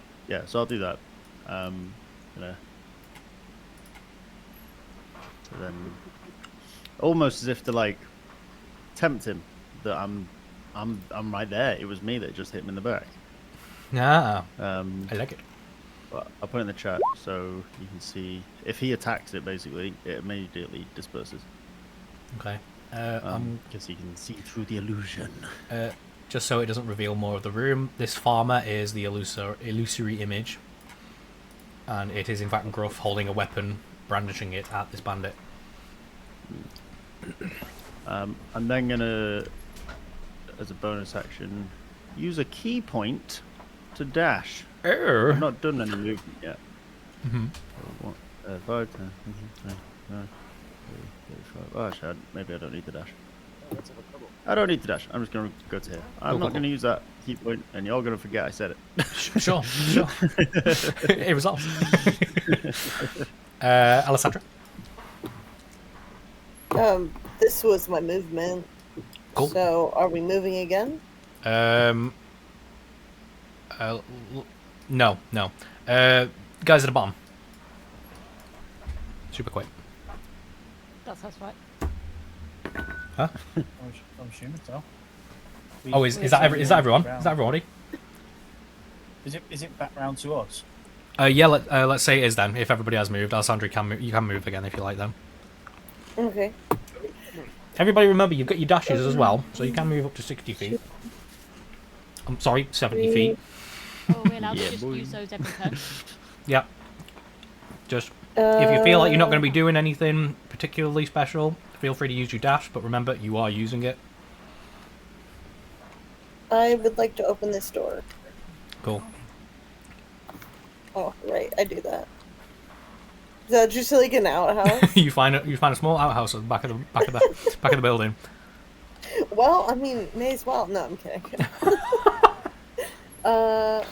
So I'll do that. So then, almost as if to like tempt him that I'm right there. It was me that just hit him in the back. Ah. I like it. But I'll put it in the chat so you can see if he attacks it. Basically, it immediately disperses. Okay. Because you can see through the illusion. Just so it doesn't reveal more of the room, this farmer is the illusory image, and it is in fact Gruff holding a weapon, brandishing it at this bandit. I'm then gonna, as a bonus action, use a key point to dash. I've not done any movement yet. Mm-hmm. 5, 10, 35. Oh, actually, maybe I don't need the dash. I don't need to dash. I'm just going to go to here. I'm not going to use that key point, and you're going to forget I said it. Sure. It resolves. Alessandra? This was my movement. Cool. So, are we moving again? No. Guys at the bottom. Super quick. That sounds right. Huh? I'm assuming so. Is that everyone? Is that everybody? Is it back round to us? Yeah. Let's say it is then. If everybody has moved, Alessandra you can move again if you like them. Okay. Everybody remember, you've got your dashes as well, so you can move up to 60 feet. I'm sorry, 70 feet. Oh, we're allowed to just use those every turn? Yeah. Just, if you feel like you're not going to be doing anything particularly special, feel free to use your dash, but remember, you are using it. I would like to open this door. Cool. Oh, right, I do that. Is that just like an outhouse? you find a small outhouse at the back of the building. Well, I mean, may as well. No, I'm kidding. Oh.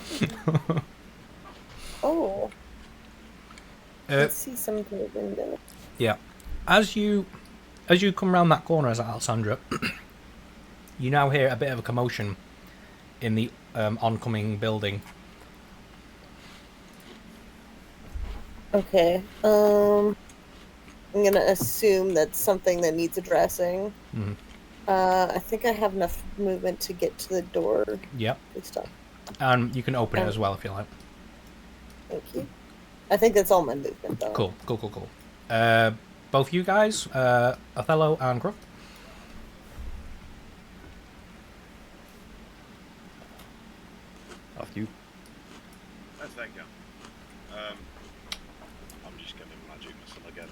Let's see some through the window. Yeah. As you come around that corner as Alessandra, you now hear a bit of a commotion in the oncoming building. Okay. I'm gonna assume that's something that needs addressing. Mm-hmm. I think I have enough movement to get to the door. Yep. Stop. And you can open it as well if you like. Thank you. I think that's all my movement, though. Cool. Both you guys, Othello and Gruff. After you. Thank you. I'm just going to magic missile again.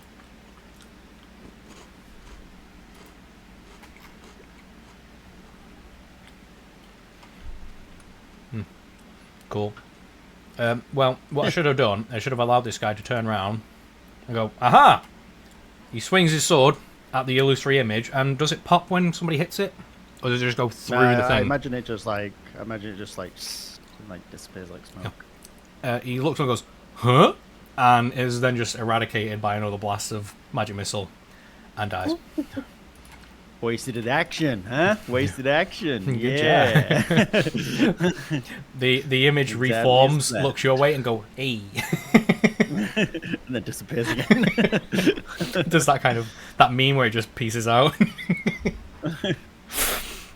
Cool. Well, what I should have done, I should have allowed this guy to turn around and go, aha! He swings his sword at the illusory image, and does it pop when somebody hits it? Or does it just go through the thing? I imagine it just like disappears like smoke. Yeah. He looks and goes, huh? And is then just eradicated by another blast of magic missile and dies. Wasted action, huh? Wasted action. Good Yeah. The image reforms, looks your way, and go, hey. And then disappears again. Does that meme where it just pieces out.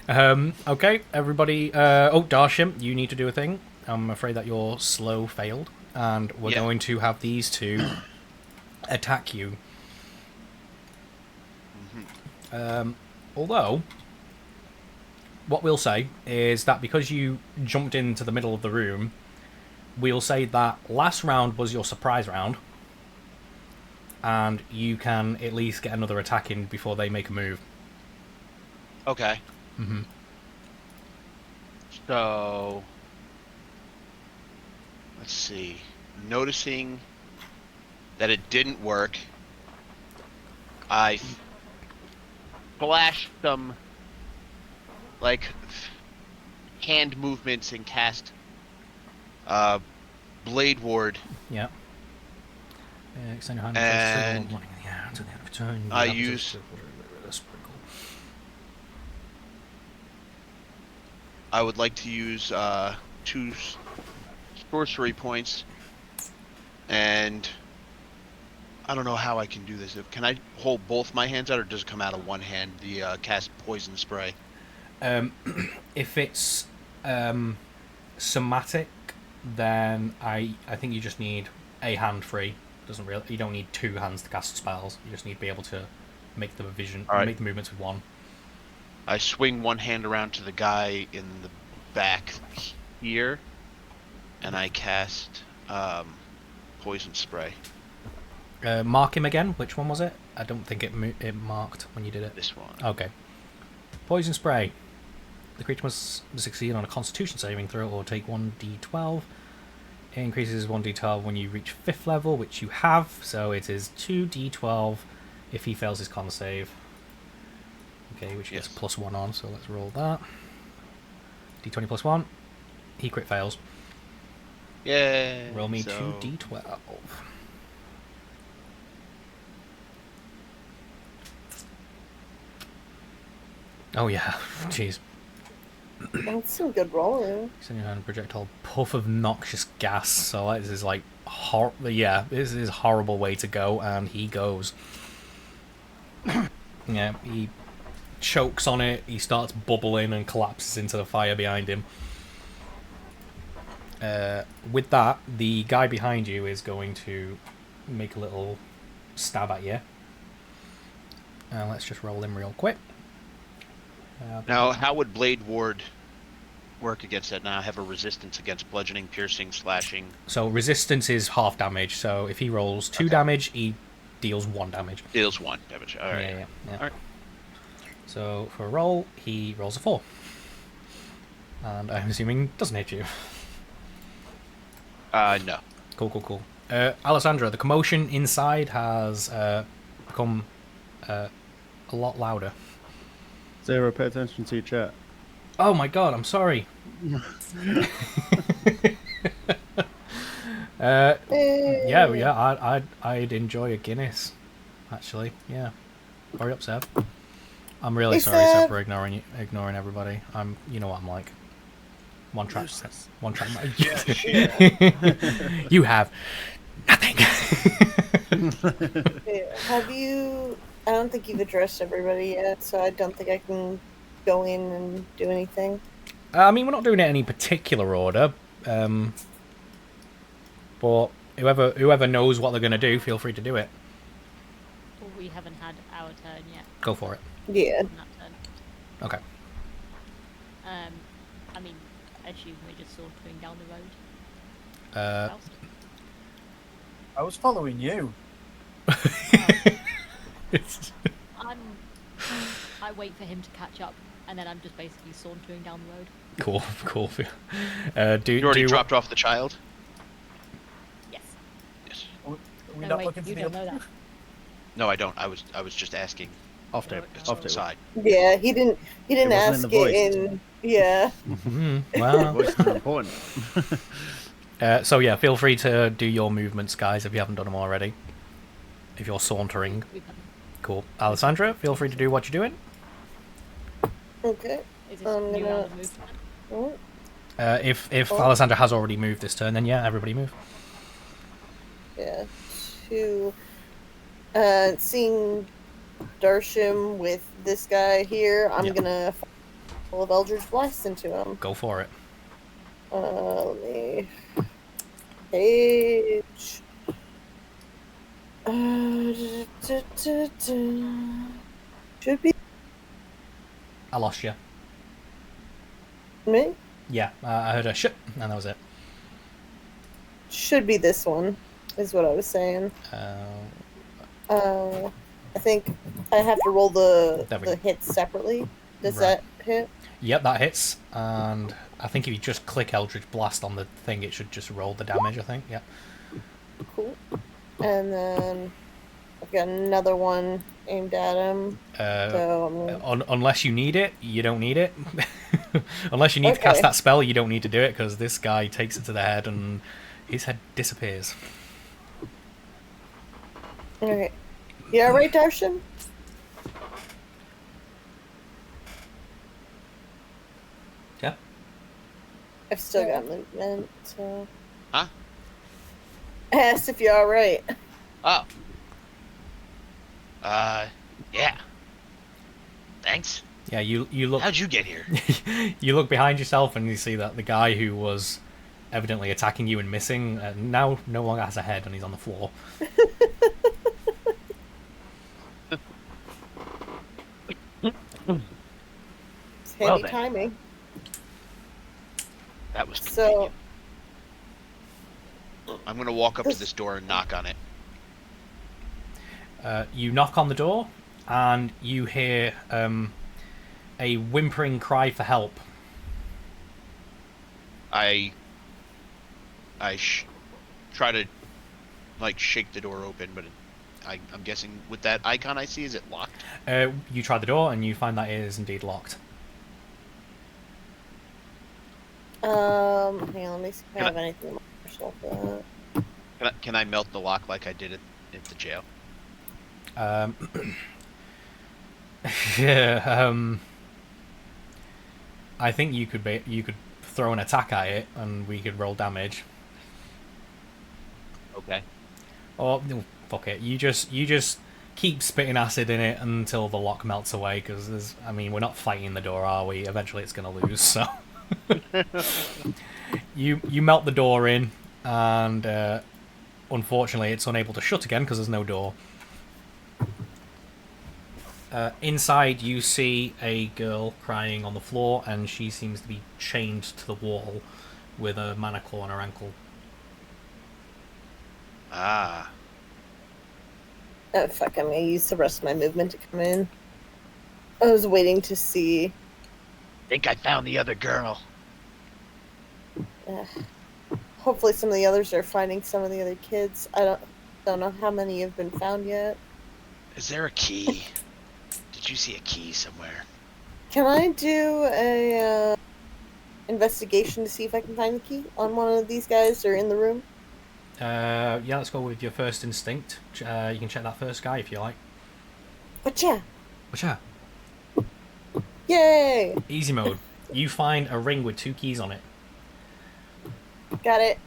Okay, everybody. Darshim, you need to do a thing. I'm afraid that your slow failed, and we're going to have these two attack you. Although, what we'll say is that because you jumped into the middle of the room, we'll say that last round was your surprise round, and you can at least get another attack in before they make a move. Okay. Mm-hmm. So, let's see. Noticing that it didn't work, I flashed some hand movements and cast Blade Ward. Yeah. Extend your hand and in the air until the end of turn. I use. I would like to use 2 sorcery points, and I don't know how I can do this. Can I hold both my hands out, or does it come out of one hand? The cast poison spray. If it's somatic, then I think you just need a hand free. You don't need 2 hands to cast spells. You just need to be able to make the make the movements with one. I swing one hand around to the guy in the back here, and I cast poison spray. Mark him again. Which one was it? I don't think it marked when you did it. This one. Okay. Poison spray. The creature must succeed on a Constitution saving throw or take 1d12. It increases 1d12 when you reach 5th level, which you have. So it is 2d12 if he fails his con save. Okay, which gets +1 on, so let's roll that. D20 +1. He crit fails. Yeah. Roll me 2d12. Oh yeah, jeez. That's some good rolling. Send your hand a projectile puff of noxious gas. So this is like this is a horrible way to go, and he goes. Yeah, he chokes on it. He starts bubbling and collapses into the fire behind him. With that, the guy behind you is going to make a little stab at you. Let's just roll him real quick. Now, how would Blade Ward work against that? Now, I have a resistance against bludgeoning, piercing, slashing. So resistance is half damage. So if he rolls 2 damage, he deals 1 damage. Deals 1 damage. All right. Yeah. All right. So for a roll, he rolls a 4. And I'm assuming doesn't hit you. No. Cool. Alessandra, the commotion inside has become a lot louder. Zero, pay attention to your chat. Oh my god, I'm sorry. I'd enjoy a Guinness, actually. Yeah. Hurry up, Seb. I'm really sorry, Seb, for ignoring everybody. You know what I'm like. One track. You have nothing. Have you? I don't think you've addressed everybody yet, so I don't think I can go in and do anything. I mean, we're not doing it in any particular order, but whoever knows what they're going to do, feel free to do it. Well, we haven't had our turn yet. Go for it. Yeah. Okay. I mean, I assume we're just sauntering down the road. I was following you. I wait for him to catch up, and then I'm just basically sauntering down the road. Cool. You already dropped off the child? Yes. Are we No, not wait, looking you for don't the know that. No, I don't. I was just asking. Off table. Side. Yeah, he didn't ask it in. Yeah. Well, voice is important. So yeah, feel free to do your movements, guys, if you haven't done them already. If you're sauntering. Cool. Alessandra, feel free to do what you're doing. Okay. Is this new round of movement? If Alessandra has already moved this turn, then yeah, everybody move. Yeah. Seeing Darsham with this guy here, I'm gonna full of Eldritch Blast into him. Go for it. Let me page. Should be I lost you. me. Yeah, I heard a shit, and that was it. Should be this one, is what I was saying. I think I have to roll the hits separately. Does that hit? Yep, that hits. And I think if you just click Eldritch Blast on the thing, it should just roll the damage, I think. Yeah. Cool. And then I've got another one aimed at him. Unless you need it, you don't need it. Unless you need to cast that spell, you don't need to do it, because this guy takes it to the head and his head disappears. Okay. Yeah, right, Darshan? Yeah. I've still got movement, so... Huh? I asked if you're alright. Oh. Yeah. Thanks. Yeah, you look... How'd you get here? You look behind yourself and you see that the guy who was evidently attacking you and missing now no longer has a head and he's on the floor. It's handy timing. That was convenient. I'm going to walk up to this door and knock on it. You knock on the door and you hear a whimpering cry for help. I try to shake the door open, but I'm guessing with that icon I see, is it locked? You try the door and you find that it is indeed locked. Hang on, let me see if I have anything for that. Can I melt the lock like I did at the jail? Yeah. I think you could throw an attack at it and we could roll damage. Okay. Or no, fuck it. You just keep spitting acid in it until the lock melts away, because we're not fighting the door, are we? Eventually it's going to lose, so... you melt the door in, and unfortunately it's unable to shut again because there's no door. Inside you see a girl crying on the floor, and she seems to be chained to the wall with a manacle on her ankle. Ah. Oh, fuck, I'm gonna use the rest of my movement to come in. I was waiting to see... Think I found the other girl. Hopefully some of the others are finding some of the other kids. I don't know how many have been found yet. Is there a key? Did you see a key somewhere? Can I do a investigation to see if I can find the key on one of these guys that are in the room? Yeah, let's go with your first instinct. You can check that first guy if you like. Whatcha? Yay! Easy mode. You find a ring with 2 keys on it. Got it.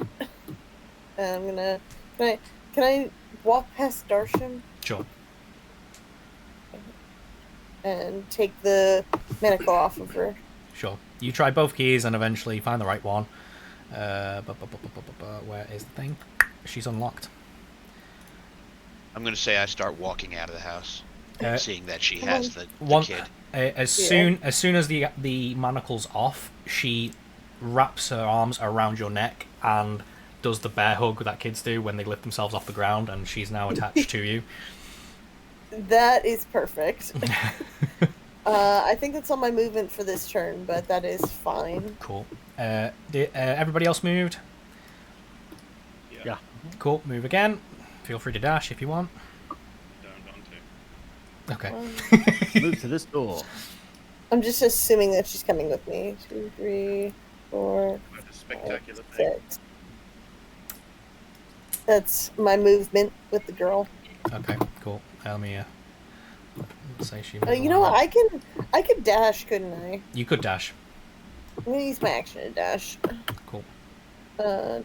I'm gonna... Can I walk past Darsham? Sure. And take the manacle off of her. Sure. You try both keys and eventually find the right one. Where is the thing? She's unlocked. I'm gonna say I start walking out of the house, seeing that she has the kid. As soon as the manacle's off, she wraps her arms around your neck and does the bear hug that kids do when they lift themselves off the ground, and she's now attached to you. That is perfect. I think that's all my movement for this turn, but that is fine. Cool. Everybody else moved? Yeah. Cool. Move again. Feel free to dash if you want. Don't want to. Okay. Move to this door. I'm just assuming that she's coming with me. 2, 3, 4, Quite a spectacular 5, thing. 6. That's my movement with the girl. Okay. Cool. Let me say she. You know what? I could dash, couldn't I? You could dash. I'm gonna use my action to dash. Cool. 2,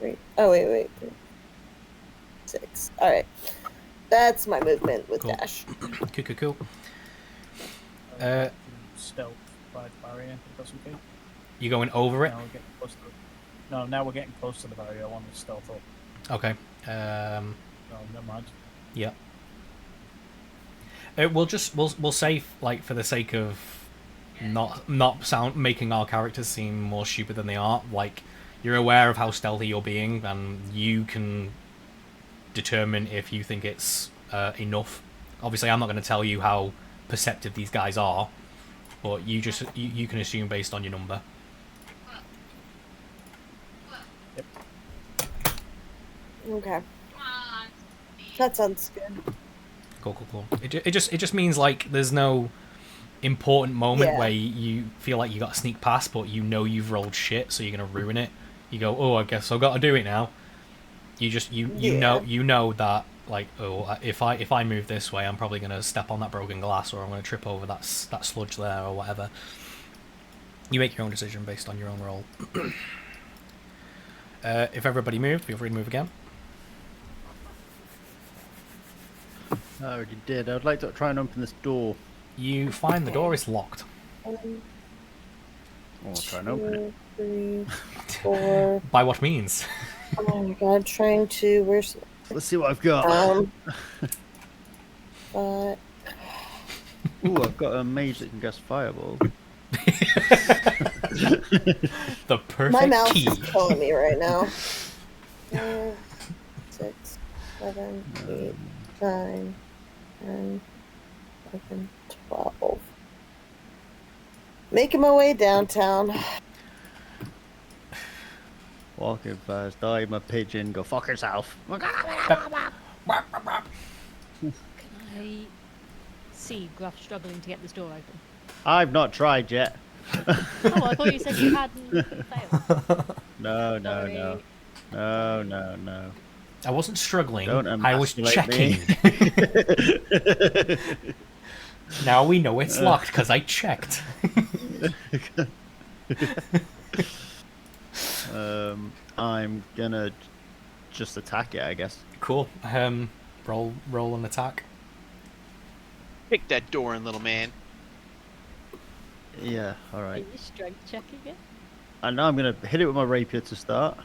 3. Oh wait. 6. All right. That's my movement with Cool. dash. Cool. Stealth by the barrier, if that's okay. You going over it? Now we're getting close to now we're getting close to the barrier. I want to stealth up. Okay. No, never mind. Yeah. We'll say, like, for the sake of not making our characters seem more stupid than they are, like, you're aware of how stealthy you're being, and you can determine if you think it's enough. Obviously, I'm not going to tell you how perceptive these guys are, but you can assume based on your number. Yep. Okay. That sounds good. Cool. It just means, like, there's no important moment where you feel like you got to sneak past, but you know you've rolled shit, so you're gonna ruin it. You go, oh, I guess I've got to do it now. You know that, like, oh, if I move this way, I'm probably gonna step on that broken glass, or I'm gonna trip over that sludge there, or whatever. You make your own decision based on your own roll. If everybody moved, feel free to move again. I already did. I would like to try and open this door. You find the door is locked. I'll try and open it. 2, 3, 4. By what means? Oh my god, trying to. Where's. Let's see what I've got. 5. Ooh, I've got a mage that can cast fireball. The perfect My mouth key. is killing me right now. 5, 6, 7, 8, 9, 10, 11, 12. Making my way downtown. Walking fast, die my pigeon, go fuck yourself. Can I see Gruff struggling to get this door open? I've not tried yet. Oh, I thought you said you hadn't failed. No. I wasn't struggling. Don't I was emasculate checking. me. Now we know it's locked because I checked. I'm gonna just attack it, I guess. Cool. Roll an attack. Kick that door in, little man. Yeah, all Are right. you strength checking it? I know I'm gonna hit it with my rapier to start.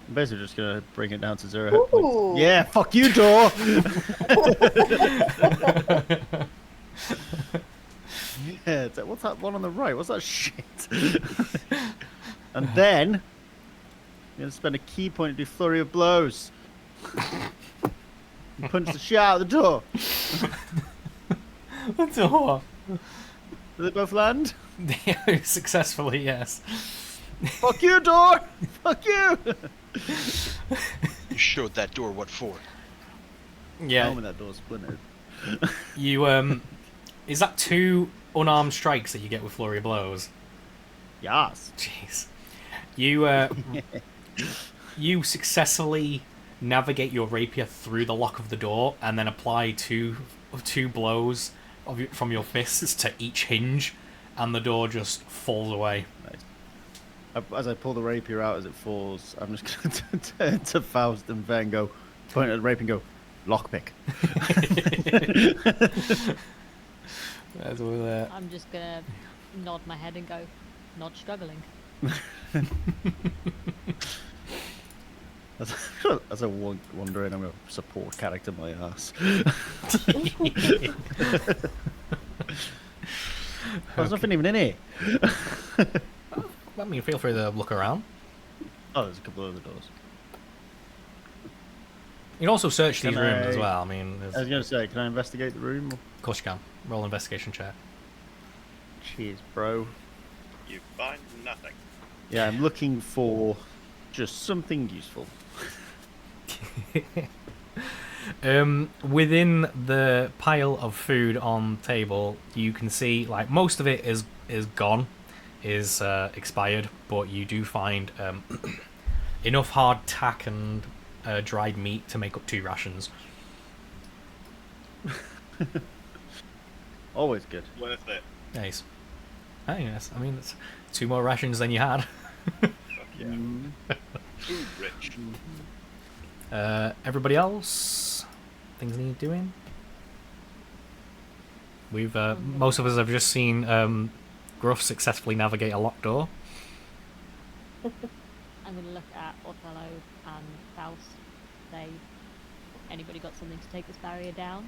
I'm basically just gonna bring it down to 0 hit points. Ooh. Yeah, fuck you, door. Yeah, what's that one on the right? What's that shit? And then I'm gonna spend a key point to do flurry of blows. And punch the shit out of the door. The door. Do they both land? Successfully, yes. Fuck you, door! Fuck you! You showed that door what for. Yeah. Oh, when that door splintered. You is that 2 unarmed strikes that you get with flurry of blows? Yes. Jeez. You you successfully navigate your rapier through the lock of the door and then apply two blows from your fists to each hinge, and the door just falls away. Nice. As I pull the rapier out as it falls, I'm just going to turn to Faust and Van go, point at the rapier and go, lockpick. I'm just gonna nod my head and go, not struggling. As I wander in, I'm a support character my ass. There's nothing even in here. I mean, feel free to look around. Oh, there's a couple of other doors. You can also search these Can rooms I- as well. I mean, I was going to say, can I investigate the room? of course you can. Roll investigation check. Cheers, bro. You find nothing. Yeah, I'm looking for just something useful. Within the pile of food on the table, you can see like most of it is gone, is expired, but you do find enough hard tack and dried meat to make up 2 rations. Always good. Worth it. Nice. Oh, yes. I mean, it's 2 more rations than you had. Fuck yeah. Food rich. Everybody else, things need doing. We've most of us have just seen Gruff successfully navigate a locked door. I'm gonna look at Othello and Faust. Say, anybody got something to take this barrier down?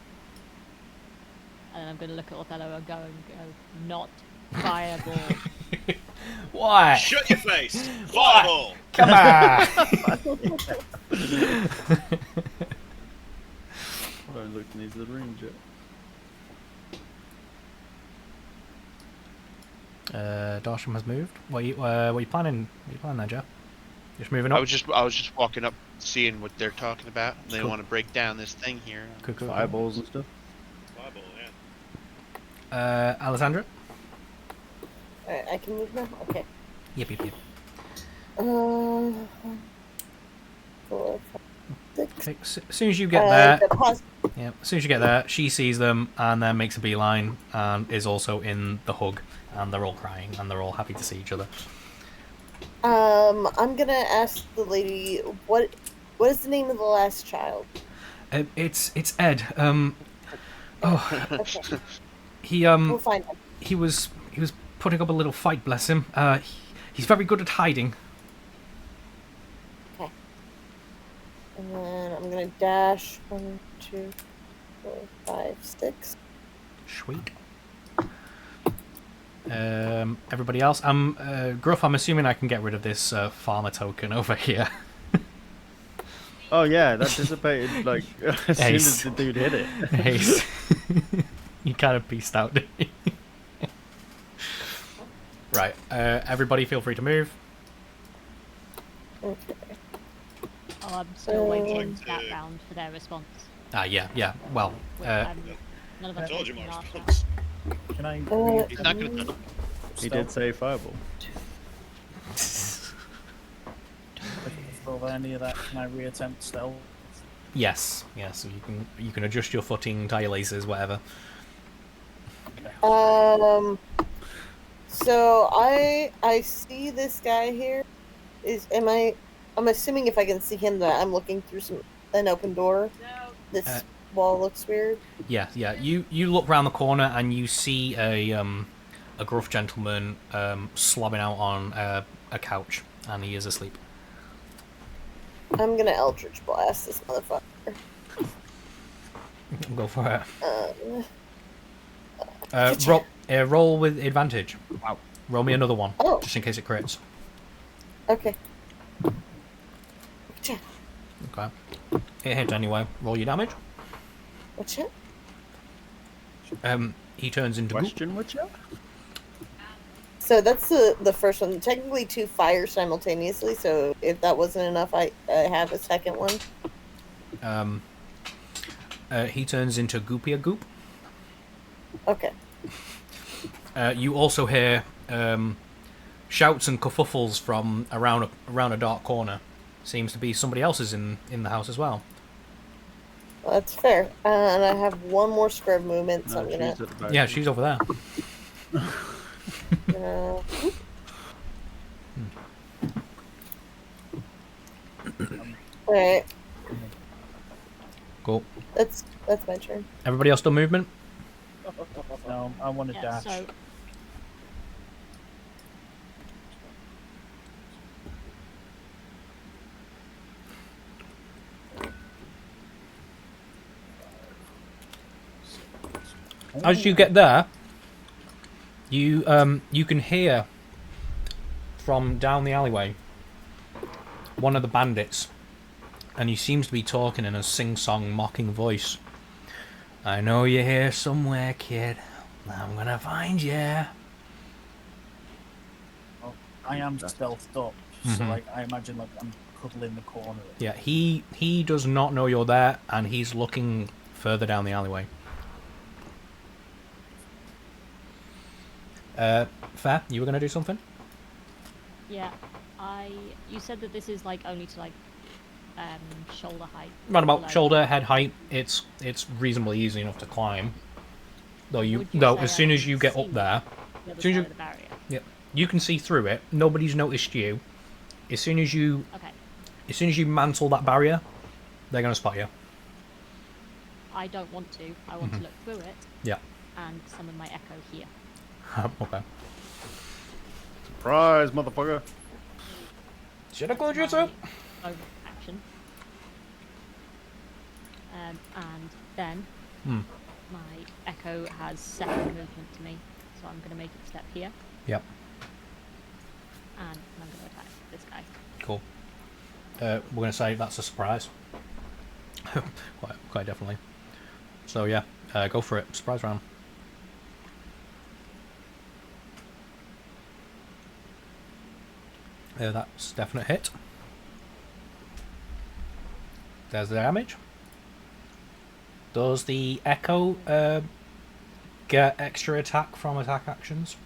And then I'm gonna look at Othello and go, not fireball. Why? Shut your face! Fireball! Come on! I haven't looked in these other rooms yet. Darsham has moved. What are you planning? What are you planning there, Joe? Just moving up. I was just walking up, seeing what they're talking about. They Cool. want to break down this thing here. Cool. Fireballs and stuff. Fireball, yeah. Alessandra? Alright, I can move now? Okay. Yep. 4, 5, 6. Okay, as soon as you get there, Deposit. yeah. As soon as you get there, she sees them and then makes a beeline and is also in the hug, and they're all crying and they're all happy to see each other. I'm gonna ask the lady what is the name of the last child? It's Ed. Okay, He we'll find him. he was putting up a little fight, bless him. He's very good at hiding. Okay. And then I'm gonna dash 1, 2, 4, 5, 6. Sweet. Everybody else? Gruff, I'm assuming I can get rid of this farmer token over here. Oh yeah, that dissipated like as soon as the dude hit it. Ace. You kind of pieced out, didn't you? Right, everybody feel free to move. Okay. Oh, I'm still waiting Like that to- round for their response. Yeah. Well, Which none of I us told you did my last round. response. Can I? He's not gonna. He did say fireball. Over any of that, can I reattempt stealth? yes. So you can adjust your footing, tie your laces, whatever. So I see this guy here. Am I I'm assuming if I can see him that I'm looking through an open door. This wall looks weird. Yeah. You look round the corner and you see a gruff gentleman slobbing out on a couch, and he is asleep. I'm gonna Eldritch Blast this motherfucker. Go for it. Roll with advantage. Wow. Roll me another one, just in case it crits. Okay. Okay. It hits anyway. Roll your damage. What's it? He turns into Question, what's it? So that's the first one. Technically 2 fire simultaneously, so if that wasn't enough, I have a second one. He turns into Goopia Goop. Okay. You also hear shouts and kerfuffles from around a dark corner. Seems to be somebody else's in the house as well. Well, that's fair. And I have one more square of movement, so I'm gonna... Yeah, she's over there. Alright. Cool. That's my turn. Everybody else done movement? No, I want to dash. So As you get there, you can hear from down the alleyway one of the bandits, and he seems to be talking in a sing-song, mocking voice. I know you're here somewhere, kid. I'm gonna find you. Well, I am stealthed up, so like I imagine like I'm cuddled in the corner. Yeah, he does not know you're there, and he's looking further down the alleyway. Fair, you were gonna do something? yeah, you said that this is like only to like shoulder height. Right about below. shoulder, head height. It's reasonably easy enough to climb. Though Would you though say as I soon as can you get see up there, the other soon as side you, of the barrier? yeah, you can see through it. Nobody's noticed you. As soon as you mantle that barrier, they're gonna spot you. I don't want to. I want to look through it. Yeah. And summon my echo here. Okay. Surprise, motherfucker. Should I call you too? Over action. And then my echo has second movement to me, so I'm going to make it step here. Yep. And I'm going to attack this guy. Cool. We're going to say that's a surprise. quite definitely. So yeah, go for it. Surprise round. That's definite hit. There's the damage. Does the echo get extra attack from attack actions?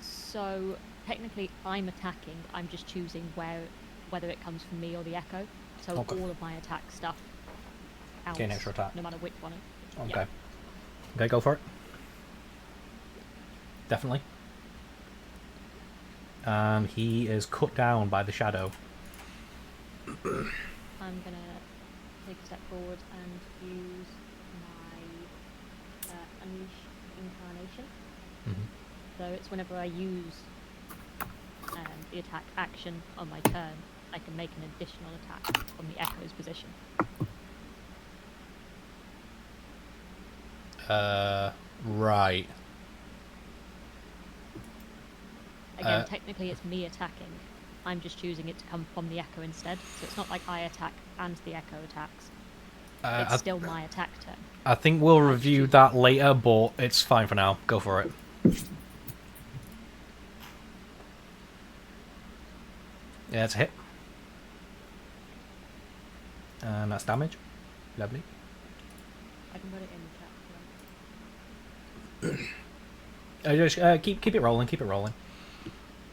So technically I'm attacking, I'm just choosing whether it comes from me or the echo. So all of my attack stuff counts, gain extra attack. no matter which one. Okay. Yeah. Okay, go for it. Definitely. And he is cut down by the shadow. I'm gonna take a step forward and use my Unleash Incarnation. So it's whenever I use the attack action on my turn, I can make an additional attack from the echo's position. Right. Again, technically it's me attacking. I'm just choosing it to come from the echo instead. So it's not like I attack and the echo attacks. It's still my attack turn. I think we'll review that later, but it's fine for now. Go for it. Yeah, it's a hit. And that's damage. Lovely. I can put it in the chat. Just keep it rolling. Keep it rolling.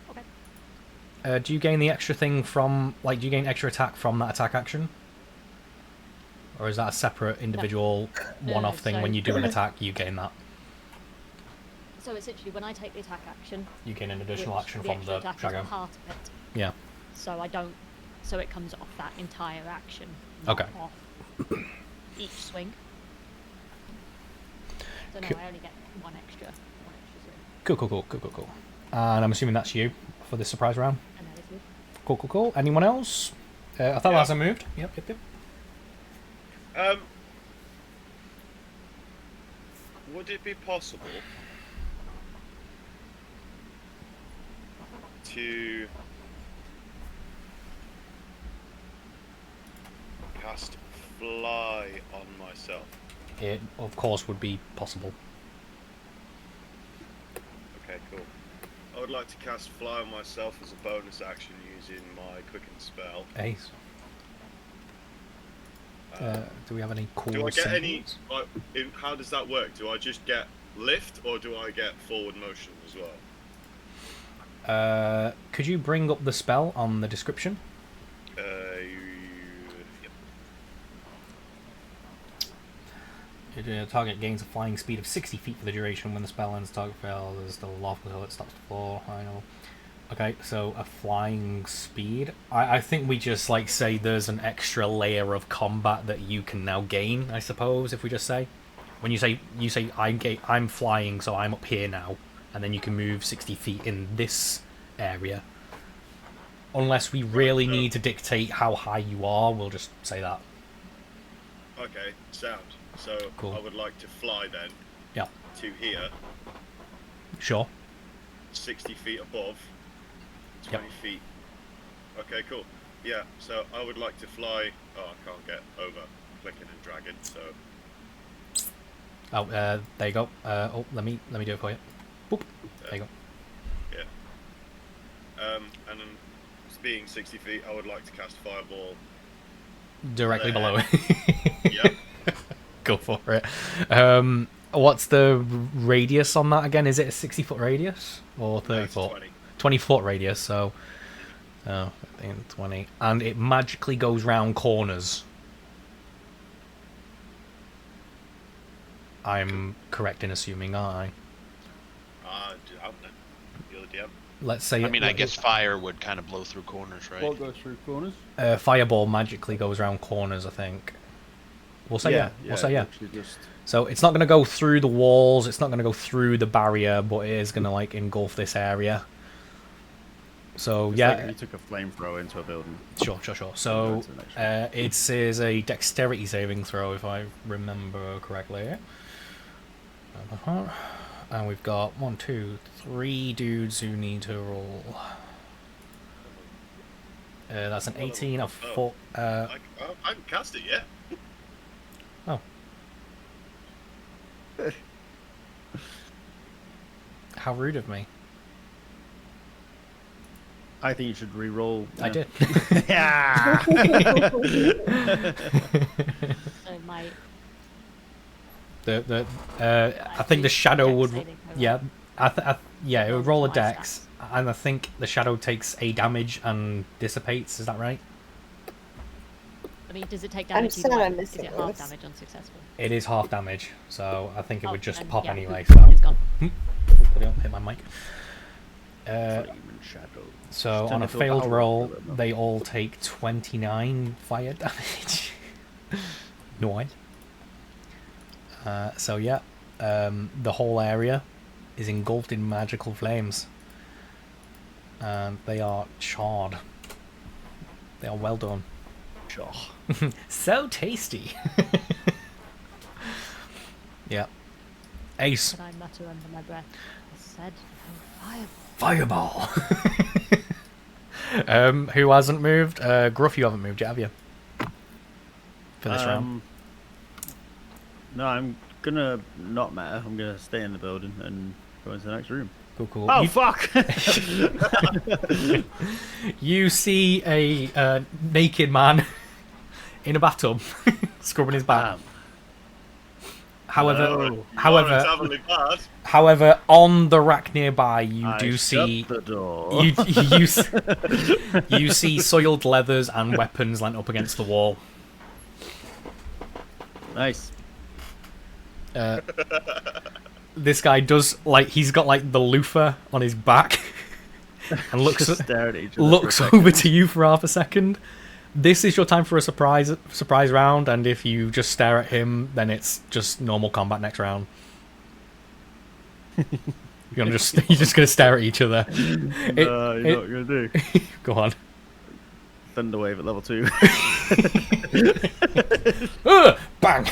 Okay. Do you gain the extra thing from, like, do you gain extra attack from that attack action? Or is that a separate individual one-off thing? When you do an attack, you gain that? So essentially, when I take the attack action, you gain an additional action the from extra the attack shadow. is part of it. Yeah. So I don't so it comes off that entire action. Okay. Off each swing. So no, I only get one extra swing. Cool. And I'm assuming that's you for this surprise round. And that is me. Cool. Anyone else? I thought Laza moved. Yep. Would it be possible to cast fly on myself? It, of course, would be possible. Okay, cool. I would like to cast fly on myself as a bonus action using my quicken spell. Ace. Do we have any cool Do I get any? symbols? How does that work? Do I just get lift, or do I get forward motion as well? Could you bring up the spell on the description? Yep. Target gains a flying speed of 60 feet for the duration. When the spell ends, target fails. There's still aloft until it stops to fall. I know. Okay, so a flying speed. I think we just like say there's an extra layer of combat that you can now gain. I suppose if we just say, when you say I'm flying, so I'm up here now, and then you can move 60 feet in this area. Unless we really need to dictate how high you are, we'll just say that. Okay, sound. So Cool. I would like to fly then. Yeah. To here. Sure. 60 feet above. 20 feet. Okay, cool. Yeah, so I would like to fly. Oh, I can't get over clicking and dragging, so. Oh, there you go. Let me do it for you. Boop. There you go. Yeah. And then being 60 feet, I would like to cast fireball Directly there. below it. Yep. Go for it. What's the radius on that again? Is it a 60-foot radius or 30 foot? 20. 20-foot radius. So, I think 20, and it magically goes round corners. I'm correct in assuming, aren't I? I don't know. You're the DM. Let's say. I mean, I guess fire would kind of blow through corners, right? What goes through corners? Fireball magically goes round corners, I think. We'll say yeah. We'll say yeah. Just... So it's not going to go through the walls. It's not going to go through the barrier, but it is going to like engulf this area. So it's yeah, like if you took a flamethrower into a building. Sure. So it is a dexterity saving throw, if I remember correctly. And we've got 1, 2, 3 dudes who need to roll. That's an 18, a 4. I haven't cast it yet. Oh. How rude of me. I think you should re-roll. I did. Yeah. So my I think the shadow would. Yeah, yeah, it would roll a dex, and I think the shadow takes a damage and dissipates. Is that right? I mean, does it take damage? sad I'm Is missing it half this. damage unsuccessful? It is half damage, so I think it would just then, pop yeah, anyway. it's So gone. hit my mic. So on a into a failed battle roll, roll, they all take 29 fire damage. Nice. So yeah, the whole area is engulfed in magical flames, and they are charred. They are well done. Sure. So tasty. Yeah. Ace. And I mutter under my breath. I said no Fireball. Who hasn't moved? Gruff, you haven't moved yet, have you? For this round. No, I'm gonna not matter. I'm gonna stay in the building and go into the next room. Cool. Oh, fuck! You see a naked man in a bathtub scrubbing his back. However, on the rack nearby, you I do see shut the door. you see soiled leathers and weapons lined up against the wall. Nice. This guy does, like, he's got like the loofah on his back and looks Just stare at each other looks for a second. over to you for half a second. This is your time for a surprise round, and if you just stare at him, then it's just normal combat next round. You're just gonna stare at each other. No, you know what you're gonna do. Go on. Thunderwave at level 2. Bang!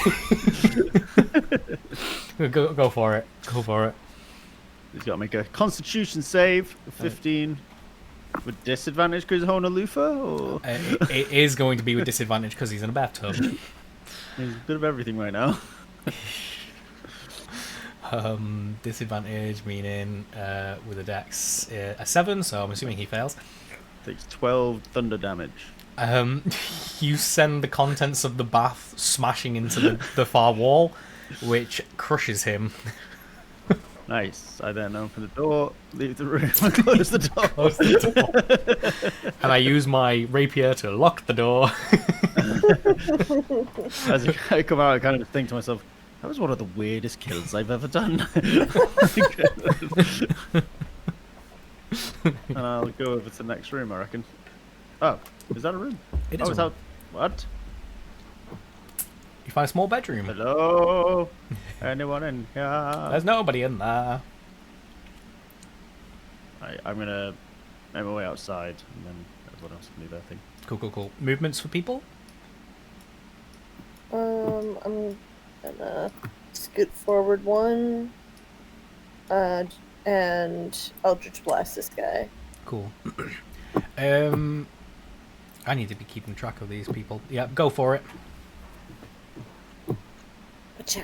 Go for it. Go for it. He's got to make a Constitution save of 15 with disadvantage because he's holding a loofah, or It is going to be with disadvantage because he's in a bathtub. there's a bit of everything right now. Disadvantage meaning with a dex a 7, so I'm assuming he fails. Takes 12 thunder damage. You send the contents of the bath smashing into the far wall, which crushes him. Nice. I then open the door, leave the room, and close the door. Close the door. And I use my rapier to lock the door. As I come out, I kind of think to myself, that was one of the weirdest kills I've ever done. And I'll go over to the next room, I reckon. Oh, is that a room? It is a is room. that... What? You find a small bedroom. Hello? Anyone in here? There's nobody in there. I'm gonna make my way outside, and then everyone else can do their thing. Cool. Movements for people? I'm gonna scoot forward 1, and Eldritch Blast this guy. Cool. I need to be keeping track of these people. Yeah, go for it. Gotcha.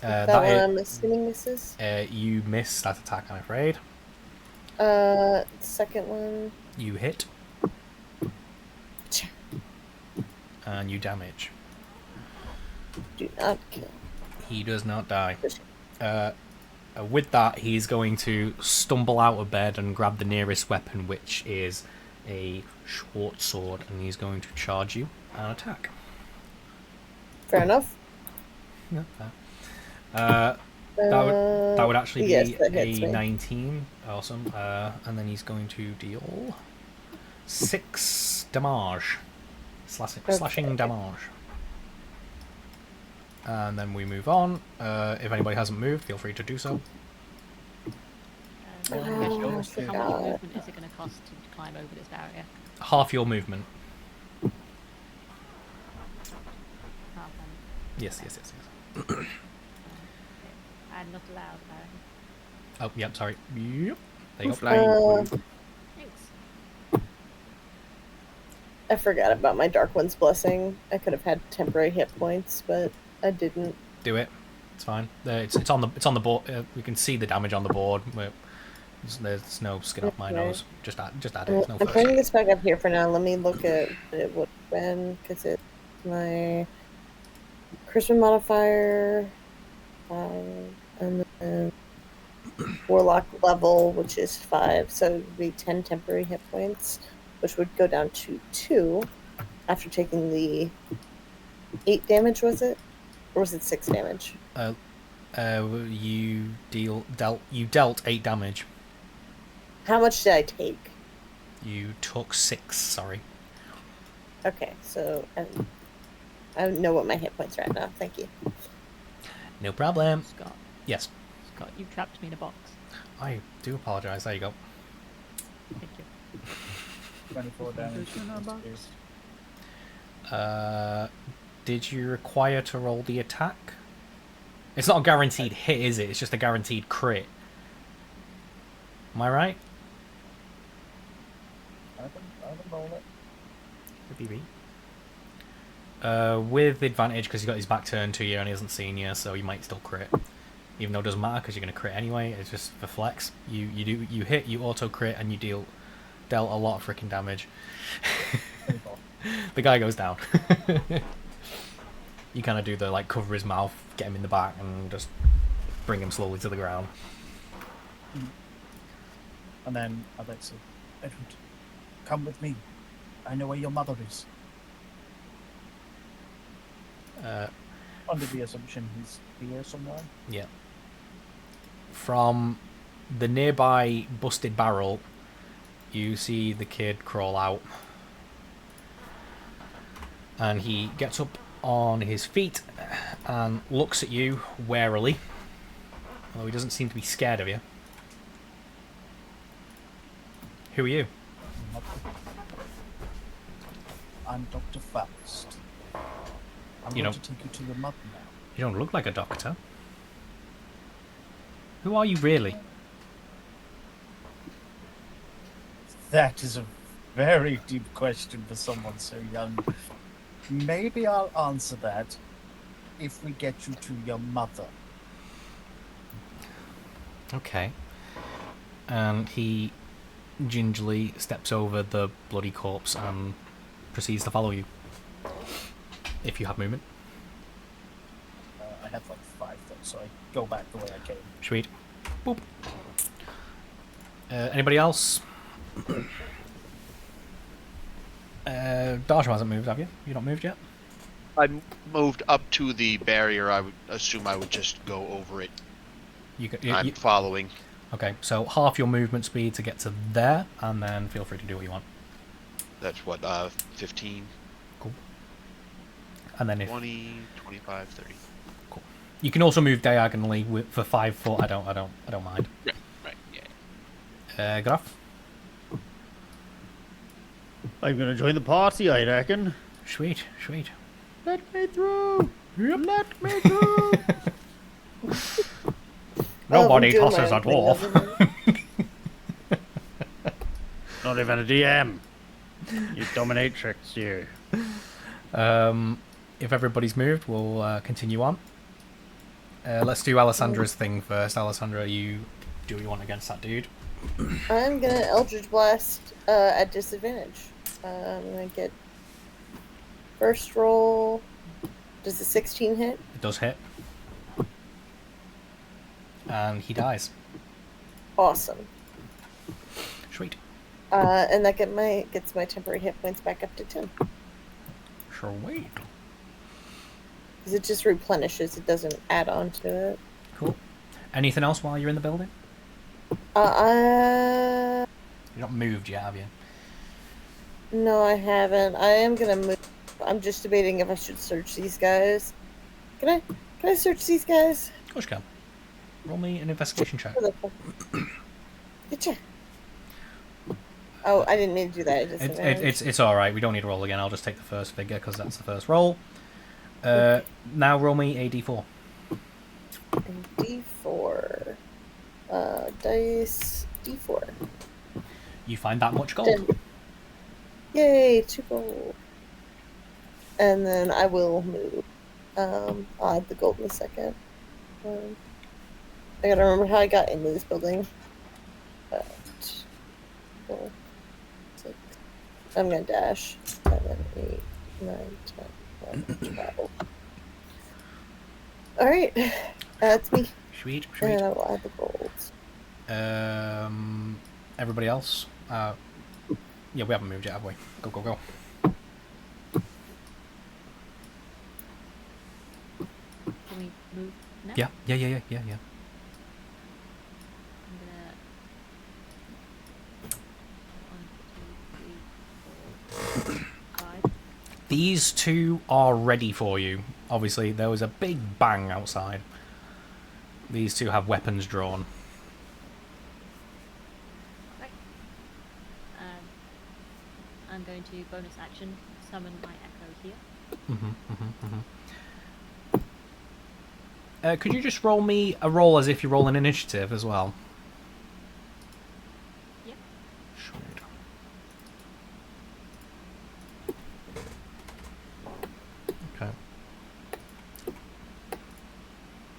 That one is, I'm assuming misses. you miss that attack, I'm afraid. Second one. You hit. Gotcha. And you damage. Do not kill. He does not die. With that, he's going to stumble out of bed and grab the nearest weapon, which is a short sword, and he's going to charge you and attack. Fair enough. Yeah, fair. That would actually be yes, that hits a me. 19. Awesome. And then he's going to deal 6 damage. Slashing damage. And then we move on. If anybody hasn't moved, feel free to do so. How I much forgot. movement is it going to cost to climb over this barrier? Half your movement. Half an- Yes. I'm not allowed, apparently. Oh, yep, sorry. Yep. There you go. Flying. Thanks. I forgot about my Dark One's Blessing. I could have had temporary hit points, but I didn't. Do it. It's fine. It's on the board. We can see the damage on the board. There's no skin off my Okay. nose. Just add it. It's no I'm fuss. putting this back up here for now. Let me look at what it would have been, because it's my Christian modifier, and then Warlock level, which is 5, so it would be 10 temporary hit points, which would go down to 2 after taking the 8 damage, was it? Or was it 6 damage? You dealt 8 damage. How much did I take? You took 6. Sorry. Okay, so I know what my hit points are at now. Thank you. No problem. Scott, Yes. you trapped me in a box. I do apologise. There you go. Thank you. 24 damage. Did you require to roll the attack? It's not a guaranteed hit, is it? It's just a guaranteed crit. Am I right? I can roll it. BB. With advantage because he's got his back turned to you and he hasn't seen you, so you might still crit. Even though it doesn't matter because you're going to crit anyway. It's just for flex. You hit, you auto crit, and you dealt a lot of freaking damage. The guy goes down. You kind of do the cover his mouth, get him in the back, and just bring him slowly to the ground. And then I'd like to say, Edward, come with me. I know where your mother is. Under the assumption he's here somewhere. Yeah. From the nearby busted barrel, you see the kid crawl out. And he gets up on his feet and looks at you warily. Although he doesn't seem to be scared of you. Who are you? I'm Dr. Faust. I'm You going don't- to take you to your mother now. You don't look like a doctor. Who are you really? That is a very deep question for someone so young. Maybe I'll answer that if we get you to your mother. Okay. And he gingerly steps over the bloody corpse and proceeds to follow you. If you have movement. I have like 5 foot, so I go back the way I came. Sweet. Boop. Anybody else? Darsha hasn't moved, have you? You not moved yet? I moved up to the barrier. I would assume I would just go over it. I'm following. Okay, so half your movement speed to get to there, and then feel free to do what you want. That's what, 15. Cool. And then if 20, 25, 30. Cool. You can also move diagonally for 5 foot. I don't mind. Right, yeah. Graf? I'm gonna join the party, I reckon. Sweet. Let me through. Yep. Let me through. Nobody tosses a dwarf. Not even a DM. You dominatrix, you. If everybody's moved, we'll continue on. Let's do Alessandra's thing first. Alessandra, you do what you want against that dude. I'm gonna Eldritch Blast at disadvantage. I'm gonna get first roll. Does the 16 hit? It does hit. And he dies. Awesome. Sweet. And that gets my temporary hit points back up to 10. Sweet. Because it just replenishes. It doesn't add on to it. Cool. Anything else while you're in the building? You're not moved yet, have you? No, I haven't. I am gonna move. I'm just debating if I should search these guys. Can I search these guys? Of course you can. Roll me an investigation check. Good check. Oh, I didn't need to do that. It's all right. We don't need to roll again. I'll just take the first figure because that's the first roll. Now roll me a d4. D4. Dice. D4. You find that much gold. 10. Yay, 2 gold. And then I will move. I'll add the gold in a second. I gotta remember how I got into this building. 4, 6. I'm gonna dash. 7, 8, 9, 10, 11, 12. Alright. That's me. Sweet. And I will add the gold. Everybody else? Yeah, we haven't moved yet, have we? Go. Can we move now? Yeah. I'm gonna 1, 2, 3, 4, 5. These two are ready for you. Obviously, there was a big bang outside. These two have weapons drawn. Right. I'm going to bonus action summon my echo here. Could you just roll me a roll as if you roll an initiative as well? Yep. Sweet. Okay.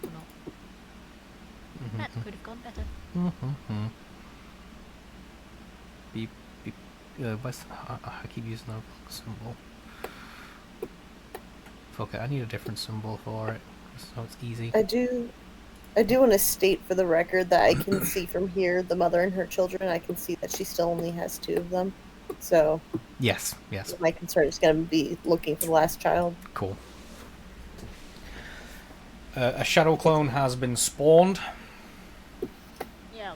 Or not. That could have gone better. Beep. Where's I keep using the symbol. Okay, I need a different symbol for it, so it's easy. I do want to state for the record that I can see from here the mother and her children. I can see that she still only has 2 of them. So Yes. my concern is going to be looking for the last child. Cool. A shadow clone has been spawned. Yeah.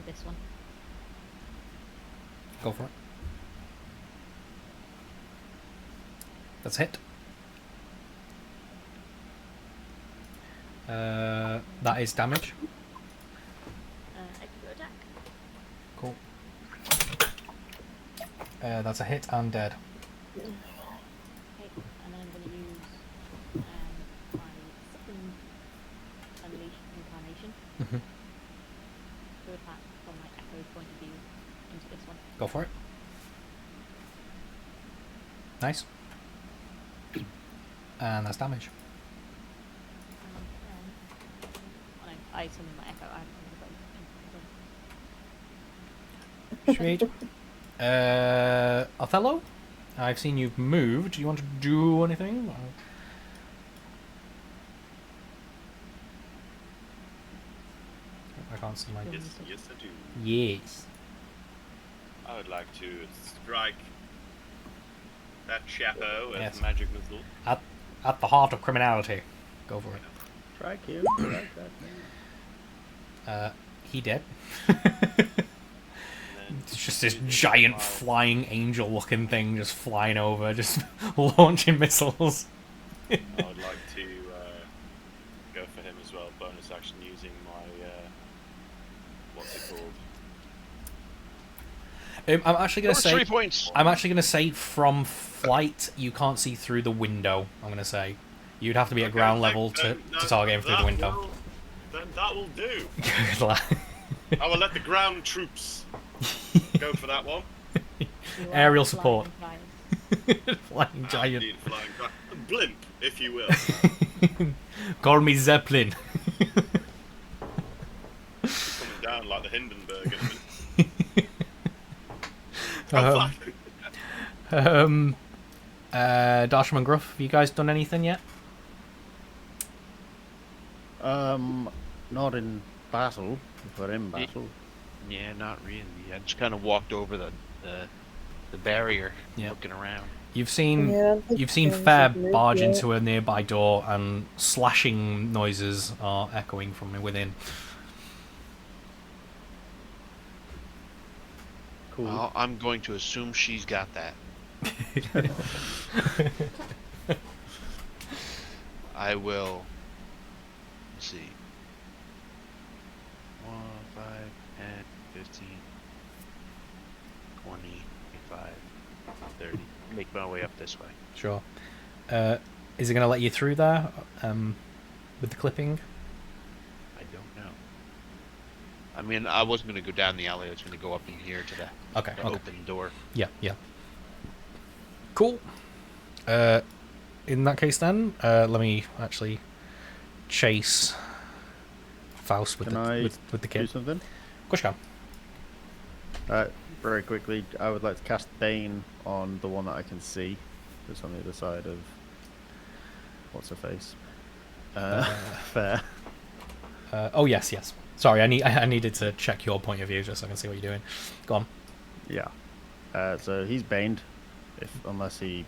this one. Go for it. That's a hit. That is damage. Extra attack. Cool. That's a hit and dead. Okay, and then I'm going to use my second Unleash Incarnation to attack from my echo point of view into this one. Go for it. Nice. And that's damage. I summon my echo. I haven't Sweet. Othello? I've seen you've moved. Do you want to do anything? I can't see my... Yes, I do. Yes. I would like to strike that chapo with Yes. magic missile. At the heart of criminality. Go for it. Strike him. Strike that man. He dead. It's just this giant flying angel-looking thing just flying over, just launching missiles. I would like to go for him as well. Bonus action using my what's it called? I'm actually gonna say 3 points. I'm actually gonna say from flight you can't see through the window. I'm gonna say you'd have to be at ground level to target him through the window. Then that will do. Good lad. I will let the ground troops go for that one. Aerial support. Flying giant. Indeed, flying blimp, if you will. Call me Zeppelin. Coming down like the Hindenburg in a minute. Darsham and Gruff, have you guys done anything yet? Not in battle. If we're in battle. Yeah, not really. I just kind of walked over the barrier, Yep. looking around. You've seen Yeah, I don't think you've seen things Fair have moved barge yet. into a nearby door, and slashing noises are echoing from within. Cool. Well, I'm going to assume she's got that. I will. Let's see. 1, 5, 10, 15, 20, 25, 30. Make my way up this way. Sure. Is it going to let you through there with the clipping? I don't know. I mean, I wasn't going to go down the alley. I was going to go up in here to the, Okay. the open door. Yeah. Cool. In that case, then, let me actually chase Faust with Can I with the do kid. something? Of course you can. Very quickly, I would like to cast Bane on the one that I can see. That's on the other side of... What's her face? Fair. Oh yes. Sorry, I needed to check your point of view just so I can see what you're doing. Go on. Yeah. So he's baned, unless he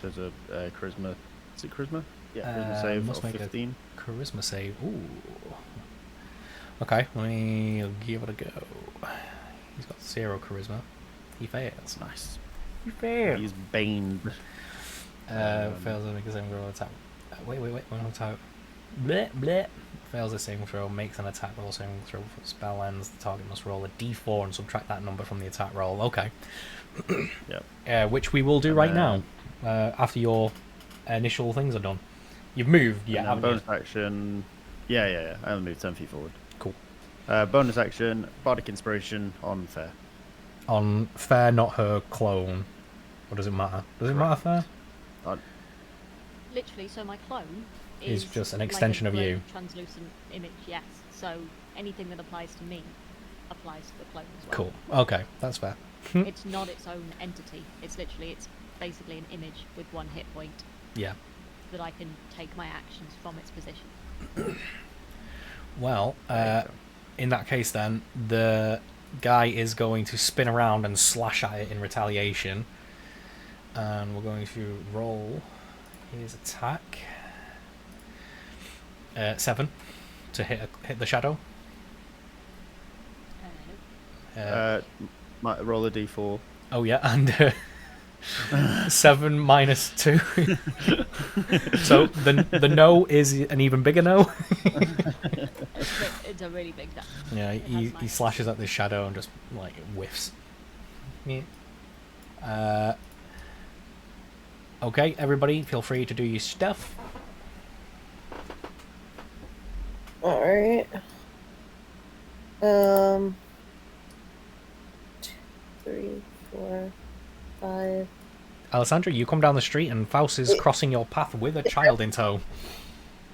does a charisma. Is it charisma? Yeah, charisma save must of make 15. a charisma save. Ooh. Okay, let me give it a go. He's got 0 charisma. He fails. Nice. He fails. He's baned. Fails to make a saving throw attack. Wait, one more time. Bleh, bleh. Fails a saving throw, makes an attack roll saving throw for spell ends. The target must roll a d4 and subtract that number from the attack roll. Okay. Yep. Which we will do right now, after your initial things are done. You've moved, yeah, And haven't then you? bonus action. Yeah. I only moved 10 feet forward. Cool. Bonus action, Bardic Inspiration on Fair. On Fair, not her clone. Or does it matter? Does it matter, Fair? Literally, so my clone Is is just an like extension a of you. translucent image, yes. So anything that applies to me applies to the clone as well. Cool. Okay, that's fair. It's not its own entity. It's basically an image with 1 hit point Yeah. that I can take my actions from its position. Well, in that case then, the guy is going to spin around and slash at it in retaliation. And we're going to roll his attack. 7 to hit the shadow. Might roll a d4. Oh yeah, and 7 minus 2. So the no is an even bigger no. It's a really big no. Yeah, he slashes at this shadow and just like whiffs. Yeah. Okay, everybody, feel free to do your stuff. All right. 2, 3, 4, 5. Alessandra, you come down the street and Faust is crossing your path with a child in tow.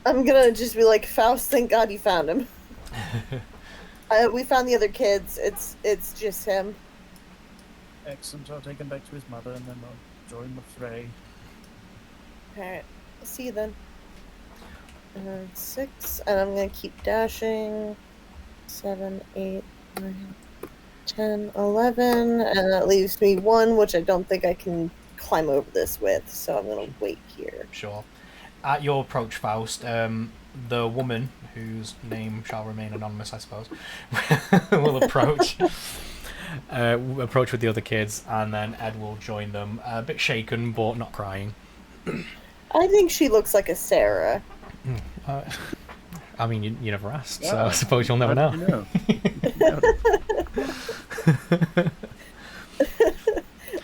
I'm gonna just be like, Faust, thank God you found him. We found the other kids. It's just him. Excellent. I'll take him back to his mother and then I'll join the fray. Alright, see you then. 6, and I'm gonna keep dashing. 7, 8, 9, 10, 11, and that leaves me 1, which I don't think I can climb over this with, so I'm gonna wait here. Sure. At your approach, Faust, the woman, whose name shall remain anonymous, I suppose, will approach. Approach with the other kids, and then Ed will join them. A bit shaken, but not crying. I think she looks like a Sarah. I mean, you never asked, so I suppose you'll never know.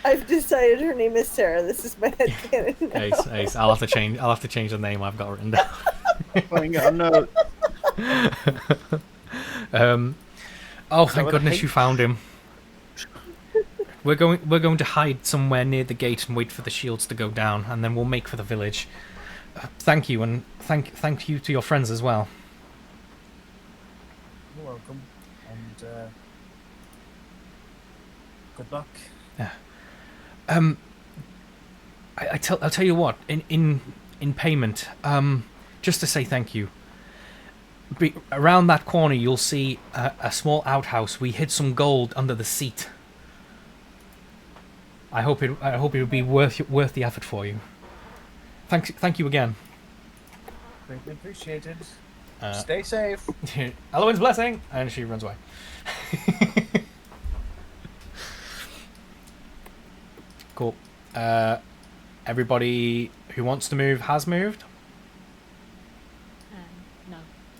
I've decided her name is Sarah. This is my headcanon now. Ace. I'll have to change the name I've got written down. Oh, thank goodness you found him. We're going to hide somewhere near the gate and wait for the shields to go down, and then we'll make for the village. Thank you, and thank you to your friends as well. You're welcome, and good luck. Yeah. I'll tell you what. In payment, just to say thank you. Around that corner, you'll see a small outhouse. We hid some gold under the seat. I hope it would be worth the effort for you. Thank you again. Greatly appreciated. Stay safe. Elowen's blessing, and she runs away. Cool. Everybody who wants to move has moved. No.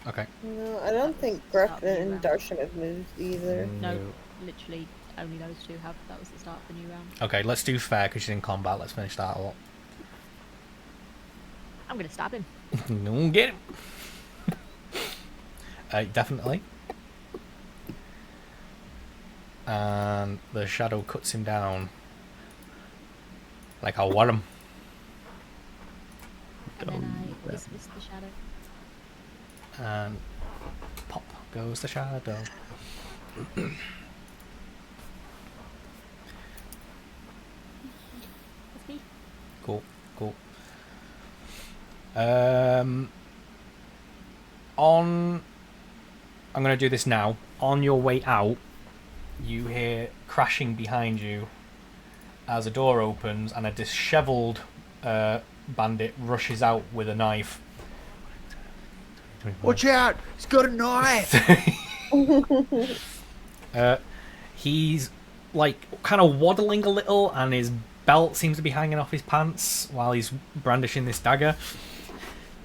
Okay. No, I don't think Gruff and Darshan have moved either. No, literally only those two have. That was the start of the new round. Okay, let's do fair because she's in combat. Let's finish that all. I'm gonna stab him. No, get him. Definitely. And the shadow cuts him down like a worm. And then I dismiss the shadow. And pop goes the shadow. That's me. Cool. I'm going to do this now. On your way out, you hear crashing behind you as a door opens and a dishevelled bandit rushes out with a knife. Watch out! He's got a knife! He's like kind of waddling a little, and his belt seems to be hanging off his pants while he's brandishing this dagger.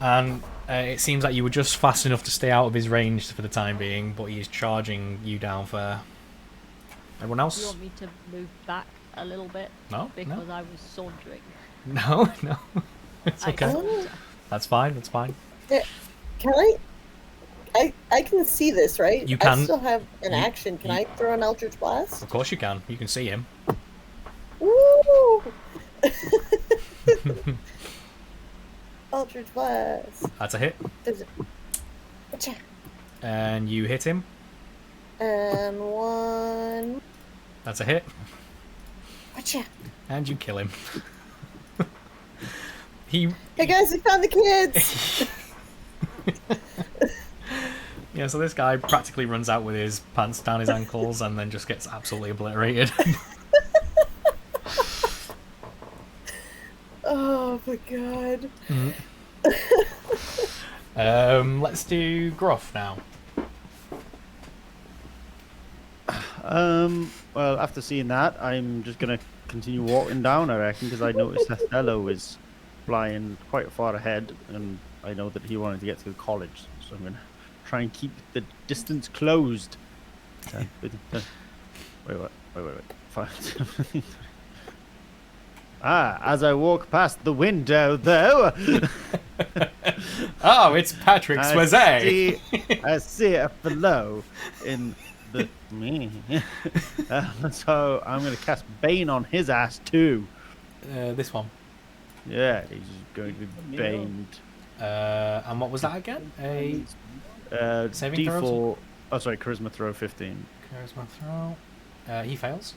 And it seems like you were just fast enough to stay out of his range for the time being, but he's charging you down for everyone else. Do you want me to move back a little bit? No, because I was sauntering. No, it's okay. That's fine. Yeah. Can I can see this, right? You can. I still have an action. Can I throw an Eldritch Blast? Of course you can. You can see him. Woo! Eldritch Blast. That's a hit. Gotcha. And you hit him. And 1. That's a hit. Gotcha. And you kill him. Hey guys, we found the kids! Yeah, so this guy practically runs out with his pants down his ankles and then just gets absolutely obliterated. Oh my god. Let's do Gruff now. Well, after seeing that, I'm just gonna continue walking down, I reckon, because I noticed Othello is flying quite far ahead, and I know that he wanted to get to the college, so I'm gonna try and keep the distance closed. Wait. 5. As I walk past the window, though. Oh, it's Patrick Swayze. I see it below in the so I'm gonna cast Bane on his ass too. This one. Yeah, he's going to be baned. And what was that again? A saving D4. throw? Oh, sorry, charisma throw 15. Charisma throw. He fails.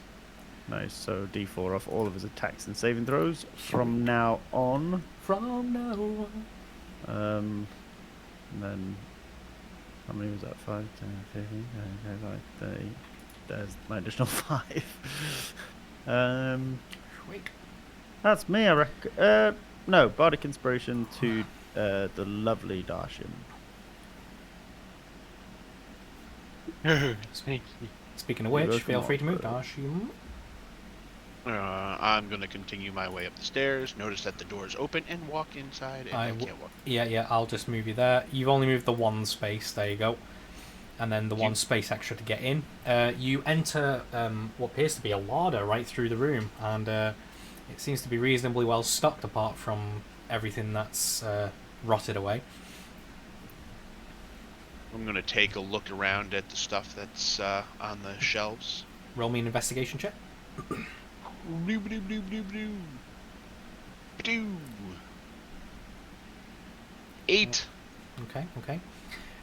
Nice. So D4 off all of his attacks and saving throws from now on. And then how many was that? 5, 10, 15, 30. There's my additional 5. Sweet. That's me, I reckon. No, Bardic Inspiration to the lovely Darshim. Speaking of which, feel free to move, Darshim. I'm going to continue my way up the stairs, notice that the door's open, and walk inside, and I can't walk. Yeah, I'll just move you there. You've only moved the one space, there you go. And then the one space extra to get in. You enter what appears to be a larder right through the room, and it seems to be reasonably well stocked apart from everything that's rotted away. I'm going to take a look around at the stuff that's on the shelves. Roll me an investigation check. 8. Okay.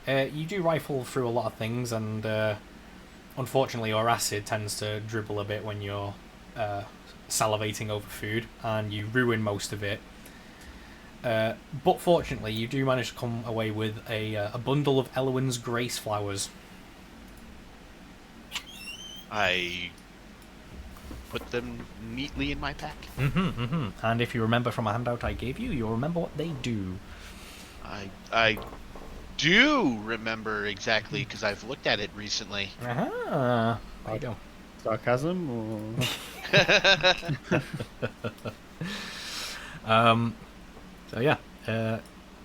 You do rifle through a lot of things, and unfortunately your acid tends to dribble a bit when you're salivating over food, and you ruin most of it. But fortunately, you do manage to come away with a bundle of Elwyn's Grace flowers. I put them neatly in my pack. And if you remember from a handout I gave you, you'll remember what they do. I do remember exactly, because I've looked at it recently. I do. Sarcasm or... So yeah,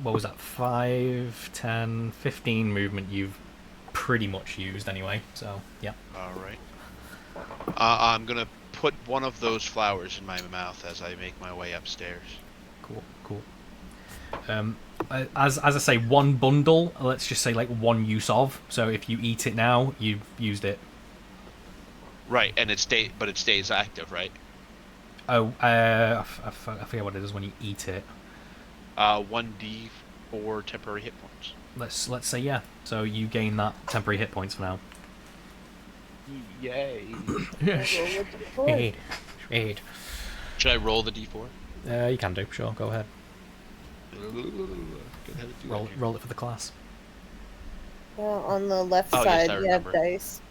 what was that? 5, 10, 15 movement you've pretty much used anyway, so yeah. Alright. I'm gonna put one of those flowers in my mouth as I make my way upstairs. Cool. As I say, one bundle, let's just say like one use of, so if you eat it now, you've used it. Right, and it stays active, right? Oh, I forget what it is when you eat it. 1d4 temporary hit points. Let's say yeah. So you gain that temporary hit points for now. Yay! Sweet. Should I roll the d4? You can do. Sure, go ahead. Roll it for the class. Well, on the left side, yes, you have dice.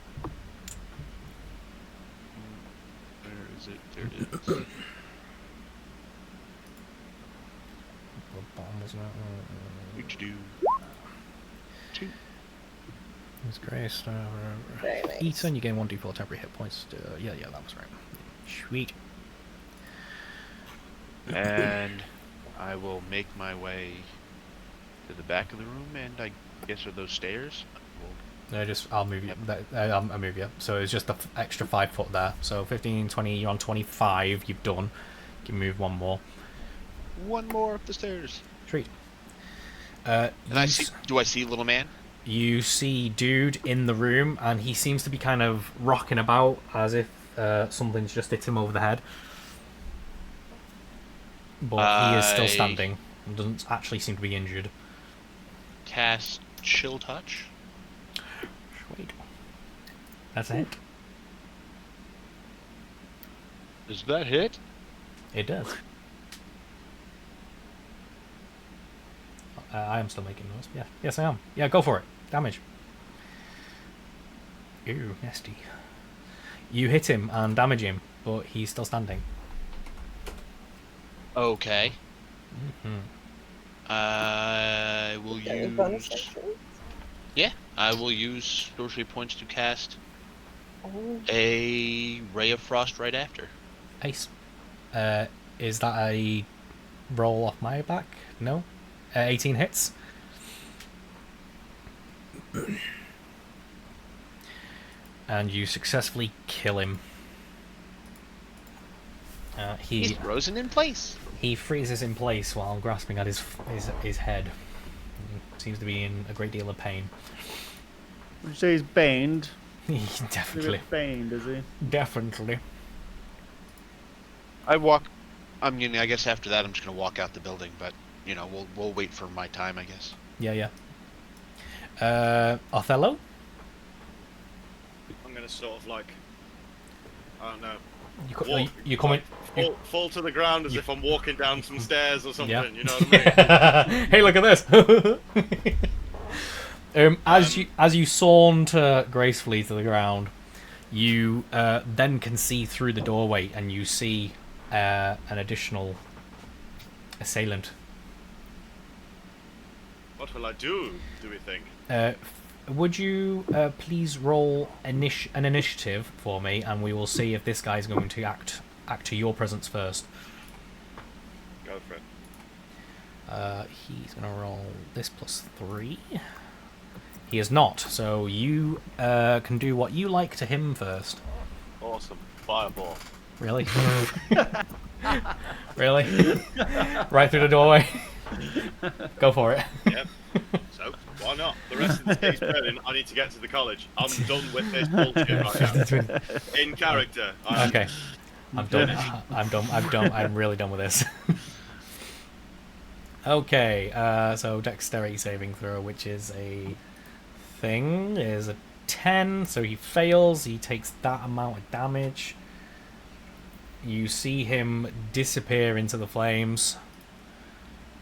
Where is it? There it is. do 2. That's Grace. Very nice. Eaton, you gain 1d4 temporary hit points. Yeah, that was right. Sweet. And I will make my way to the back of the room, and I guess are those stairs? I'll move you. I'll move you. So it's just the extra 5 foot there. So 15, 20, you're on 25. You've done. You can move one more. One more up the stairs. Sweet. And do I see little man? You see dude in the room, and he seems to be kind of rocking about as if something's just hit him over the head. But he is still standing and doesn't actually seem to be injured. Cast Chill Touch. Sweet. That's a hit. Does that hit? It does. I am still making noise. Yeah. Yes, I am. Yeah, go for it. Damage. Ew, nasty. You hit him and damage him, but he's still standing. Okay. Mm-hmm. I will use... Yeah, I will use sorcery points to cast a ray of frost right after. Ace. Is that a roll off my back? No. 18 hits. And you successfully kill him. He's frozen in place. He freezes in place while grasping at his head. He seems to be in a great deal of pain. Would you say he's baned? Definitely. He's baned, is he? Definitely. I mean, I guess after that I'm just gonna walk out the building, but you know, we'll wait for my time, I guess. Yeah. Othello? I'm gonna sort of like, I don't know. You coming? Fall to the ground as if I'm walking down some stairs or something. Yeah. You know what I mean? Hey, look at this. As you saunter gracefully to the ground, you then can see through the doorway, and you see an additional assailant. What will I do we think? Would you please roll an initiative for me, and we will see if this guy's going to act to your presence first. Go for it. He's going to roll this +3. He is not, so you can do what you like to him first. Awesome. Fireball. Really? Really? Right through the doorway? Go for it. Yep. So, why not? The rest of the day's burning. I need to get to the college. I'm done with this bullshit right now. In character. Okay. I'm done. I'm really done with this. Okay, so dexterity saving throw, which is a thing, is a 10, so he fails. He takes that amount of damage. You see him disappear into the flames.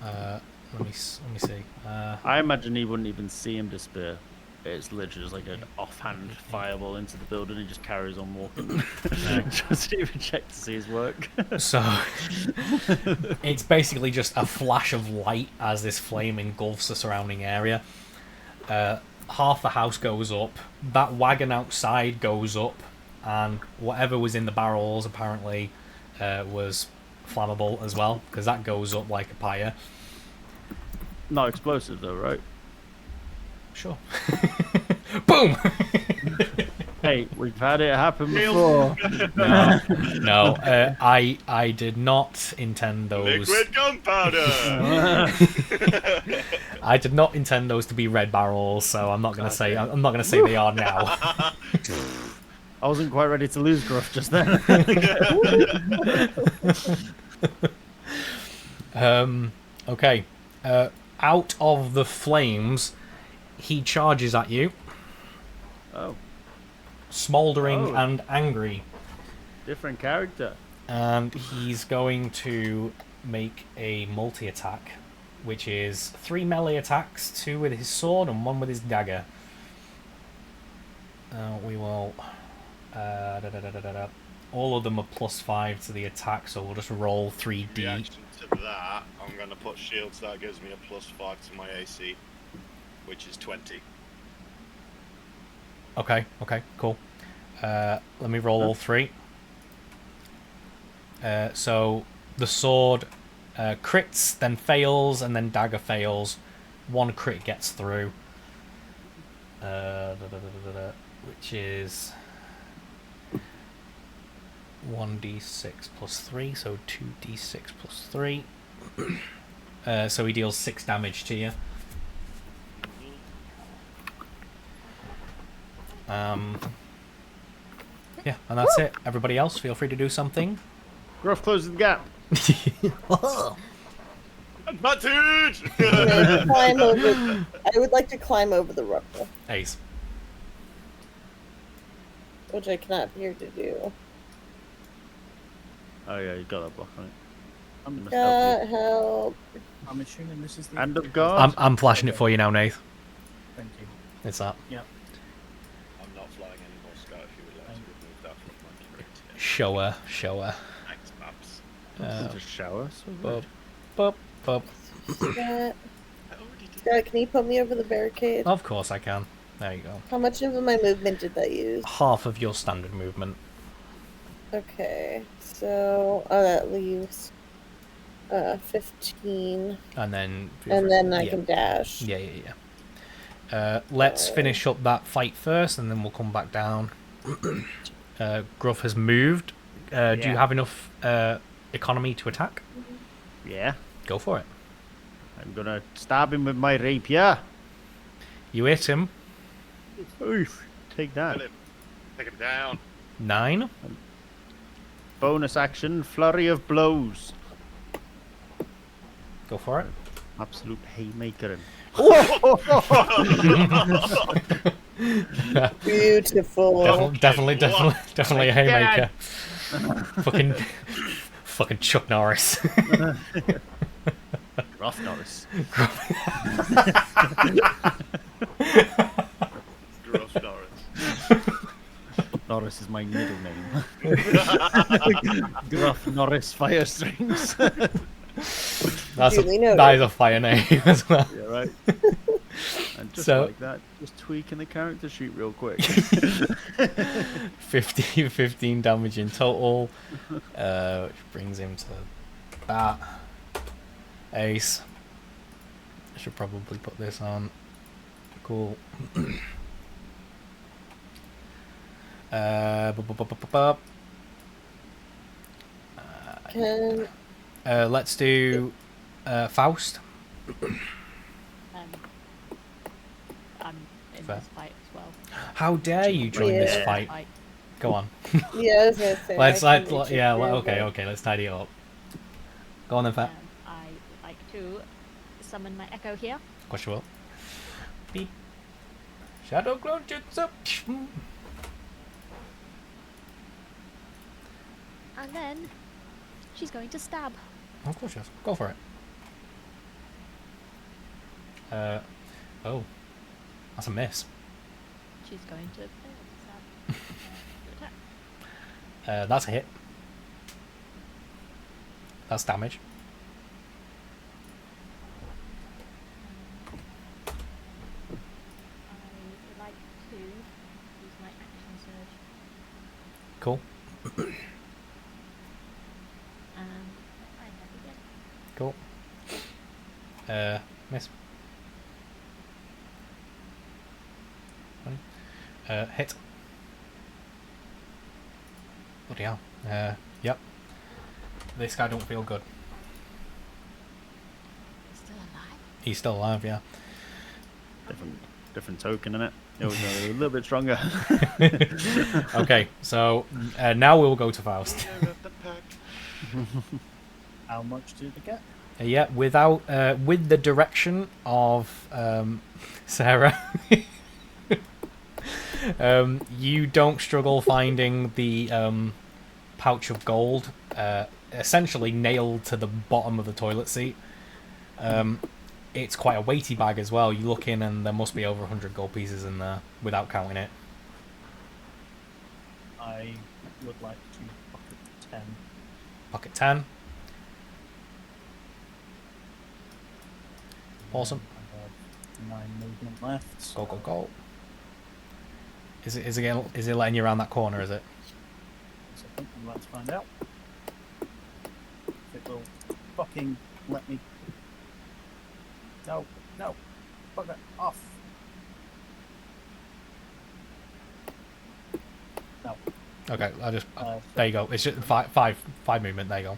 Let me see. I imagine he wouldn't even see him disappear. It's literally just like an offhand fireball into the building. He just carries on walking. Just even check to see his work. So it's basically just a flash of light as this flame engulfs the surrounding area. Half the house goes up. That wagon outside goes up, and whatever was in the barrels apparently was flammable as well, because that goes up like a pyre. Not explosive though, right? Sure. Boom! Hey, we've had it happen before. No, I did not intend those. Liquid gunpowder. I did not intend those to be red barrels, so I'm not gonna say. I'm not gonna say they are now. I wasn't quite ready to lose Gruff just then. Okay. Out of the flames, he charges at you. Oh. Smouldering and angry. Different character. And he's going to make a multi-attack, which is 3 melee attacks, 2 with his sword and 1 with his dagger. We will... all of them are +5 to the attack, so we'll just roll 3d. In reaction to that, I'm going to put shields. That gives me a +5 to my AC, which is 20. Okay, cool. Let me roll all 3. So the sword crits, then fails, and then dagger fails. 1 crit gets through. Which is 1d6 +3, so 2d6 +3. So he deals 6 damage to you. Yeah, and that's it. Everybody else, feel free to do something. Gruff closes the gap. Advantage! I would like to climb over the rubble, Ace. which I cannot appear to do. Oh yeah, you got that block on it. Help. I'm assuming this is the Hand of God. I'm flashing it for you now, Nath. Thank you. It's that. Yep. I'm not flying anymore, Scott, if you would like to remove that from my character. Show her. Thanks, Maps. Just shower. Bup. Scott, can you put me over the barricade? Of course I can. There you go. How much of my movement did that use? Half of your standard movement. Okay, so that leaves 15. And then... And then I can dash. Yeah. Let's finish up that fight first, and then we'll come back down. Gruff has moved. Do you have enough economy to attack? Yeah. Go for it. I'm gonna stab him with my rapier. You hit him. Oof. Take that. Kill him. Take him down. 9. Bonus action, flurry of blows. Go for it. Absolute haymaker him. Beautiful. Definitely a haymaker. fucking Chuck Norris. Gruff Norris. Gruff Norris. Norris is my middle name. Gruff Norris Firestrings. That is a fire name as well. Yeah, right. And just So- like that, just tweaking the character sheet real quick. 15 damage in total, which brings him to that. Ace. I should probably put this on. Cool. Let's do Faust. I'm in Fair. this fight as well. How dare you join this fight? Go on. Yeah, I was gonna say. Let's I can reach it too, okay, let's tidy it up. Go on then, Fat. I would like to summon my echo here. Of course you will. Beep. Shadow Clone Jutsu. And then she's going to stab. Of course she is. Go for it. Oh. That's a miss. She's going to fail to stab. Attack. That's a hit. That's damage. I would like to use my action surge Cool. and I attack again. Cool. Miss. 20. Hit. Bloody hell. Yep. This guy don't feel good. Still alive? He's still alive, yeah. Different token in it. It was a little bit stronger. Okay, so now we'll go to Faust. How much did they get? Yeah, without with the direction of Sarah, you don't struggle finding the pouch of gold, essentially nailed to the bottom of the toilet seat. It's quite a weighty bag as well. You look in and there must be over 100 gold pieces in there without counting it. I would like to pocket 10. Pocket 10. Awesome. I have 9 movement left. Go, go, go. Is it letting you around that corner, is it? So I think let's find out. If it will fucking let me. No, no. Fuck that off. No. Okay, I just there you go. It's just five movement. There you go.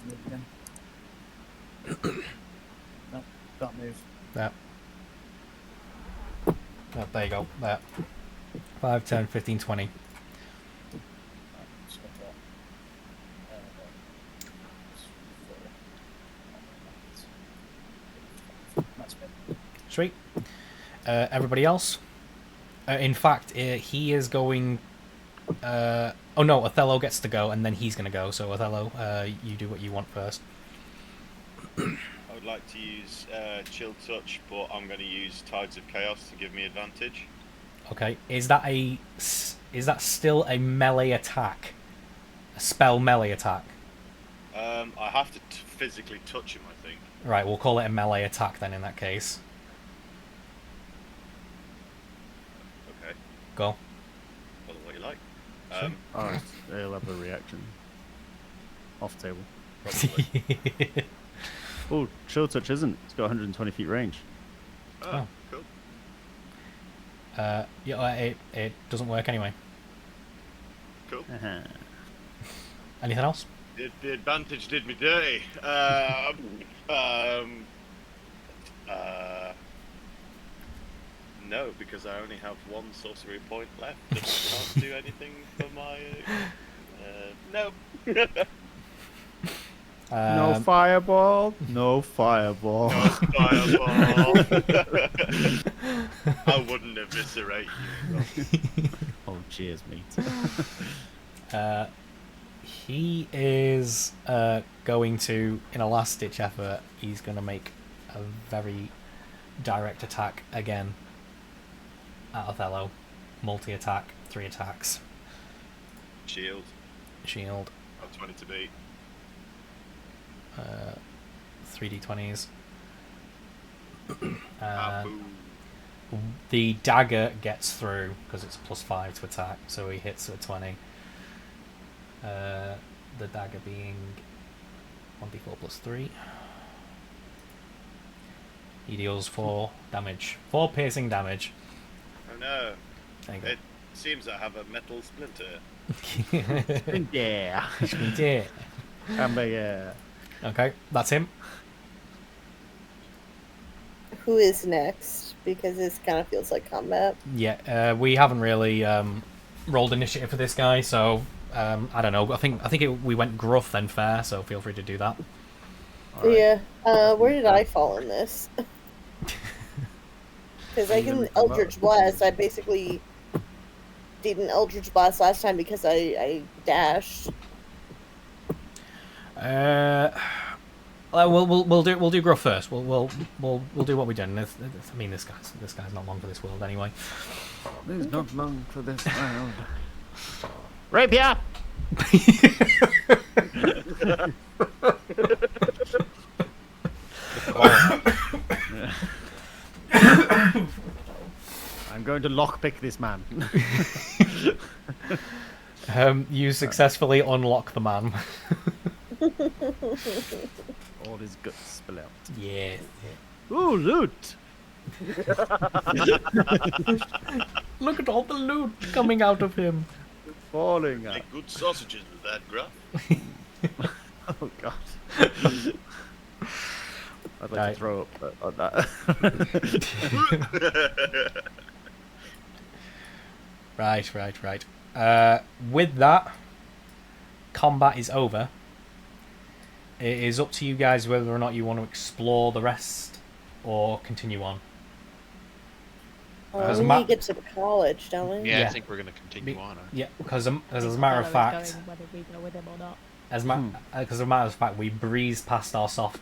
Move again. No, can't move. Yeah. Oh, there you go. There. 5, 10, 15, 20. So, that's it. Sweet. Everybody else? In fact, he is going... oh no, Othello gets to go, and then he's going to go. So Othello, you do what you want first. I would like to use Chill Touch, but I'm going to use Tides of Chaos to give me advantage. Okay. Is that still a melee attack? A spell melee attack? I have to physically touch him, I think. Right, we'll call it a melee attack then in that case. Okay. Go. Call it what you like. Oh, he'll have a reaction. Off table. Probably. Oh, Chill Touch isn't. It's got 120 feet range. Oh, cool. Yeah, it doesn't work anyway. Cool. Anything else? The advantage did me dirty. No, because I only have one sorcery point left and I can't do anything for my... no. No fireball. No fireball. No fireball. I wouldn't eviscerate you. Oh, cheers, mate. He is going to, in a last-ditch effort, he's going to make a very direct attack again at Othello. Multi-attack, 3 attacks. Shield. I've 20 to beat. 3d20s. Boo. The dagger gets through because it's +5 to attack, so he hits at 20. The dagger being 1d4 plus 3. He deals 4 damage. 4 piercing damage. Oh no. There It seems I have a metal splinter. Yeah. Yeah. Yeah. Okay, that's him. Who is next? Because this kind of feels like combat. Yeah, we haven't really rolled initiative for this guy, so I don't know. I think we went gruff then fair, so feel free to do that. Right. Yeah. Where did I fall in this? Because I can Eldritch Blast. I basically did an Eldritch Blast last time because I dashed. We'll do gruff first. We'll do what we did. I mean, this guy's not long for this world anyway. He's not long for this round. Rapier! I'm going to lockpick this man. You successfully unlock the man. All his guts spill out. Yeah. Ooh, loot! Look at all the loot coming out of him. Falling out. Make good sausages with that gruff. Oh god. I'd like to throw up on that. Right. With that, combat is over. It is up to you guys whether or not you want to explore the rest or continue on. We need to get to the college, don't we? Yeah, I think we're going to continue on. Yeah, because as a matter of fact, Whether we go with him or not. as a matter of fact, we breezed past our soft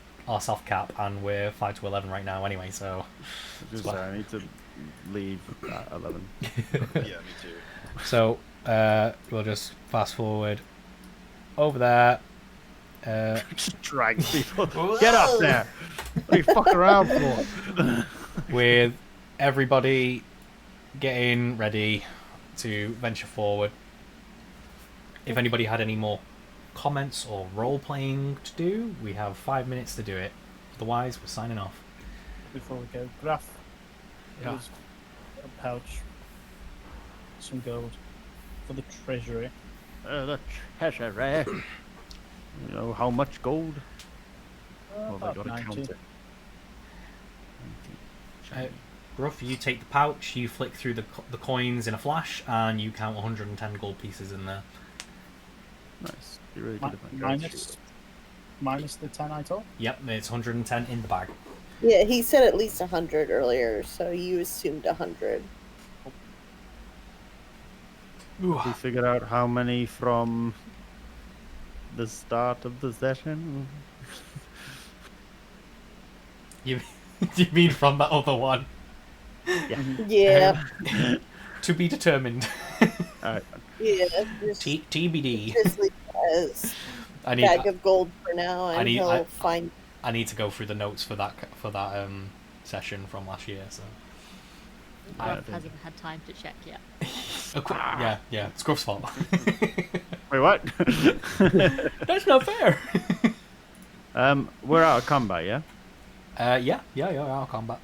cap and we're 5 to 11 right now anyway. So I need to leave at 11. Yeah, me too. So we'll just fast forward over there. Just drag people. Get up there! What are you fucking around for? With everybody getting ready to venture forward. If anybody had any more comments or role playing to do, we have 5 minutes to do it. Otherwise, we're signing off. Before we go, Graf, Yeah. here's a pouch, some gold for the treasury. The treasury. You know how much gold? Well, they About gotta 90. count it. Gruff, you take the pouch, you flick through the coins in a flash, and you count 110 gold pieces in there. Nice. Be really good at that. Minus the 10 I told? Yep, it's 110 in the bag. Yeah, he said at least 100 earlier, so you assumed 100. Ooh. We figured out how many from the start of the session. You mean from that other one? Yeah. To be determined. Alright. Yeah. Just, TBD. just leave it as I need bag of gold for now, and I he'll find I need to go through the notes for that session from last year. So Gruff hasn't had time to check yet. yeah, it's Gruff's fault. Wait, what? That's not fair. We're out of combat, yeah? Yeah, out of combat.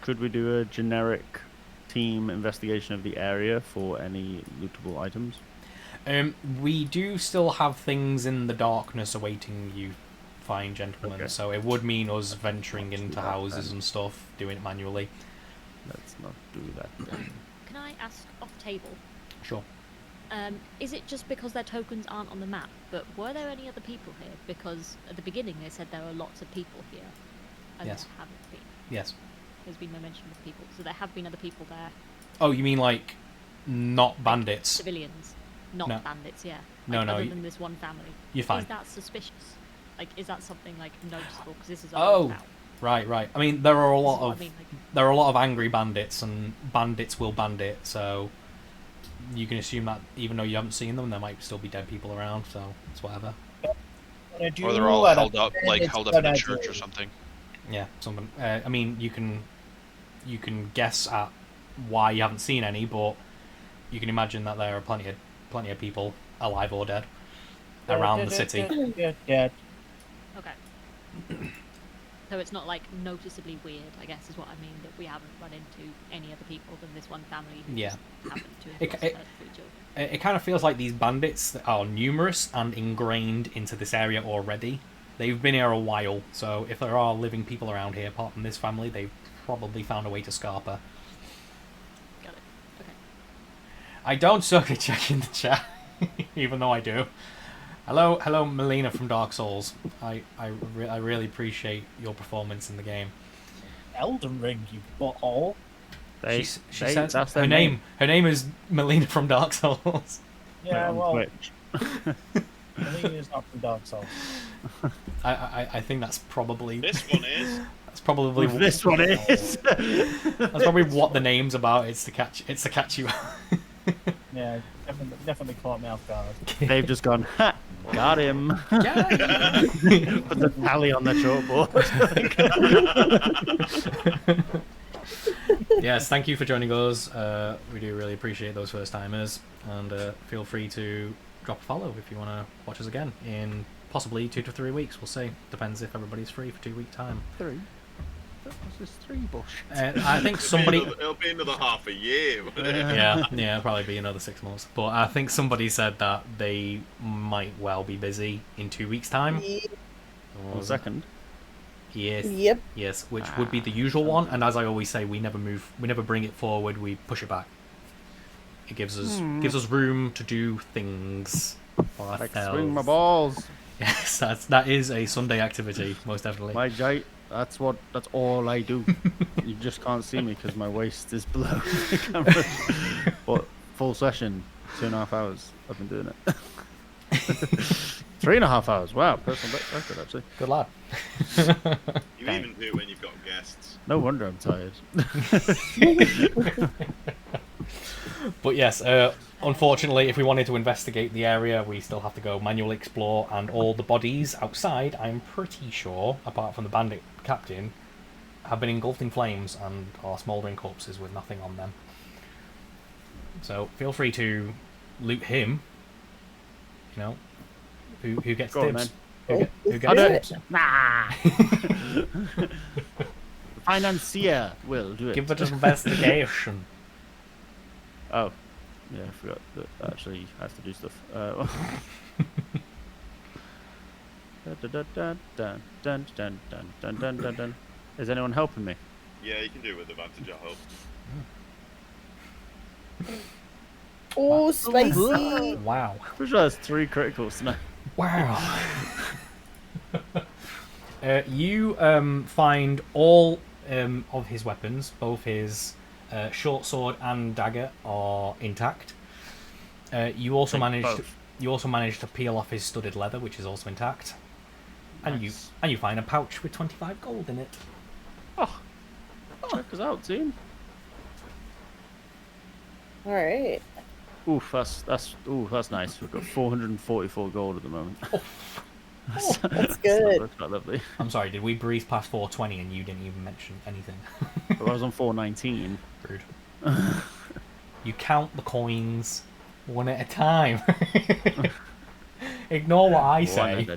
Could we do a generic team investigation of the area for any lootable items? We do still have things in the darkness awaiting you, fine gentlemen. Okay. So it would mean us venturing into houses and stuff, doing it manually. Let's not do that then. Can I ask off table? Sure. Is it just because their tokens aren't on the map? But were there any other people here? Because at the beginning they said there are lots of people here. And Yes. there haven't been. Yes. There's been no mention of people. So there have been other people there. Oh, you mean like not bandits? Civilians. Not No. bandits, yeah. No, no, Other you- than this one family. You're fine. Is that suspicious? Like, is that something, like, noticeable? Because this is a Oh, town. right. I mean, there are a This lot is what of I mean, like- there are a lot of angry bandits, and bandits will bandit. So you can assume that even though you haven't seen them, there might still be dead people around. So it's whatever. Or they're all held up in a church or something. Yeah, something. I mean, you can guess at why you haven't seen any, but you can imagine that there are plenty of people alive or dead around the city. Yeah. Okay. So it's not, like, noticeably weird, I guess, is what I mean, that we haven't run into any other people than this one family who Yeah. just happened to have It- lost it- their 3 children. It kind of feels like these bandits are numerous and ingrained into this area already. They've been here a while, so if there are living people around here apart from this family, they've probably found a way to Scarpa. Got it. Okay. I don't suck at checking the chat, even though I do. Hello, Melina from Dark Souls. I really appreciate your performance in the game. Elden Ring, you butthole. She says her name is Melina from Dark Souls. Yeah, well, Twitch. I think it's not from Dark Souls. I think that's probably This one is. that's probably This one is. that's probably what the name's about. It's to catch you. Yeah, definitely caught me off guard. They've just gone, ha, got him. Put the tally on the chalkboard. Yes, thank you for joining us. We do really appreciate those first timers, and feel free to drop a follow if you want to watch us again in possibly 2 to 3 weeks. We'll see. Depends if everybody's free for 2 week time. 3. That was just 3 bush. I think somebody. It'll be another half a year. won't it? Yeah, it'll probably be another 6 months. But I think somebody said that they might well be busy in 2 weeks' time. 1 second. Yes. Yep. Yes, which would be the usual one. And as I always say, we never bring it forward. We push it back. It gives us room to do things for Like ourselves. swing my balls. Yes, that is a Sunday activity, most definitely. My that's all I do. You just can't see me because my waist is below the camera. But full session, 2.5 hours. I've been doing it. 3.5 hours. Wow, personal best record actually. Good lad. You even do it when you've got guests. No wonder I'm tired. But yes, unfortunately, if we wanted to investigate the area, we still have to go manually explore, and all the bodies outside, I'm pretty sure, apart from the bandit captain, have been engulfed in flames and are smouldering corpses with nothing on them. So feel free to loot him. You know, who gets Go on, dibs? then. Who I'll gets do dibs? Nah. Financier will do it. Give it an investigation. Oh, yeah, I forgot that actually I have to do stuff. Is anyone helping me? Yeah, you can do it with advantage, I hope. Oh, spicy. Wow. Pretty sure that's 3 criticals tonight. Wow. You find all of his weapons, both his short sword and dagger, are intact. You also managed to peel off his studded leather, which is also intact. And Nice. you find a pouch with 25 gold in it. Oh, check us out, team. All right. Oof, that's nice. We've got 444 gold at the moment. That's good. That's quite lovely. I'm sorry, did we breeze past 420 and you didn't even mention anything? Well, I was on 419. Rude. You count the coins one at a time. Ignore what I say.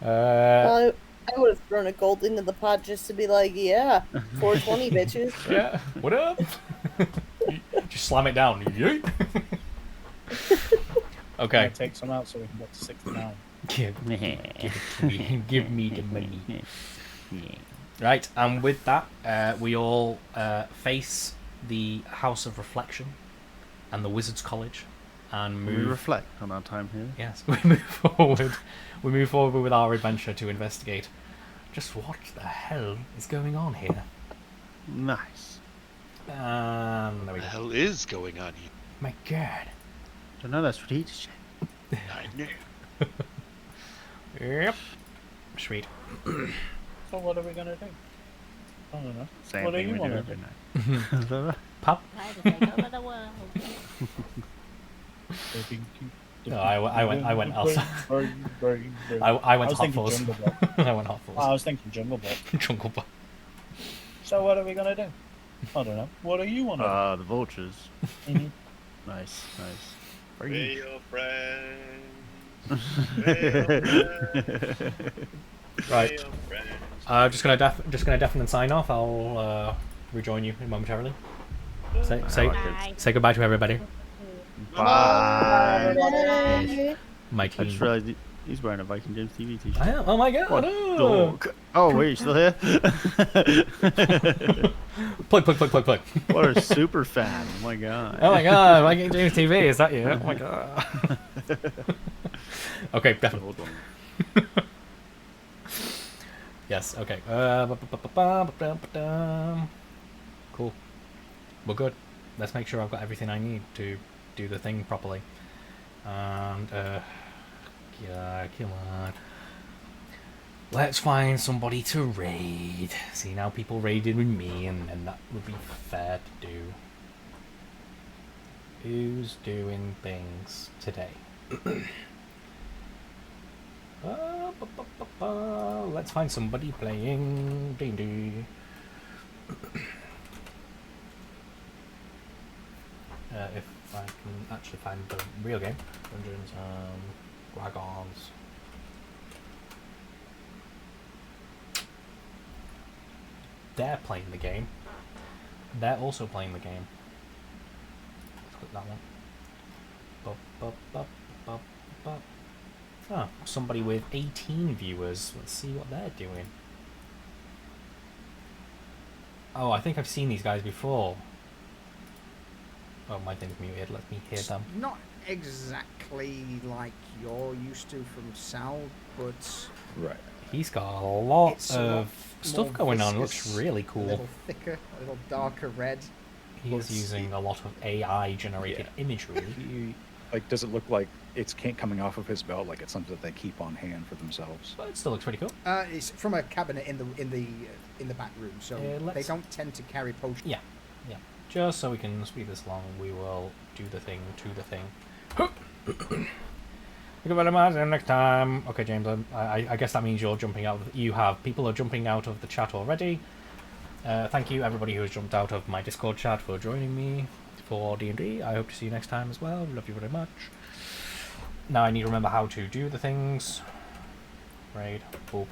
I would have thrown a gold into the pot just to be like, yeah, 420 bitches. Yeah, what up? Just slam it down. Yeet. Okay. Take some out so we can get to 69. Give me the money. Right, and with that, we all face the House of Reflection and the Wizard's College, and move. We reflect on our time here. Yes, we move forward. We move forward with our adventure to investigate just what the hell is going on here. Nice. There What we the go. hell is going on here? My God. Don't know, that's what he just said. I know. Yep. Sweet. So what are we going to do? I don't know. Same What do thing you we do wanna every do? night. Pop? Try to take over the world. No, I went outside. I went hot fuzz. I went hot fuzz. I was thinking Jungle Book. Jungle Book. So what are we going to do? I don't know. What do you want to The vultures. do? Mhm. Nice. We're your friends. Right. We're your friends. Just gonna definitely sign off. I'll rejoin you momentarily. Say goodbye to everybody. Bye. My I team. just realised he's wearing a Viking James TV t-shirt. I am. Oh my God! What Oh. dog? Oh, wait, you still here? Plug. What a super fan. Oh my god. Oh my God! Viking James TV. Is that you? Oh my God. Okay, definitely. Hold on. Yes. Okay. Cool. We're good. Let's make sure I've got everything I need to do the thing properly. And yeah, come on. Let's find somebody to raid. See, now people raided with me, and that would be fair to do. Who's doing things today? Let's find somebody playing D&D. If I can actually find the real game. Dungeons and Dragons. They're playing the game. They're also playing the game. Let's click that one. Ah, somebody with 18 viewers. Let's see what they're doing. Oh, I think I've seen these guys before. Oh, my thing's muted. Let me hear them. Not exactly like you're used to from Sal, but Right. He's got a lot it's a of lot stuff more going on. viscous, Looks really a cool. little thicker, a little darker red. He is using a lot of AI generated imagery. Like, does it look like it's coming off of his belt, like it's something that they keep on hand for themselves? But it still looks pretty cool. It's from a cabinet in the back room, so they don't tend to carry potions. Yeah. Just so we can speed this along, we will do the thing to the thing. Thank you very much. And next time. Okay, James. I guess that means you're jumping out. People are jumping out of the chat already. Thank you everybody who has jumped out of my Discord chat for joining me for D&D. I hope to see you next time as well. Love you very much. Now I need to remember how to do the things. Raid. Boop.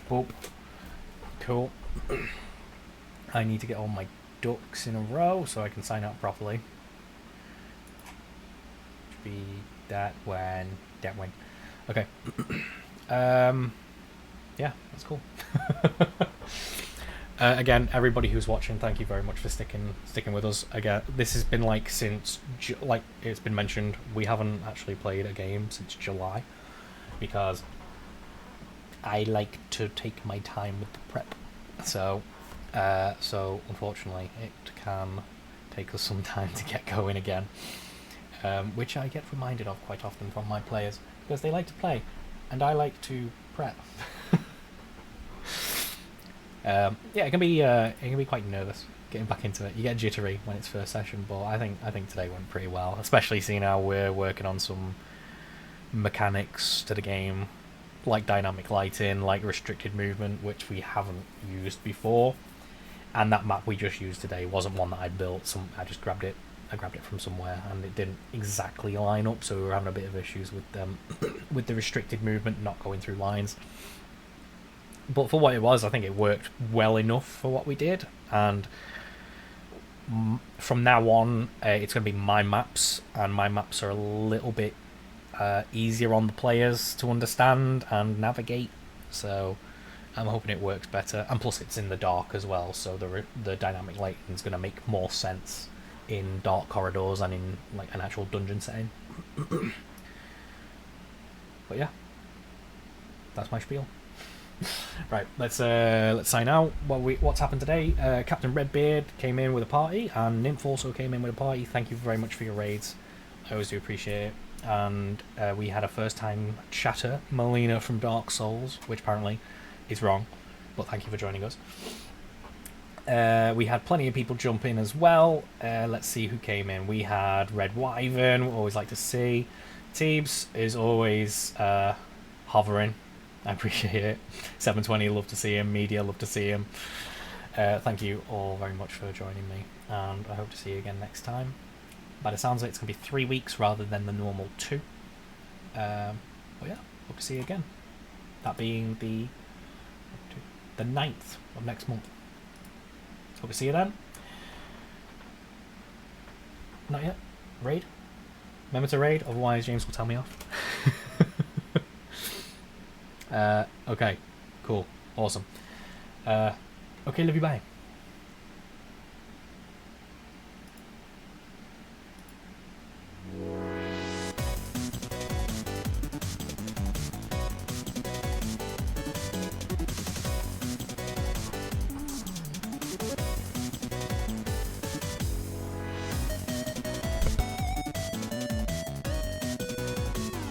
Boop. Cool. I need to get all my ducks in a row so I can sign up properly. Should be that one. Okay. Yeah, that's cool. Again, everybody who's watching, thank you very much for sticking with us. Again, this has been like since, like it's been mentioned, we haven't actually played a game since July because I like to take my time with the prep. So unfortunately, it can take us some time to get going again, which I get reminded of quite often from my players because they like to play, and I like to prep. Yeah, it can be quite nervous getting back into it. You get jittery when it's first session, but I think today went pretty well, especially seeing how we're working on some mechanics to the game, like dynamic lighting, like restricted movement, which we haven't used before. And that map we just used today wasn't one that I built. I just grabbed it. I grabbed it from somewhere, and it didn't exactly line up, so we were having a bit of issues with with the restricted movement not going through lines. But for what it was, I think it worked well enough for what we did. And from now on, it's going to be my maps, and my maps are a little bit easier on the players to understand and navigate. So I'm hoping it works better, and plus it's in the dark as well, so the dynamic lighting is going to make more sense in dark corridors and in like an actual dungeon setting. But yeah, that's my spiel. Right, let's sign out. What's happened today? Captain Redbeard came in with a party, and Nymph also came in with a party. Thank you very much for your raids. I always do appreciate it. And we had a first-time chatter, Melina from Dark Souls, which apparently is wrong, but thank you for joining us. We had plenty of people jump in as well. Let's see who came in. We had Red Wyvern, we always like to see. Teebs is always hovering. I appreciate it. 720, love to see him. Media, love to see him. Thank you all very much for joining me, and I hope to see you again next time. By the sounds of it, it's going to be 3 weeks rather than the normal 2. But yeah, hope to see you again. That being the 9th of next month. Hope to see you then. Not yet. Raid. Remember to raid, otherwise James will tell me off. Okay. Cool. Awesome. Okay, love you, bye.